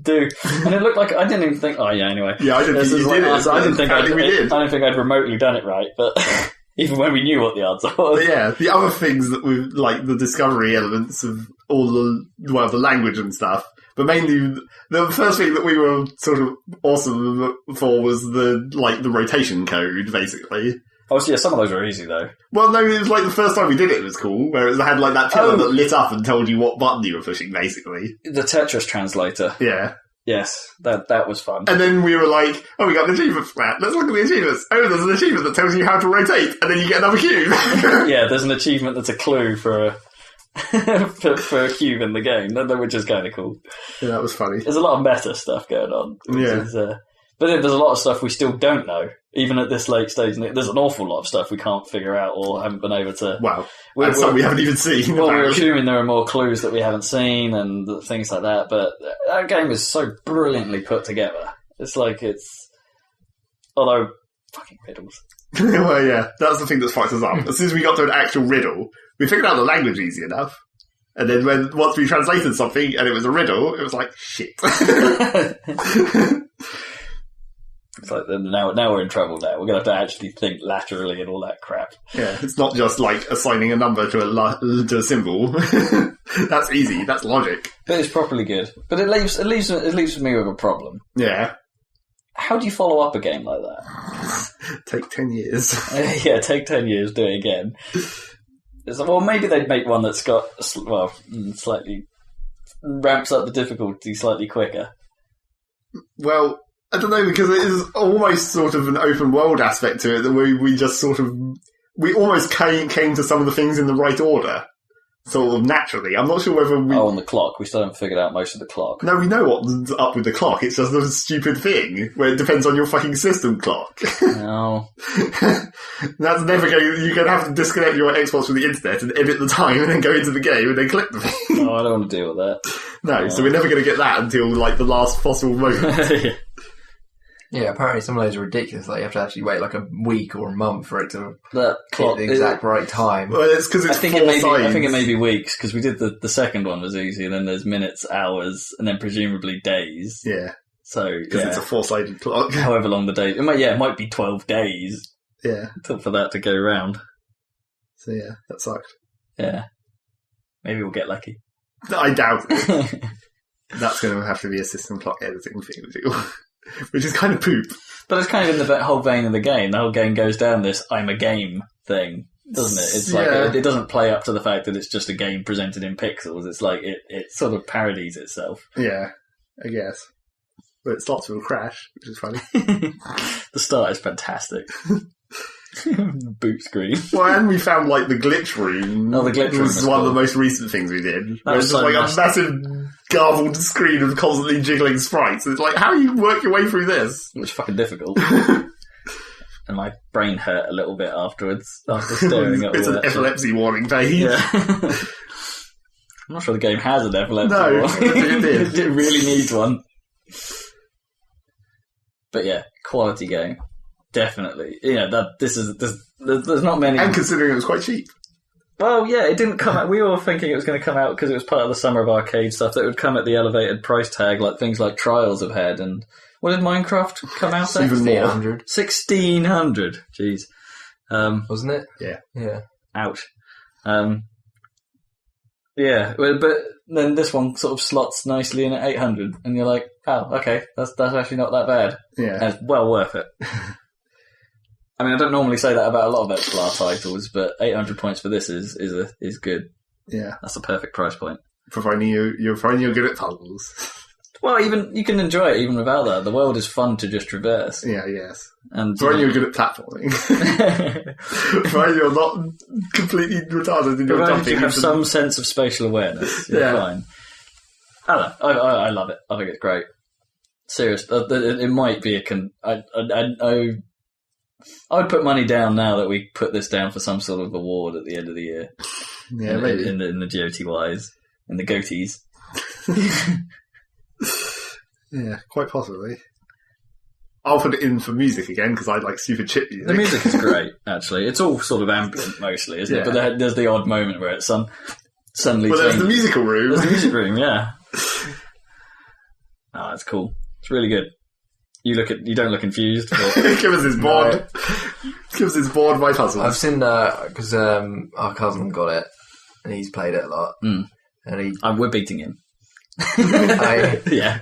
do, and it looked like I didn't even think. Oh yeah, anyway. Yeah, I didn't think you did it. I didn't think we did. I don't think I'd remotely done it right, but even when we knew what the answer was. But yeah, the other things that we like the discovery elements of all the language and stuff. But mainly, the first thing that we were sort of awesome for was the rotation code, basically. Oh, so yeah, some of those were easy though. Well, no, it was like the first time we did it was cool, where it had like that pillar that lit up and told you what button you were pushing, basically. The Tetris translator. Yeah. Yes, that was fun. And then we were like, oh, we got an achievement for that. Let's look at the achievements. Oh, there's an achievement that tells you how to rotate, and then you get another cube. Yeah, there's an achievement that's a clue for a cube in the game, which is kind of cool. Yeah, that was funny. There's a lot of meta stuff going on. But then there's a lot of stuff we still don't know, even at this late stage. There's an awful lot of stuff we can't figure out or haven't been able to... Wow. And some we haven't even seen. Well, we're assuming there are more clues that we haven't seen and things like that, but that game is so brilliantly put together. It's like although, fucking riddles. Well, yeah, that's the thing that's fucked us up. As soon as we got to an actual riddle, we figured out the language easy enough. And then once we translated something and it was a riddle, it was like, shit. It's like, now we're in trouble now. We're going to have to actually think laterally and all that crap. Yeah, it's not just like assigning a number to a symbol. That's easy. That's logic. But it's properly good. But it leaves me with a problem. Yeah. How do you follow up a game like that? Take 10 years. Yeah, take 10 years, do it again. Well, maybe they'd make one that's got, slightly ramps up the difficulty slightly quicker. Well, I don't know, because it is almost sort of an open world aspect to it that we just sort of... We almost came to some of the things in the right order. Sort of naturally. I'm not sure whether we... Oh, on the clock. We still haven't figured out most of the clock. No, we know what's up with the clock. It's just a stupid thing where it depends on your fucking system clock. No. That's never going... You're going to have to disconnect your Xbox from the internet and edit the time and then go into the game and then click the thing. Oh, I don't want to deal with that. No, so we're never going to get that until, like, the last possible moment. Yeah, apparently some of those are ridiculous. Like, you have to actually wait like a week or a month for it to that clock, hit the exact right time. Well, it's because it's four sides. I think it may be weeks, because we did the second one was easy, and then there's minutes, hours, and then presumably days. Yeah. So, because it's a four-sided clock. However long the day... It might be 12 days. Yeah. For that to go round. So, yeah, that sucked. Yeah. Maybe we'll get lucky. I doubt it. That's going to have to be a system clock editing thing to do. Which is kind of poop. But it's kind of in the whole vein of the game. The whole game goes down this I'm a game thing. doesn't it? It's like it doesn't play up to the fact that it's just a game presented in pixels. It's like it sort of parodies itself. Yeah, I guess. But it starts with a crash, which is funny. The start is fantastic. Boot screen. Well, and we found like the glitch room. Oh, the glitch room was one of the most recent things we did. That was just like a massive garbled screen of constantly jiggling sprites. It's like, how do you work your way through this? It was fucking difficult. And my brain hurt a little bit afterwards after staring at it's all an that epilepsy warning page. Yeah. I'm not sure the game has an epilepsy No, warning. I don't think it did. It really needs one. But yeah, quality game. Definitely. Yeah, there's not many. And considering it was quite cheap. Well, yeah, it didn't come out. We were thinking it was going to come out because it was part of the Summer of Arcade stuff that would come at the elevated price tag, like things like Trials have had. And what did Minecraft come out at? Even more. 1,600. Jeez. Wasn't it? Yeah. Ouch. Yeah, but then this one sort of slots nicely in at 800, and you're like, oh, okay, that's actually not that bad. Yeah. And it's well worth it. I mean, I don't normally say that about a lot of XLR titles, but 800 points for this is good. Yeah. That's the perfect price point. Providing you're good at puzzles. Well, even you can enjoy it even without that. The world is fun to just traverse. Yeah, yes. And Providing you're good at platforming. Providing you're not completely retarded in your provided jumping. you have some sense of spatial awareness, you're fine. I don't know. I love it. I think it's great. Serious. It might be I would put money down now that we put this down for some sort of award at the end of the year. Yeah, maybe. In the GOTYs. In the goatees. Yeah, quite possibly. I'll put it in for music again because I like stupid chip music. The music is great, actually. It's all sort of ambient mostly, isn't it? But there's the odd moment where it's suddenly. Well, there's the musical room. There's the music room, yeah. Oh, that's cool. It's really good. You don't look confused. But... Kippers is bored. Kippers is bored by puzzles. I've seen because our cousin got it and he's played it a lot. Mm. And we're beating him. Yeah.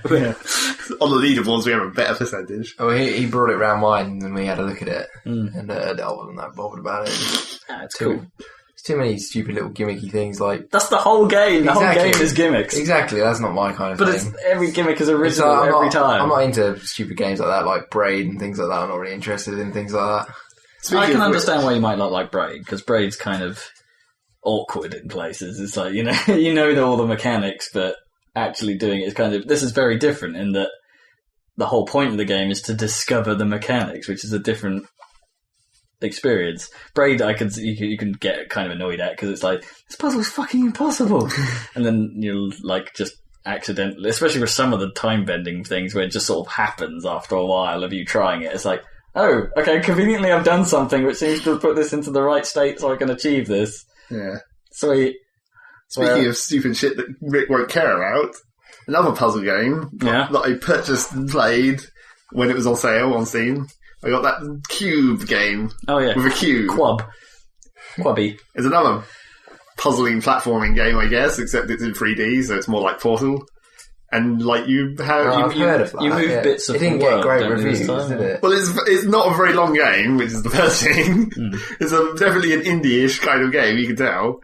On the leaderboards, we have a better percentage. Oh, he brought it round mine and we had a look at it, and I wasn't that bothered about it. Yeah, it's cool. There's too many stupid little gimmicky things like... That's the whole game. The whole Exactly. game is gimmicks. Exactly, that's not my kind of thing. But every gimmick is original every time. I'm not into stupid games like that, like Braid and things like that. I'm not really interested in things like that. I can understand why you might not like Braid, because Braid's kind of awkward in places. It's like, you know all the mechanics, but actually doing it is kind of... This is very different in that the whole point of the game is to discover the mechanics, which is a different experience. Braid, you can get kind of annoyed at because it's like, this puzzle's fucking impossible. And then you'll like just accidentally, especially with some of the time bending things where it just sort of happens after a while of you trying it. It's like, oh, okay, conveniently I've done something which seems to have put this into the right state so I can achieve this. Yeah. Sweet. Speaking of stupid shit that Rick won't care about, another puzzle game that I purchased and played when it was on sale on Steam. I got that Cube game. Oh yeah. With a cube. Quubby. It's another puzzling platforming game, I guess, except it's in 3D, so it's more like Portal. And like you have, I've heard of that. You move bits of it didn't the world, get great don't you, reviews, this time? did it? well, it's not a very long game, which is the first thing. It's definitely an indie-ish kind of game, you can tell.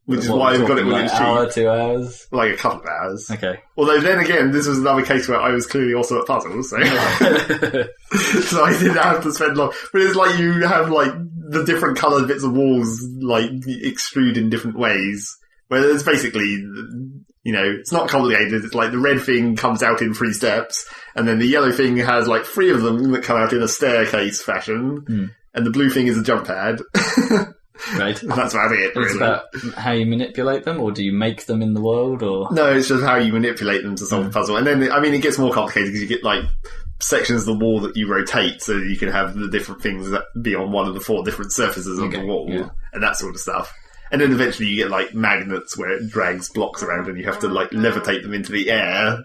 Which is why I've got it when it's cheap. An hour, 2 hours? Like a couple of hours. Okay. Although then again, this was another case where I was clearly also at puzzles, so... so I didn't have to spend long... But it's like you have like the different coloured bits of walls like extrude in different ways. Where there's basically, it's not complicated. It's like the red thing comes out in 3 steps, and then the yellow thing has like 3 of them that come out in a staircase fashion, and the blue thing is a jump pad. Right. That's about it, really. It's about how you manipulate them, or do you make them in the world, or... No, it's just how you manipulate them to solve the puzzle. And then, it gets more complicated because you get, like, sections of the wall that you rotate so you can have the different things that be on one of the 4 different surfaces of the wall, and that sort of stuff. And then eventually you get, like, magnets where it drags blocks around and you have to, like, levitate them into the air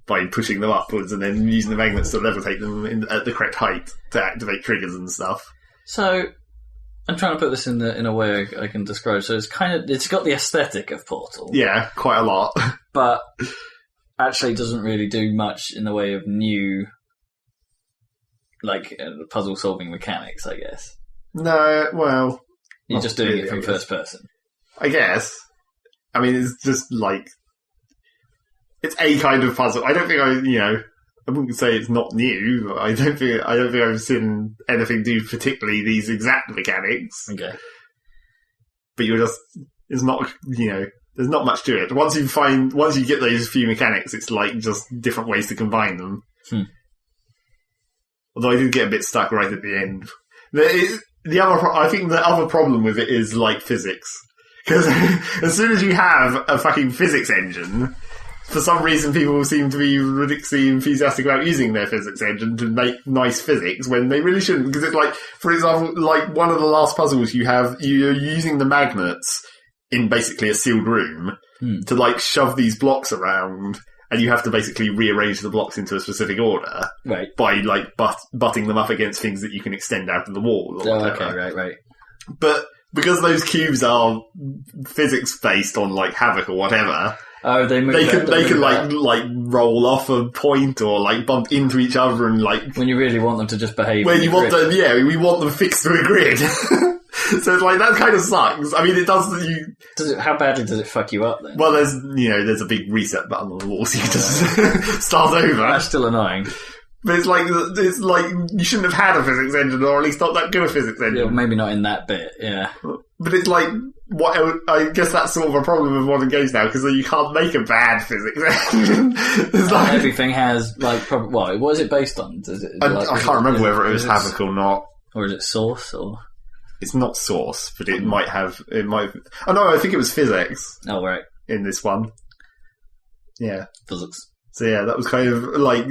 by pushing them upwards and then using the magnets to levitate them at the correct height to activate triggers and stuff. So... I'm trying to put this in a way I can describe. So it's got the aesthetic of Portal. Yeah, quite a lot. But actually doesn't really do much in the way of new, like, puzzle-solving mechanics, I guess. No, well... You're just doing it from first person. I guess. I mean, it's just like it's a kind of puzzle. I don't think I wouldn't say it's not new. But I don't think I've seen anything do particularly these exact mechanics. Okay. But it's not, there's not much to it. Once you get those few mechanics, it's like just different ways to combine them. Although I did get a bit stuck right at the end. I think the other problem with it is like physics. Because as soon as you have a fucking physics engine, for some reason people seem to be ridiculously enthusiastic about using their physics engine to make nice physics when they really shouldn't. Because it's like, for example, like one of the last puzzles you're using the magnets in basically a sealed room to like shove these blocks around, and you have to basically rearrange the blocks into a specific order by like butting them up against things that you can extend out of the wall. Or whatever. Okay, right. But because those cubes are physics based on like Havoc or whatever, they can like roll off a point or like bump into each other and like when you really want them to just behave. When you want them, we want them fixed to a grid. So it's like that kind of sucks. I mean, it does. How badly does it fuck you up then? Well, there's a big reset button on the wall, so you can just start over. That's still annoying. But it's like you shouldn't have had a physics engine, or at least not that good a physics engine. Yeah, maybe not in that bit. Yeah. But it's like I guess that's sort of a problem with modern games now, because you can't make a bad physics engine. Everything has like what is it based on? I can't remember whether it was Havoc or not, or is it Source or. It's not Source, but it might have. Oh no, I think it was physics. Oh right, in this one. Yeah, physics. So yeah, that was kind of like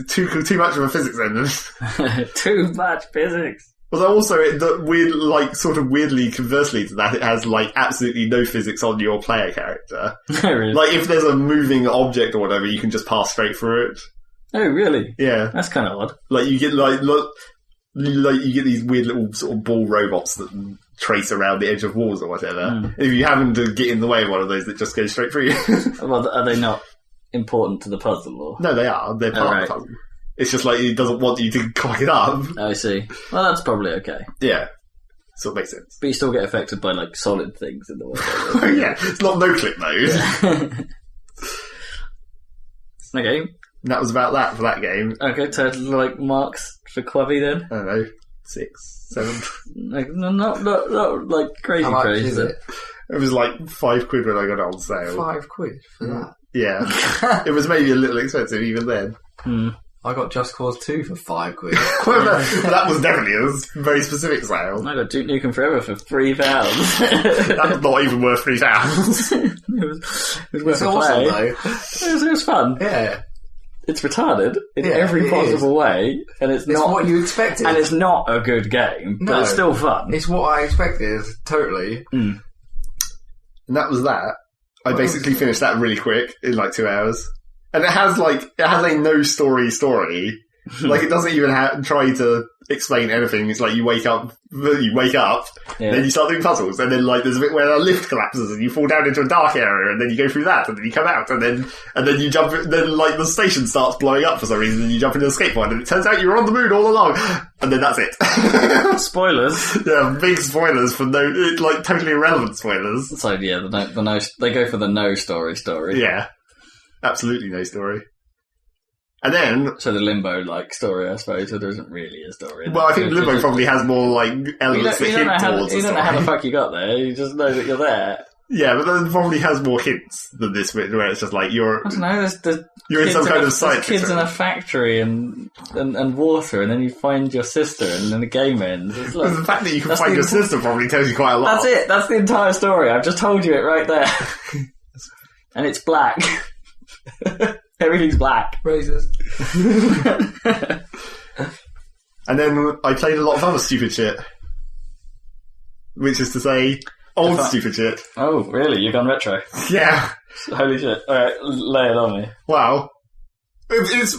too much of a physics engine. Too much physics. Although also, weirdly, conversely to that, it has like absolutely no physics on your player character. Really? Like if there's a moving object or whatever, you can just pass straight through it. Oh really? Yeah, that's kind of odd. Like you get you get these weird little sort of ball robots that trace around the edge of walls or whatever. If you happen to get in the way of one of those, that just goes straight through you. Well, are they not important to the puzzle? Or? No, they are. They're part of the puzzle. It's just like it doesn't want you to cock it up. I see. Well, that's probably okay. Yeah. So it makes sense. But you still get affected by like solid things in the way. Yeah, it's not no-clip mode. Yeah. Okay. And that was about that for that game. Okay, total like marks for Quavi then? I don't know, 6, 7. Like, not like crazy. How much crazy. is it? It was like £5 when I got it on sale. £5 for that? Yeah. It was maybe a little expensive even then. I got Just Cause 2 for £5. That was definitely a very specific sale. I got Duke Nukem Forever for £3. That was not even worth £3. It was awesome though. It was fun. Yeah. It's retarded in every possible way, and it's not what you expected. And it's not a good game, but it's still fun. It's what I expected, totally. And that was that. I basically finished that really quick in like 2 hours. And it has a no story. Like it doesn't even try to explain anything. It's like you wake up, then you start doing puzzles, and then like there's a bit where a lift collapses and you fall down into a dark area, and then you go through that, and then you come out, and then you jump. Then like the station starts blowing up for some reason, and you jump into a skateboard, and it turns out you were on the moon all along, and then that's it. Spoilers. Yeah, big spoilers for totally irrelevant spoilers. So yeah, the no, they go for the no story. Yeah, absolutely no story. And then... So the Limbo, story, I suppose, so there isn't really a story. Well, I think Limbo probably has more, elements that hint towards a story. You don't know how the fuck you got there, you just know that you're there. Yeah, but then probably has more hints than this bit, where it's just you're... I don't know, you're in some kind of science kids in a factory and water, and then you find your sister, and then the game ends. It's the fact that you can find your sister probably tells you quite a lot. That's it, that's the entire story, I've just told you it right there. And it's black. Everything's black. Racist. And then I played a lot of other stupid shit. Which is to say, old stupid shit. Oh, really? You've gone retro? Yeah. Holy shit. Alright, lay it on me. Wow. It's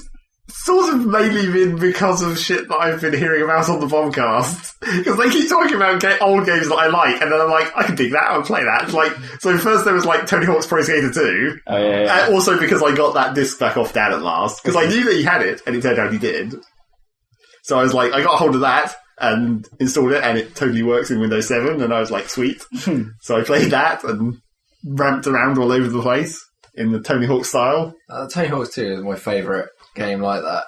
sort of mainly been because of shit that I've been hearing about on the Bombcast. Because they keep talking about old games that I like, and then I'm like, I can dig that, I'll play that. So first there was Tony Hawk's Pro Skater 2. Oh, yeah. And also because I got that disc back off Dad at last. Because I knew that he had it, and it turned out he did. So I was like, I got a hold of that, and installed it, and it totally works in Windows 7, and I was like, sweet. So I played that and ramped around all over the place in the Tony Hawk style. Tony Hawk's 2 is my favourite game like that.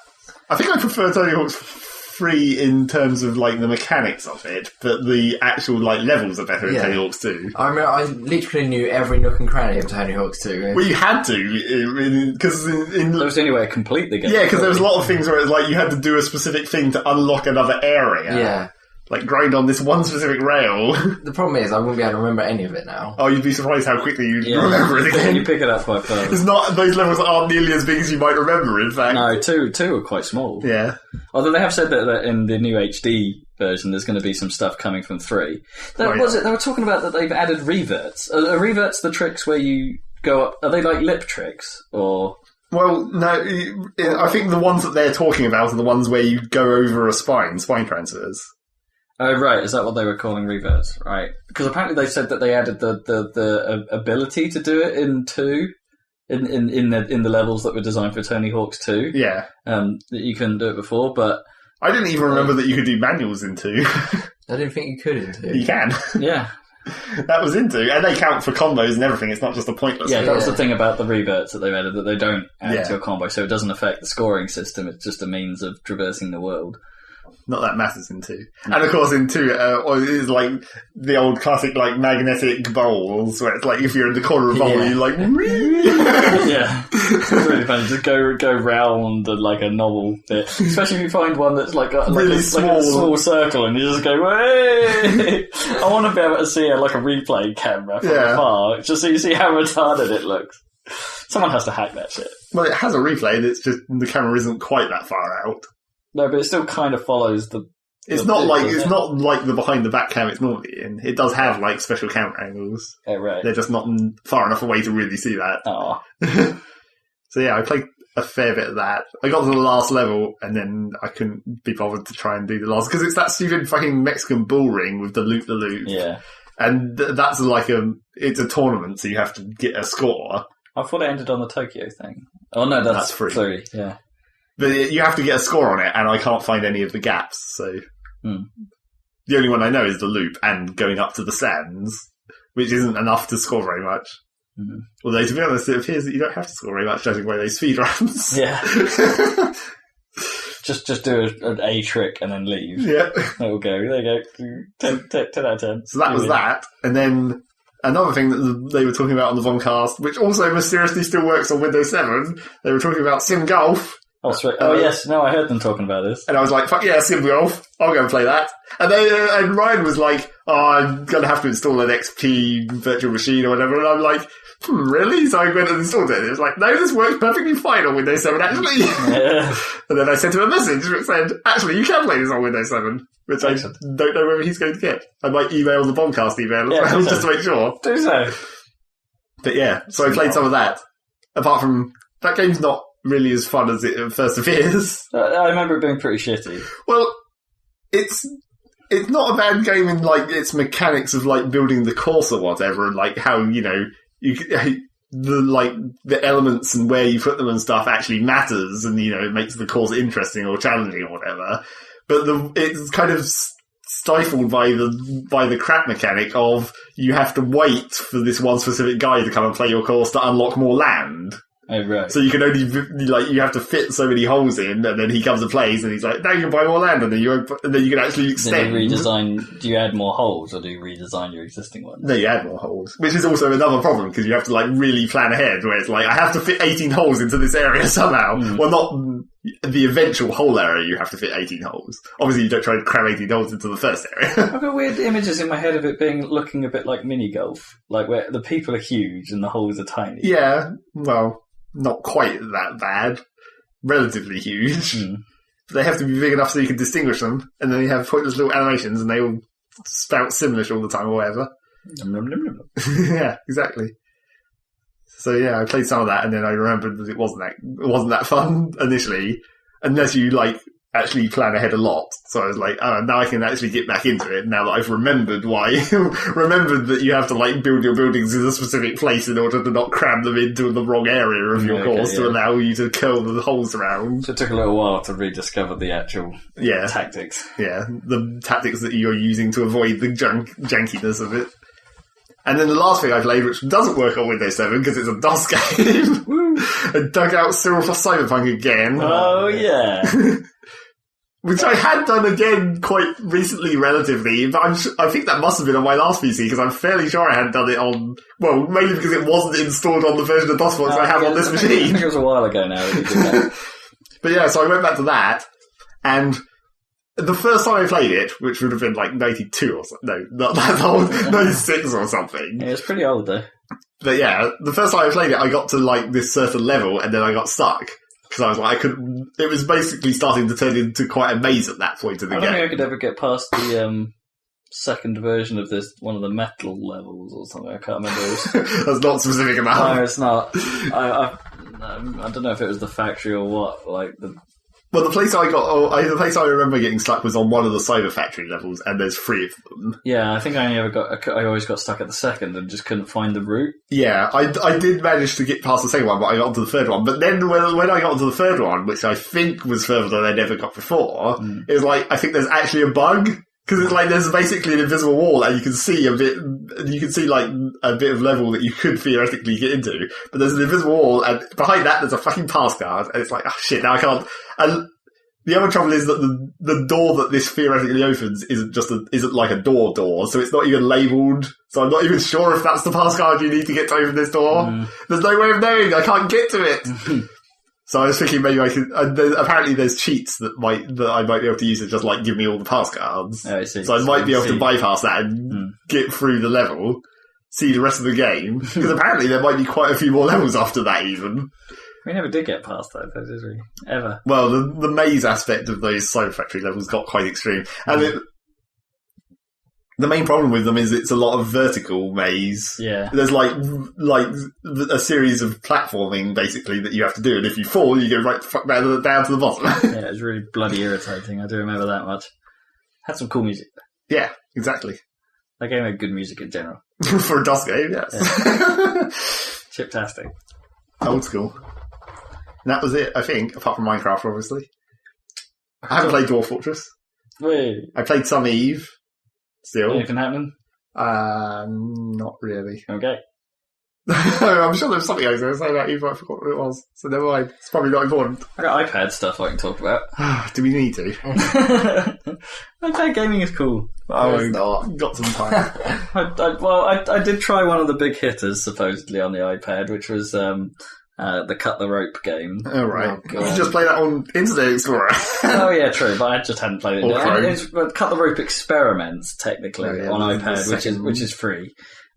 I think I prefer Tony Hawk's 3 in terms of like the mechanics of it, but the actual like levels are better in Tony Hawk's 2. I remember I literally knew every nook and cranny of Tony Hawk's 2. Well, you had to, because that was the only way to complete the game. Yeah, because there was a lot of things where it was like you had to do a specific thing to unlock another area. Yeah. Like grind on this one specific rail. The problem is I wouldn't be able to remember any of it now. Oh, you'd be surprised how quickly you'd remember it again. You pick it up quite fast. It's not, those levels aren't nearly as big as you might remember, in fact. No, two are quite small. Yeah. Although they have said that in the new HD version there's going to be some stuff coming from 3. They were talking about that they've added reverts. Are reverts the tricks where you go up, are they like lip tricks, or... Well, no, I think the ones that they're talking about are the ones where you go over a spine transfers. Oh, right. Is that what they were calling reverts? Right. Because apparently they said that they added the ability to do it in 2, in the levels that were designed for Tony Hawk's 2. Yeah. That you couldn't do it before, but... I didn't even remember that you could do manuals in 2. I didn't think you could in 2. You can. Yeah. That was in 2. And they count for combos and everything. It's not just a pointless thing. That was the thing about the reverts that they've added, that they don't add to a combo, so it doesn't affect the scoring system. It's just a means of traversing the world. Not that matters in 2. And of course in 2, it's like the old classic like magnetic bowls, where it's like if you're in the corner of a bowl, you're like... Yeah. It's really funny. Just go round like a novel bit. Especially if you find one that's like a small circle and you just go, way! I want to be able to see like a replay camera from afar, just so you see how retarded it looks. Someone has to hack that shit. Well, it has a replay, and it's just the camera isn't quite that far out. No, but it still kind of follows the... It's not like the behind the back cam it's normally in. It does have like special camera angles. Oh, right. They're just not far enough away to really see that. Oh. So yeah, I played a fair bit of that. I got to the last level and then I couldn't be bothered to try and do the last, because it's that stupid fucking Mexican bull ring with the loop. Yeah. And that's like it's a tournament, so you have to get a score. I thought it ended on the Tokyo thing. Oh no, that's 3. Yeah. But you have to get a score on it, and I can't find any of the gaps, so... The only one I know is the loop and going up to the sands, which isn't enough to score very much. Mm-hmm. Although, to be honest, it appears that you don't have to score very much, judging by those speedruns. Yeah. just do an A trick and then leave. Yeah. There we go. There you go. 10 out of 10. So that was that, and then... Another thing that they were talking about on the Voncast, which also mysteriously still works on Windows 7, they were talking about Sim Golf. Oh, sweet. Yes, no, I heard them talking about this. And I was like, fuck yeah, Sim Golf, I'll go and play that. And and Ryan was like, I'm going to have to install an XP virtual machine or whatever, and I'm like, really? So I went and installed it. It was like, no, this works perfectly fine on Windows 7, actually. Yeah. And then I sent him a message that said, actually, you can play this on Windows 7, which I don't know whether he's going to get. I might email the Bombcast email as well, just to make sure. Do so. But yeah, so I played some of that. Apart from, that game's not really as fun as it at first appears. I remember it being pretty shitty. Well, it's not a bad game in like its mechanics of like building the course or whatever, and like how the elements and where you put them and stuff actually matters, and it makes the course interesting or challenging or whatever. But it's kind of stifled by the crap mechanic of you have to wait for this one specific guy to come and play your course to unlock more land. Oh, right. So you can only, you have to fit so many holes in, and then he comes and plays, and he's like, now you can buy more land, and then you can actually extend. Do you add more holes, or do you redesign your existing ones? No, you add more holes. Which is also another problem, because you have to, really plan ahead, where it's like, I have to fit 18 holes into this area somehow. Well, not the eventual whole area, you have to fit 18 holes. Obviously, you don't try to cram 18 holes into the first area. I've got weird images in my head of it looking a bit like mini-golf. Like, where the people are huge, and the holes are tiny. Yeah, well... Not quite that bad. Relatively huge. But they have to be big enough so you can distinguish them, and then you have pointless little animations, and they all spout Simlish all the time or whatever. Yeah, exactly. So yeah, I played some of that, and then I remembered that it wasn't that fun initially, unless you actually plan ahead a lot. So I was like, oh, now I can actually get back into it now that I've remembered remembered that you have to like build your buildings in a specific place in order to not cram them into the wrong area of your course to allow you to curl the holes around. So it took a little while to rediscover the actual tactics. Yeah, the tactics that you're using to avoid the jankiness of it. And then the last thing I played, which doesn't work on Windows 7 because it's a DOS game, I dug out Cyril for Cyberpunk again. Oh, yeah. Which I had done again quite recently, relatively, but I think that must have been on my last PC, because I'm fairly sure I had done it on, well, mainly because it wasn't installed on the version of DOSBox I have on this machine. I think it was a while ago now that we did that. But yeah, so I went back to that, and the first time I played it, which would have been like 92 or something, no, not that old, 96 or something. Yeah, it's pretty old though. But yeah, the first time I played it, I got to like this certain level, and then I got stuck. Because I was like, it was basically starting to turn into quite a maze at that point in the game. I don't think I could ever get past the second version of this, one of the metal levels or something. I can't remember. That's not specific enough. No, it's not. I don't know if it was the factory or what. Like Well, the place I remember getting stuck was on one of the Cyber Factory levels, and there's 3 of them. Yeah, I think I always got stuck at the second and just couldn't find the route. Yeah, I did manage to get past the second one, but I got onto the third one. But then when I got onto the third one, which I think was further than I'd ever got before, it was like, I think there's actually a bug. Because it's like there's basically an invisible wall, and you can see like a bit of level that you could theoretically get into. But there's an invisible wall, and behind that there's a fucking pass card, and it's like, oh shit, now I can't. And the other trouble is that the door that this theoretically opens isn't like a door, so it's not even labelled. So I'm not even sure if that's the pass card you need to get to open this door. There's no way of knowing. I can't get to it. So I was thinking maybe I could. Apparently, there's cheats that I might be able to use to just like give me all the pass cards. Oh, I see. So I might be able to bypass that and get through the level, see the rest of the game. Because apparently there might be quite a few more levels after that, even. We never did get past that, though, did we? Ever. Well, the maze aspect of those Cyber Factory levels got quite extreme, and the main problem with them is it's a lot of vertical maze. Yeah. There's like a series of platforming basically that you have to do, and if you fall, you go right the fuck down to the bottom. Yeah, it's really bloody irritating. I do remember that much. Had some cool music. Yeah, exactly. That game had good music in general. For a DOS game, yes. Yeah. Chiptastic. Old school. And that was it, I think, apart from Minecraft, obviously. I haven't played Dwarf Fortress. Wait. I played some Eve. Still. Anything happening? Not really. Okay. I'm sure there was something I was going to say about Eve, but I forgot what it was. So never mind. It's probably not important. I got iPad stuff I can talk about. Do we need to? iPad gaming is cool. It's not. Got some time. I did try one of the big hitters, supposedly, on the iPad, which was the Cut the Rope game. Oh, right. Oh, you just play that on Internet Explorer. Oh, yeah, true, but I just hadn't played it. Or It's Cut the Rope Experiments, technically, on iPad, which is free.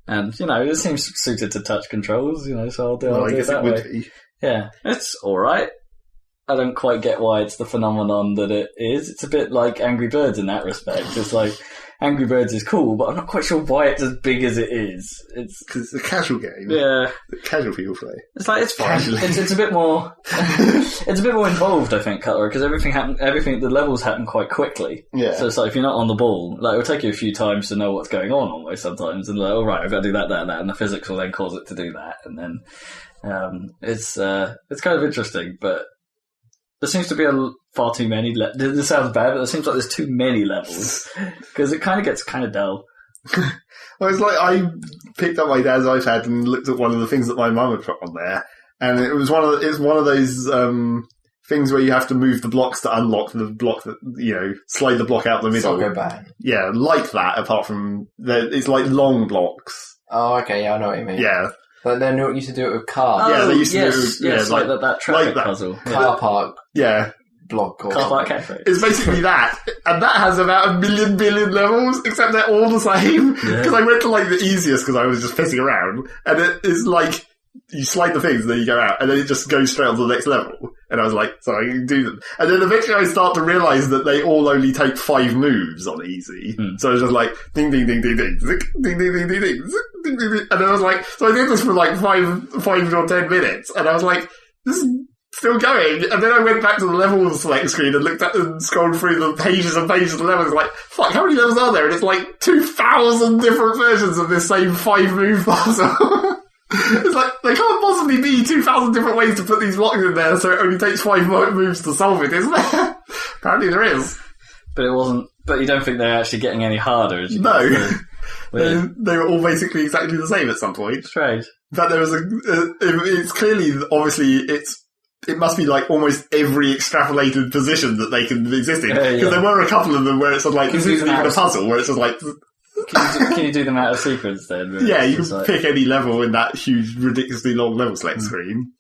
And, it seems suited to touch controls, so I'll do it that way. Be. Yeah, it's alright. I don't quite get why it's the phenomenon that it is. It's a bit like Angry Birds in that respect. It's like, Angry Birds is cool, but I'm not quite sure why it's as big as it is. It's because it's a casual game. Yeah, that casual people play. It's like it's fine. It's a bit more. It's a bit more involved, I think, Cutler, because the levels happen quite quickly. Yeah. So it's like if you're not on the ball, like it'll take you a few times to know what's going on, almost sometimes, and like, all right, I've got to do that, and the physics will then cause it to do that, and then it's kind of interesting, but. There seems to be far too many. This sounds bad, but there seems like there's too many levels because it kind of gets kind of dull. Well, it's like I picked up my dad's iPad and looked at one of the things that my mum had put on there, and it was one of those things where you have to move the blocks to unlock the block that slide the block out the middle. Soccer ban. Yeah, like that. Apart from it's like long blocks. Oh, okay, yeah, I know what you mean. Yeah. But they used to do it with cars. Yeah, they used to do it like that traffic puzzle. Car park. Yeah. Block or car park cafe. It's basically that. And that has about 1 million billion levels, except they're all the same. Because I went to like the easiest because I was just pissing around. And it is like, you slide the things and then you go out and then it just goes straight on to the next level. And I was like, so I can do them. And then eventually I start to realise that they all only take 5 moves on easy. So I was just like, ding, ding, ding, ding, ding, zick, ding, ding, ding, ding, ding, zick, ding, ding, ding. And then I was like, so I did this for like 5 or 10 minutes. And I was like, this is still going. And then I went back to the levels select screen and looked at and scrolled through the pages and pages of the levels. Like, fuck, how many levels are there? And it's like 2,000 different versions of this same 5-move puzzle. It's like, there can't possibly be 2,000 different ways to put these blocks in there, so it only takes 5 moves to solve it, isn't there? Apparently there is. But it wasn't. But you don't think they're actually getting any harder? As you No. Weird. They were all basically exactly the same at some point. Strange. In fact, there was it's clearly, obviously, it must be like almost every extrapolated position that they can exist in. Because there were a couple of them where it's like, this isn't even a puzzle, where it's just like... Can you do them out of sequence then? Really? Yeah, you can pick any level in that huge, ridiculously long level select screen.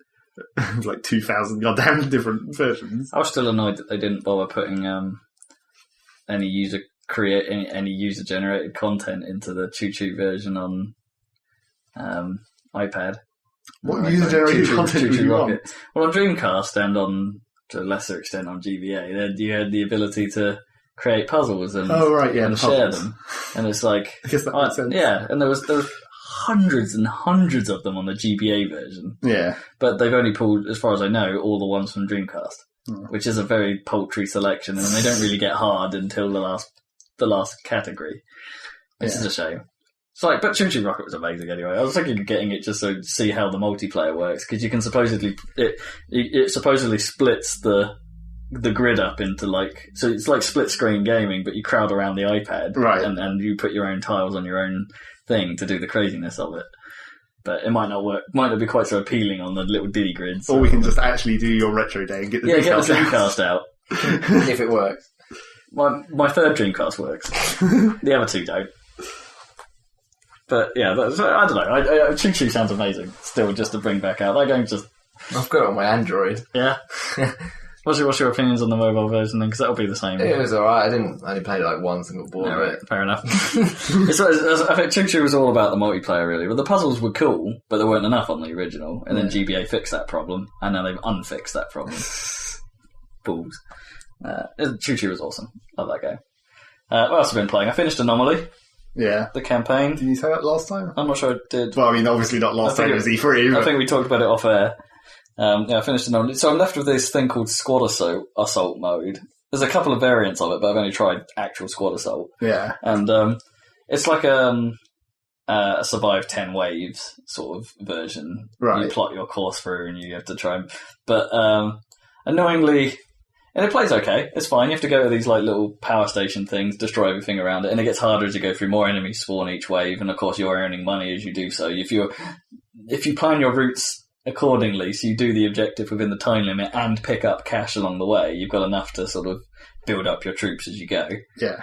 Like 2,000 goddamn different versions. I was still annoyed that they didn't bother putting any user generated content into the Choo-Choo version on iPad. What user generated content do you want? Well, on Dreamcast and to a lesser extent on GBA, you had the ability to create puzzles and share them. And it's like, I guess that makes sense. Yeah, and there was hundreds and hundreds of them on the GBA version. Yeah. But they've only pulled, as far as I know, all the ones from Dreamcast, which is a very paltry selection, and they don't really get hard until the last category. This is a shame. So, but Choo-Choo Rocket was amazing anyway. I was thinking of getting it just so to see how the multiplayer works, because you can supposedly it supposedly splits the grid up into so it's like split screen gaming, but you crowd around the iPad, right? And you put your own tiles on your own thing to do the craziness of it. But it might not work. Might not be quite so appealing on the little diddy grids. Or we can just actually do your retro day and get the Dreamcast out. If it works. My third Dreamcast works. The other two don't. But yeah, I don't know. Choo-Choo sounds amazing. Still, just to bring back out that game. I've got it on my Android. Yeah. What's your opinions on the mobile version then? Because that'll be the same. It was alright. I only played it like once and got bored of it. Fair enough. I think Choo-Choo was all about the multiplayer really. But the puzzles were cool, but there weren't enough on the original. And then GBA fixed that problem, and now they've unfixed that problem. Balls. Choo-Choo was awesome. Love that game. What else have I been playing? I finished Anomaly. Yeah. The campaign. Did you say that last time? I'm not sure I did. Well, I mean, obviously not last time, it was E3. But... I think we talked about it off air. I finished Anomaly. So I'm left with this thing called Squad Assault mode. There's a couple of variants of it, but I've only tried actual Squad Assault. Yeah. And it's like a survive 10 waves sort of version. Right. You plot your course through and you have to try and... But annoyingly... And it plays okay. It's fine. You have to go to these like little power station things, destroy everything around it, and it gets harder as you go through. More enemies spawn each wave, and of course you're earning money as you do so. If you plan your routes accordingly, so you do the objective within the time limit and pick up cash along the way, you've got enough to sort of build up your troops as you go. Yeah.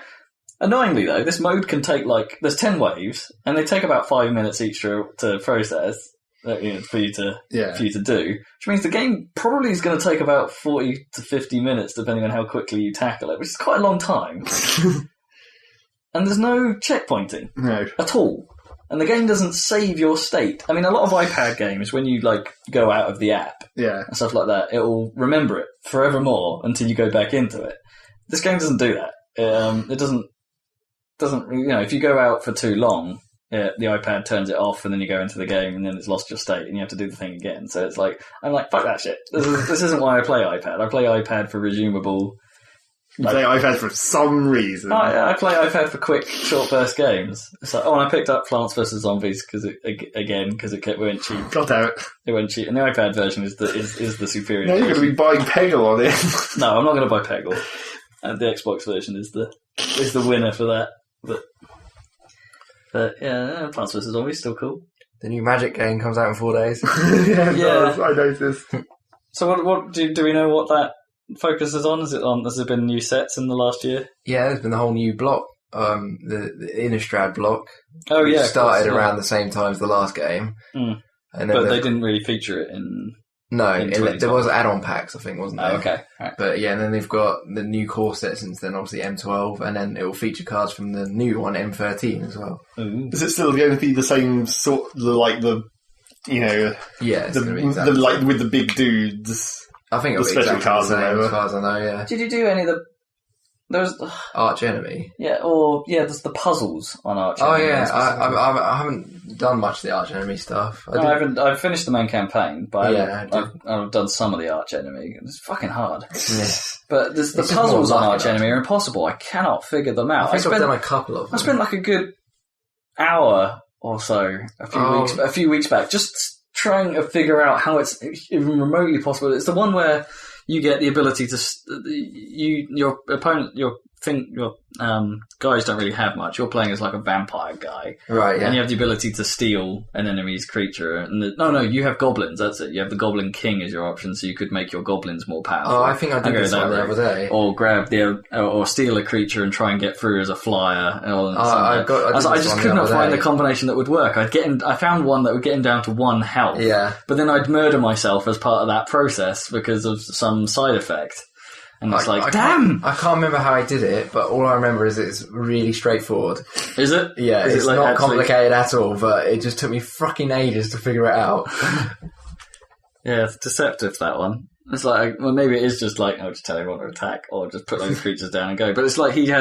Annoyingly though, this mode can take there's 10 waves, and they take about 5 minutes each to process. For you to do, which means the game probably is going to take about 40 to 50 minutes depending on how quickly you tackle it, which is quite a long time. And there's no checkpointing at all, and the game doesn't save your state. I mean, a lot of iPad games, when you go out of the app and stuff like that, it will remember it forevermore until you go back into it. This game doesn't do that. It doesn't if you go out for too long, the iPad turns it off, and then you go into the game, and then it's lost your state, and you have to do the thing again. So it's I'm like, fuck that shit. This isn't why I play iPad. I play iPad for resumable. You play iPad for some reason. I play iPad for quick, short burst games. So, and I picked up Plants vs Zombies because it went cheap. God damn it! It went cheap, and the iPad version is the superior. No, you're going to be buying Peggle on it. No, I'm not going to buy Peggle. And the Xbox version is the winner for that. But yeah, Plants vs Zombies still cool. The new Magic game comes out in 4 days. Yeah, I noticed. So what do we know what that focuses on? Has there been new sets in the last year? Yeah, there's been the whole new block, the Innistrad block. Oh yeah, started around the same time as the last game. Mm. And then they didn't really feature it in. No, there was add-on packs, I think, wasn't there? Oh, okay. Right. But yeah, and then they've got the new core set since then, obviously M12, and then it will feature cards from the new one, M13, as well. Ooh. Is it still going to be the same sort, yeah, it's going to be exactly with the big dudes? I think it'll be special exactly cards the same, or as far as I know, yeah. Did you do any of the There's Arch Enemy. there's the puzzles on Arch Oh Enemy. yeah, I haven't done much of the Arch Enemy stuff. I've finished the main campaign, but Yeah, I've done some of the Arch Enemy. It's fucking hard. Yeah. But the It's just puzzles more on luck Arch in Enemy are impossible. I cannot figure them out. I think I've done a couple of them. I spent like a good hour or so a few weeks back just trying to figure out how it's even remotely possible. It's the one where you get the ability to your opponent, your guys don't really have much. You're playing as like a vampire guy, Right? Yeah. and you have the ability to steal an enemy's creature. And you have goblins. That's it. You have the Goblin King as your option, so you could make your goblins more powerful. Oh, I think I did this one the other day. Or grab or steal a creature and try and get through as a flyer. I just could not find the combination that would work. I found one that would get him down to 1 health. Yeah. But then I'd murder myself as part of that process because of some side effect. And it's damn! I can't remember how I did it, but all I remember is it's really straightforward. Is it? Yeah, it's not complicated at all, but it just took me fucking ages to figure it out. Yeah, it's deceptive, that one. It's like, well, maybe it is just like, just tell everyone to attack, or just put those creatures down and go. But it's like he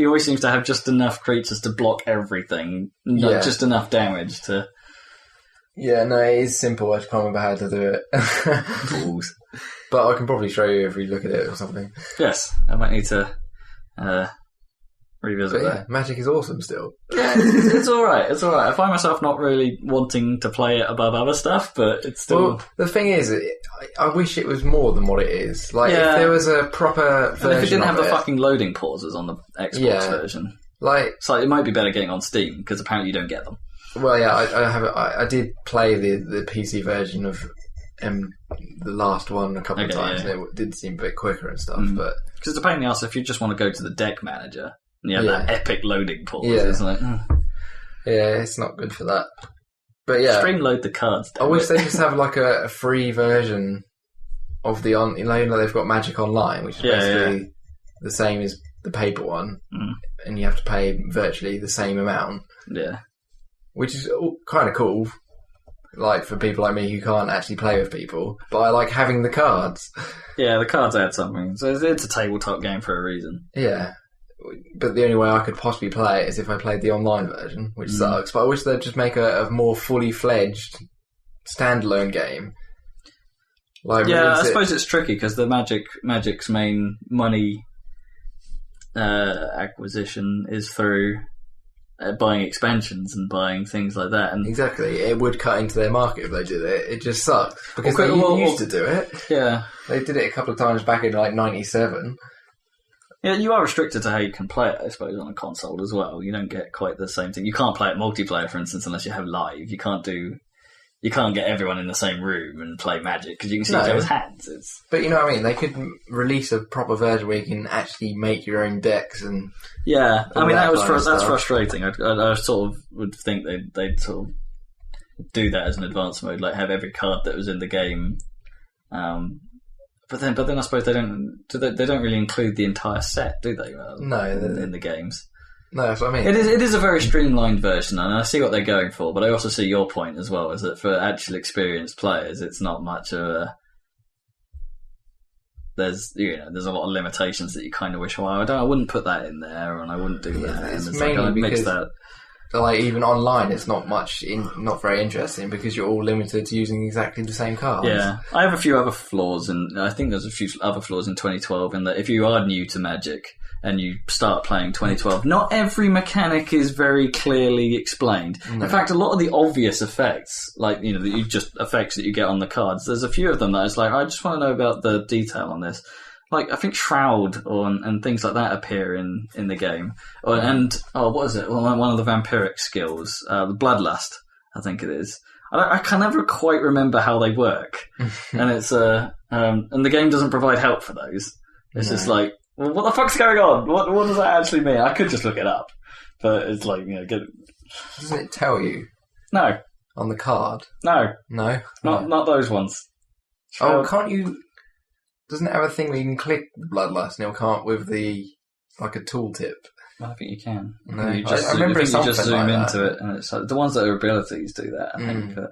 always seems to have just enough creatures to block everything. Not just enough damage to... Yeah, no, it is simple. I just can't remember how to do it. Balls. But I can probably show you if we look at it or something. Yes, I might need to revisit that. Magic is awesome still. Yeah, it's alright. It's alright. I find myself not really wanting to play it above other stuff, but it's still... Well, the thing is, I wish it was more than what it is. Like, if there was a proper version and if it didn't have the it, fucking loading pauses on the Xbox version. Like, so it might be better getting on Steam, because apparently you don't get them. Well, yeah, I did play the PC version of the last one a couple of times, and it did seem a bit quicker and stuff. But because it's a pain in the ass if you just want to go to the deck manager and you have that epic loading pause. Yeah. It's like, yeah, it's not good for that. But yeah, stream load the cards. I wish they just have like a free version of the they've got Magic Online, which is basically the same as the paper one, and you have to pay virtually the same amount. Yeah. Which is kind of cool, like for people like me who can't actually play with people. But I like having the cards. Yeah, the cards add something. So it's a tabletop game for a reason. Yeah, but the only way I could possibly play it is if I played the online version, which sucks. But I wish they'd just make a more fully fledged standalone game. Like, I suppose it's tricky because the Magic's main money acquisition is through buying expansions and buying things like that. And exactly, it would cut into their market if they did it. It just sucks because they used to do it. Yeah, they did it a couple of times back in like '97. Yeah, you are restricted to how you can play it, I suppose, on a console as well. You don't get quite the same thing. You can't play it multiplayer, for instance, unless you have live. You can't get everyone in the same room and play Magic because you can see each other's hands. But you know what I mean? They could release a proper version where you can actually make your own decks and... Yeah, I mean, that's frustrating. I sort of would think they'd sort of do that as an advanced mode, like have every card that was in the game. But then I suppose they don't really include the entire set, do they? No, in the games. No, that's what I mean. It is a very streamlined version, and I see what they're going for. But I also see your point as well, is that for actual experienced players, it's not much of a. There's a lot of limitations that you kind of wish. Well, I wouldn't put that in there, and I wouldn't do that. It's and mainly because like even online, it's not very interesting because you're all limited to using exactly the same cards. Yeah, I have a few other flaws, and I think there's a few other flaws in 2012. In that if you are new to Magic and you start playing 2012, not every mechanic is very clearly explained. No. In fact, a lot of the obvious effects, like effects that you get on the cards, there's a few of them that it's like I just want to know about the detail on this. Like, I think Shroud and things like that appear in the game. What is it? Well, one of the vampiric skills, the Bloodlust, I think it is. I can never quite remember how they work. And it's and the game doesn't provide help for those. It's just like, well, what the fuck's going on? What does that actually mean? I could just look it up. But it's like, Doesn't it tell you? No. On the card? No. No? Not those ones. Shroud. Oh, can't you... Doesn't it have a thing where you can click the Bloodlust and it'll come up with a tooltip? I think you can. No, I remember you just zoom like into it, and it's like, the ones that are abilities do that. I think. But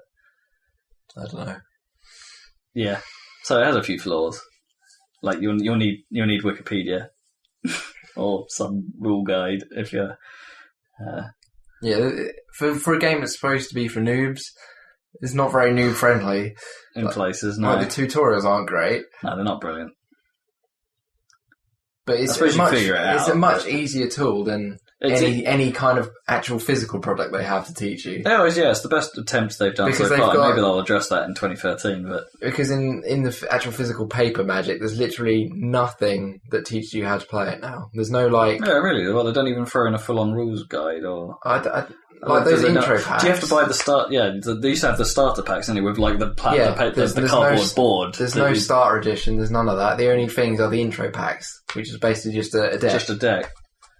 I don't know. Yeah, so it has a few flaws. Like you'll need Wikipedia. or some rule guide if you're. For a game that's supposed to be for noobs, it's not very noob friendly in places. No, the tutorials aren't great. No, they're not brilliant. But it's a much easier tool than any kind of actual physical product they have to teach you. It's the best attempt they've done so far. Maybe they'll address that in 2013. But because in the actual physical paper Magic, there's literally nothing that teaches you how to play it now. There's no like. Yeah, really. Well, they don't even throw in a full-on rules guide or. Like those intro packs. Do you have to buy the start? Yeah, they used to have the starter packs, anyway, with like the cardboard board. There's no starter edition. There's none of that. The only things are the intro packs, which is basically just a deck. Just a deck.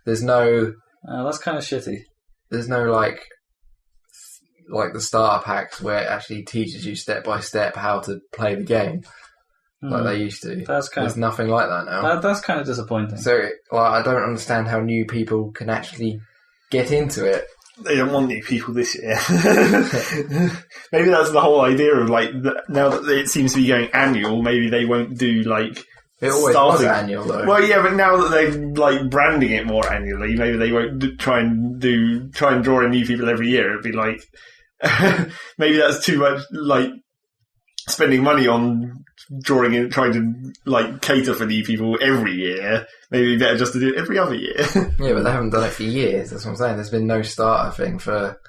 There's no. That's kind of shitty. There's no like the starter packs where it actually teaches you step by step how to play the game, like they used to. There's nothing like that now. That's kind of disappointing. So, I don't understand how new people can actually get into it. They don't want new people this year. Maybe that's the whole idea of like now that it seems to be going annual. Maybe they won't do like. It always was annual though. Well, yeah, but now that they're like branding it more annually, maybe they won't try and draw in new people every year. It'd be like maybe that's too much like spending money on drawing in, trying to like cater for new people every year. Maybe it'd be better just to do it every other year. Yeah, but they haven't done it for years. That's what I'm saying. There's been no starter thing for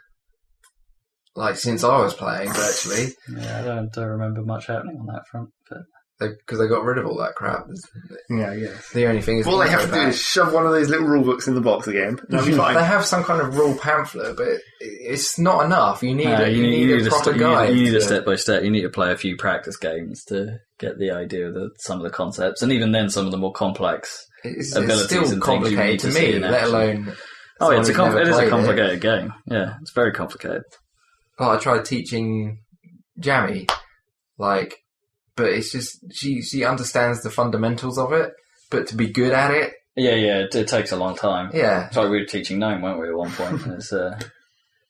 like since I was playing virtually. Yeah, I don't remember much happening on that front, but. Because they got rid of all that crap. Yeah, I guess. The only thing is... All they have to do is shove one of those little rule books in the box again. That'll be fine. They have some kind of rule pamphlet, but it's not enough. You need a proper guide. You need a step-by-step. You need to play a few practice games to get the idea of some of the concepts. And even then, some of the more complex abilities still and complicated things to me, let alone... it is a complicated game. Yeah, it's very complicated. Oh, I tried teaching Jamie, but it's just, she understands the fundamentals of it, but to be good at it... Yeah, it takes a long time. Yeah. It's like we were teaching Gnome, weren't we, at one point?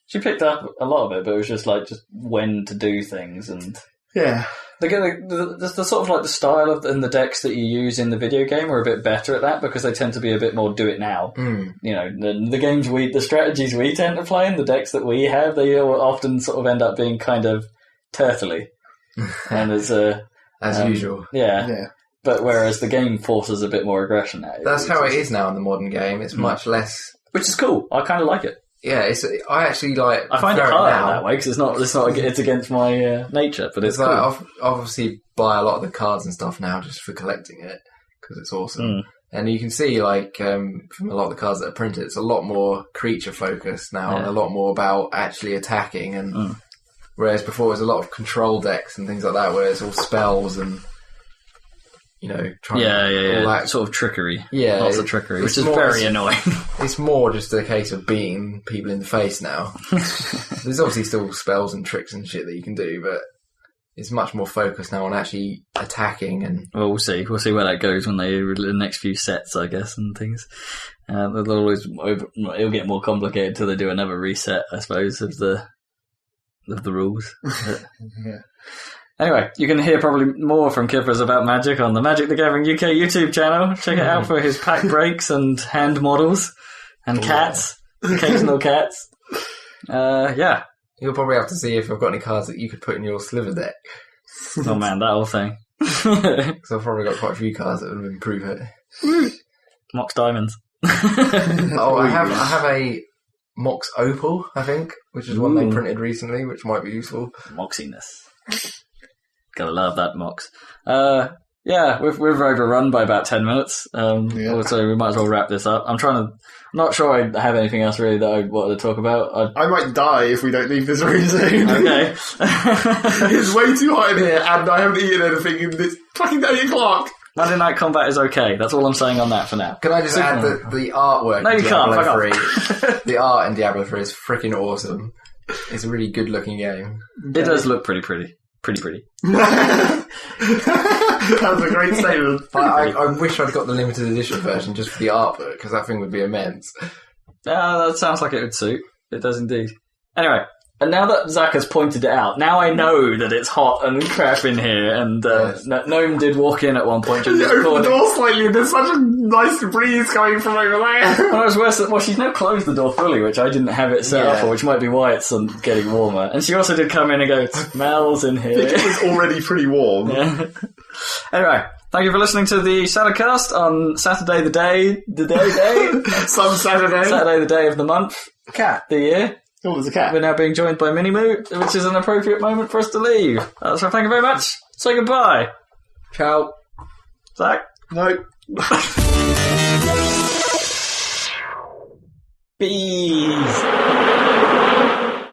She picked up a lot of it, but it was just when to do things and... Yeah. The sort of like the style and the decks that you use in the video game are a bit better at that because they tend to be a bit more do it now. Mm. You know, the strategies we tend to play and the decks that we have, they often sort of end up being kind of turtley. And as usual. Yeah. But whereas the game forces a bit more aggression at you. That's how it is now in the modern game. It's much less... Which is cool. I kind of like it. Yeah, I actually like... I find it hard that way because it's against my nature, but it's cool. I obviously buy a lot of the cards and stuff now just for collecting it because it's awesome. Mm. And you can see from a lot of the cards that are printed, it's a lot more creature focused now and a lot more about actually attacking and... Whereas before it was a lot of control decks and things like that, where it's all spells and, trying all that sort of trickery. Yeah. Lots of trickery, which is very annoying. It's more just a case of beating people in the face now. There's obviously still spells and tricks and shit that you can do, but it's much more focused now on actually attacking and... Well, we'll see. We'll see where that goes when the next few sets, I guess, and things. It'll get more complicated until they do another reset, I suppose, of the rules. Yeah. Anyway, you can hear probably more from Kippers about Magic on the Magic the Gathering UK YouTube channel. Check it out for his pack breaks and hand models and cats, occasional cats. Yeah. You'll probably have to see if I've got any cards that you could put in your sliver deck. Oh man, that whole thing. Because I've probably got quite a few cards that would improve it. Mox Diamonds. I have a Mox Opal, I think, which is one they printed recently, which might be useful. Moxiness. Gotta love that Mox. Yeah, we've overrun by about 10 minutes, so we might as well wrap this up. I'm not sure I have anything else really that I wanted to talk about. I might die if we don't leave this room soon. Okay. It's way too hot in here, and I haven't eaten anything, and it's fucking 8 o'clock. Monday Night Combat is okay. That's all I'm saying on that for now. Can I just add that the artwork No, you Diablo can't. 3, the art in Diablo 3 is freaking awesome. It's a really good looking game. It does look pretty. That's a great statement. I wish I'd got the limited edition version just for the artwork, because that thing would be immense. That sounds like it would suit. It does indeed. Anyway, And now that Zach has pointed it out, now I know that it's hot and crap in here. And Gnome did walk in at one point during this Open the recording. door slightly, and there's such a nice breeze coming from over there. Well, I was worse. Well, she's now closed the door fully, which I didn't have it set up for, which might be why it's getting warmer. And she also did come in and go, "It smells in here." It was already pretty warm. Yeah. Anyway, thank you for listening to the Saladcast on Saturday, the day, Some Saturday. Saturday, the day of the month, the year. Oh, there's a cat. We're now being joined by Minimoo, which is an appropriate moment for us to leave. So thank you very much. Say goodbye. Ciao. Zach? No. Bees.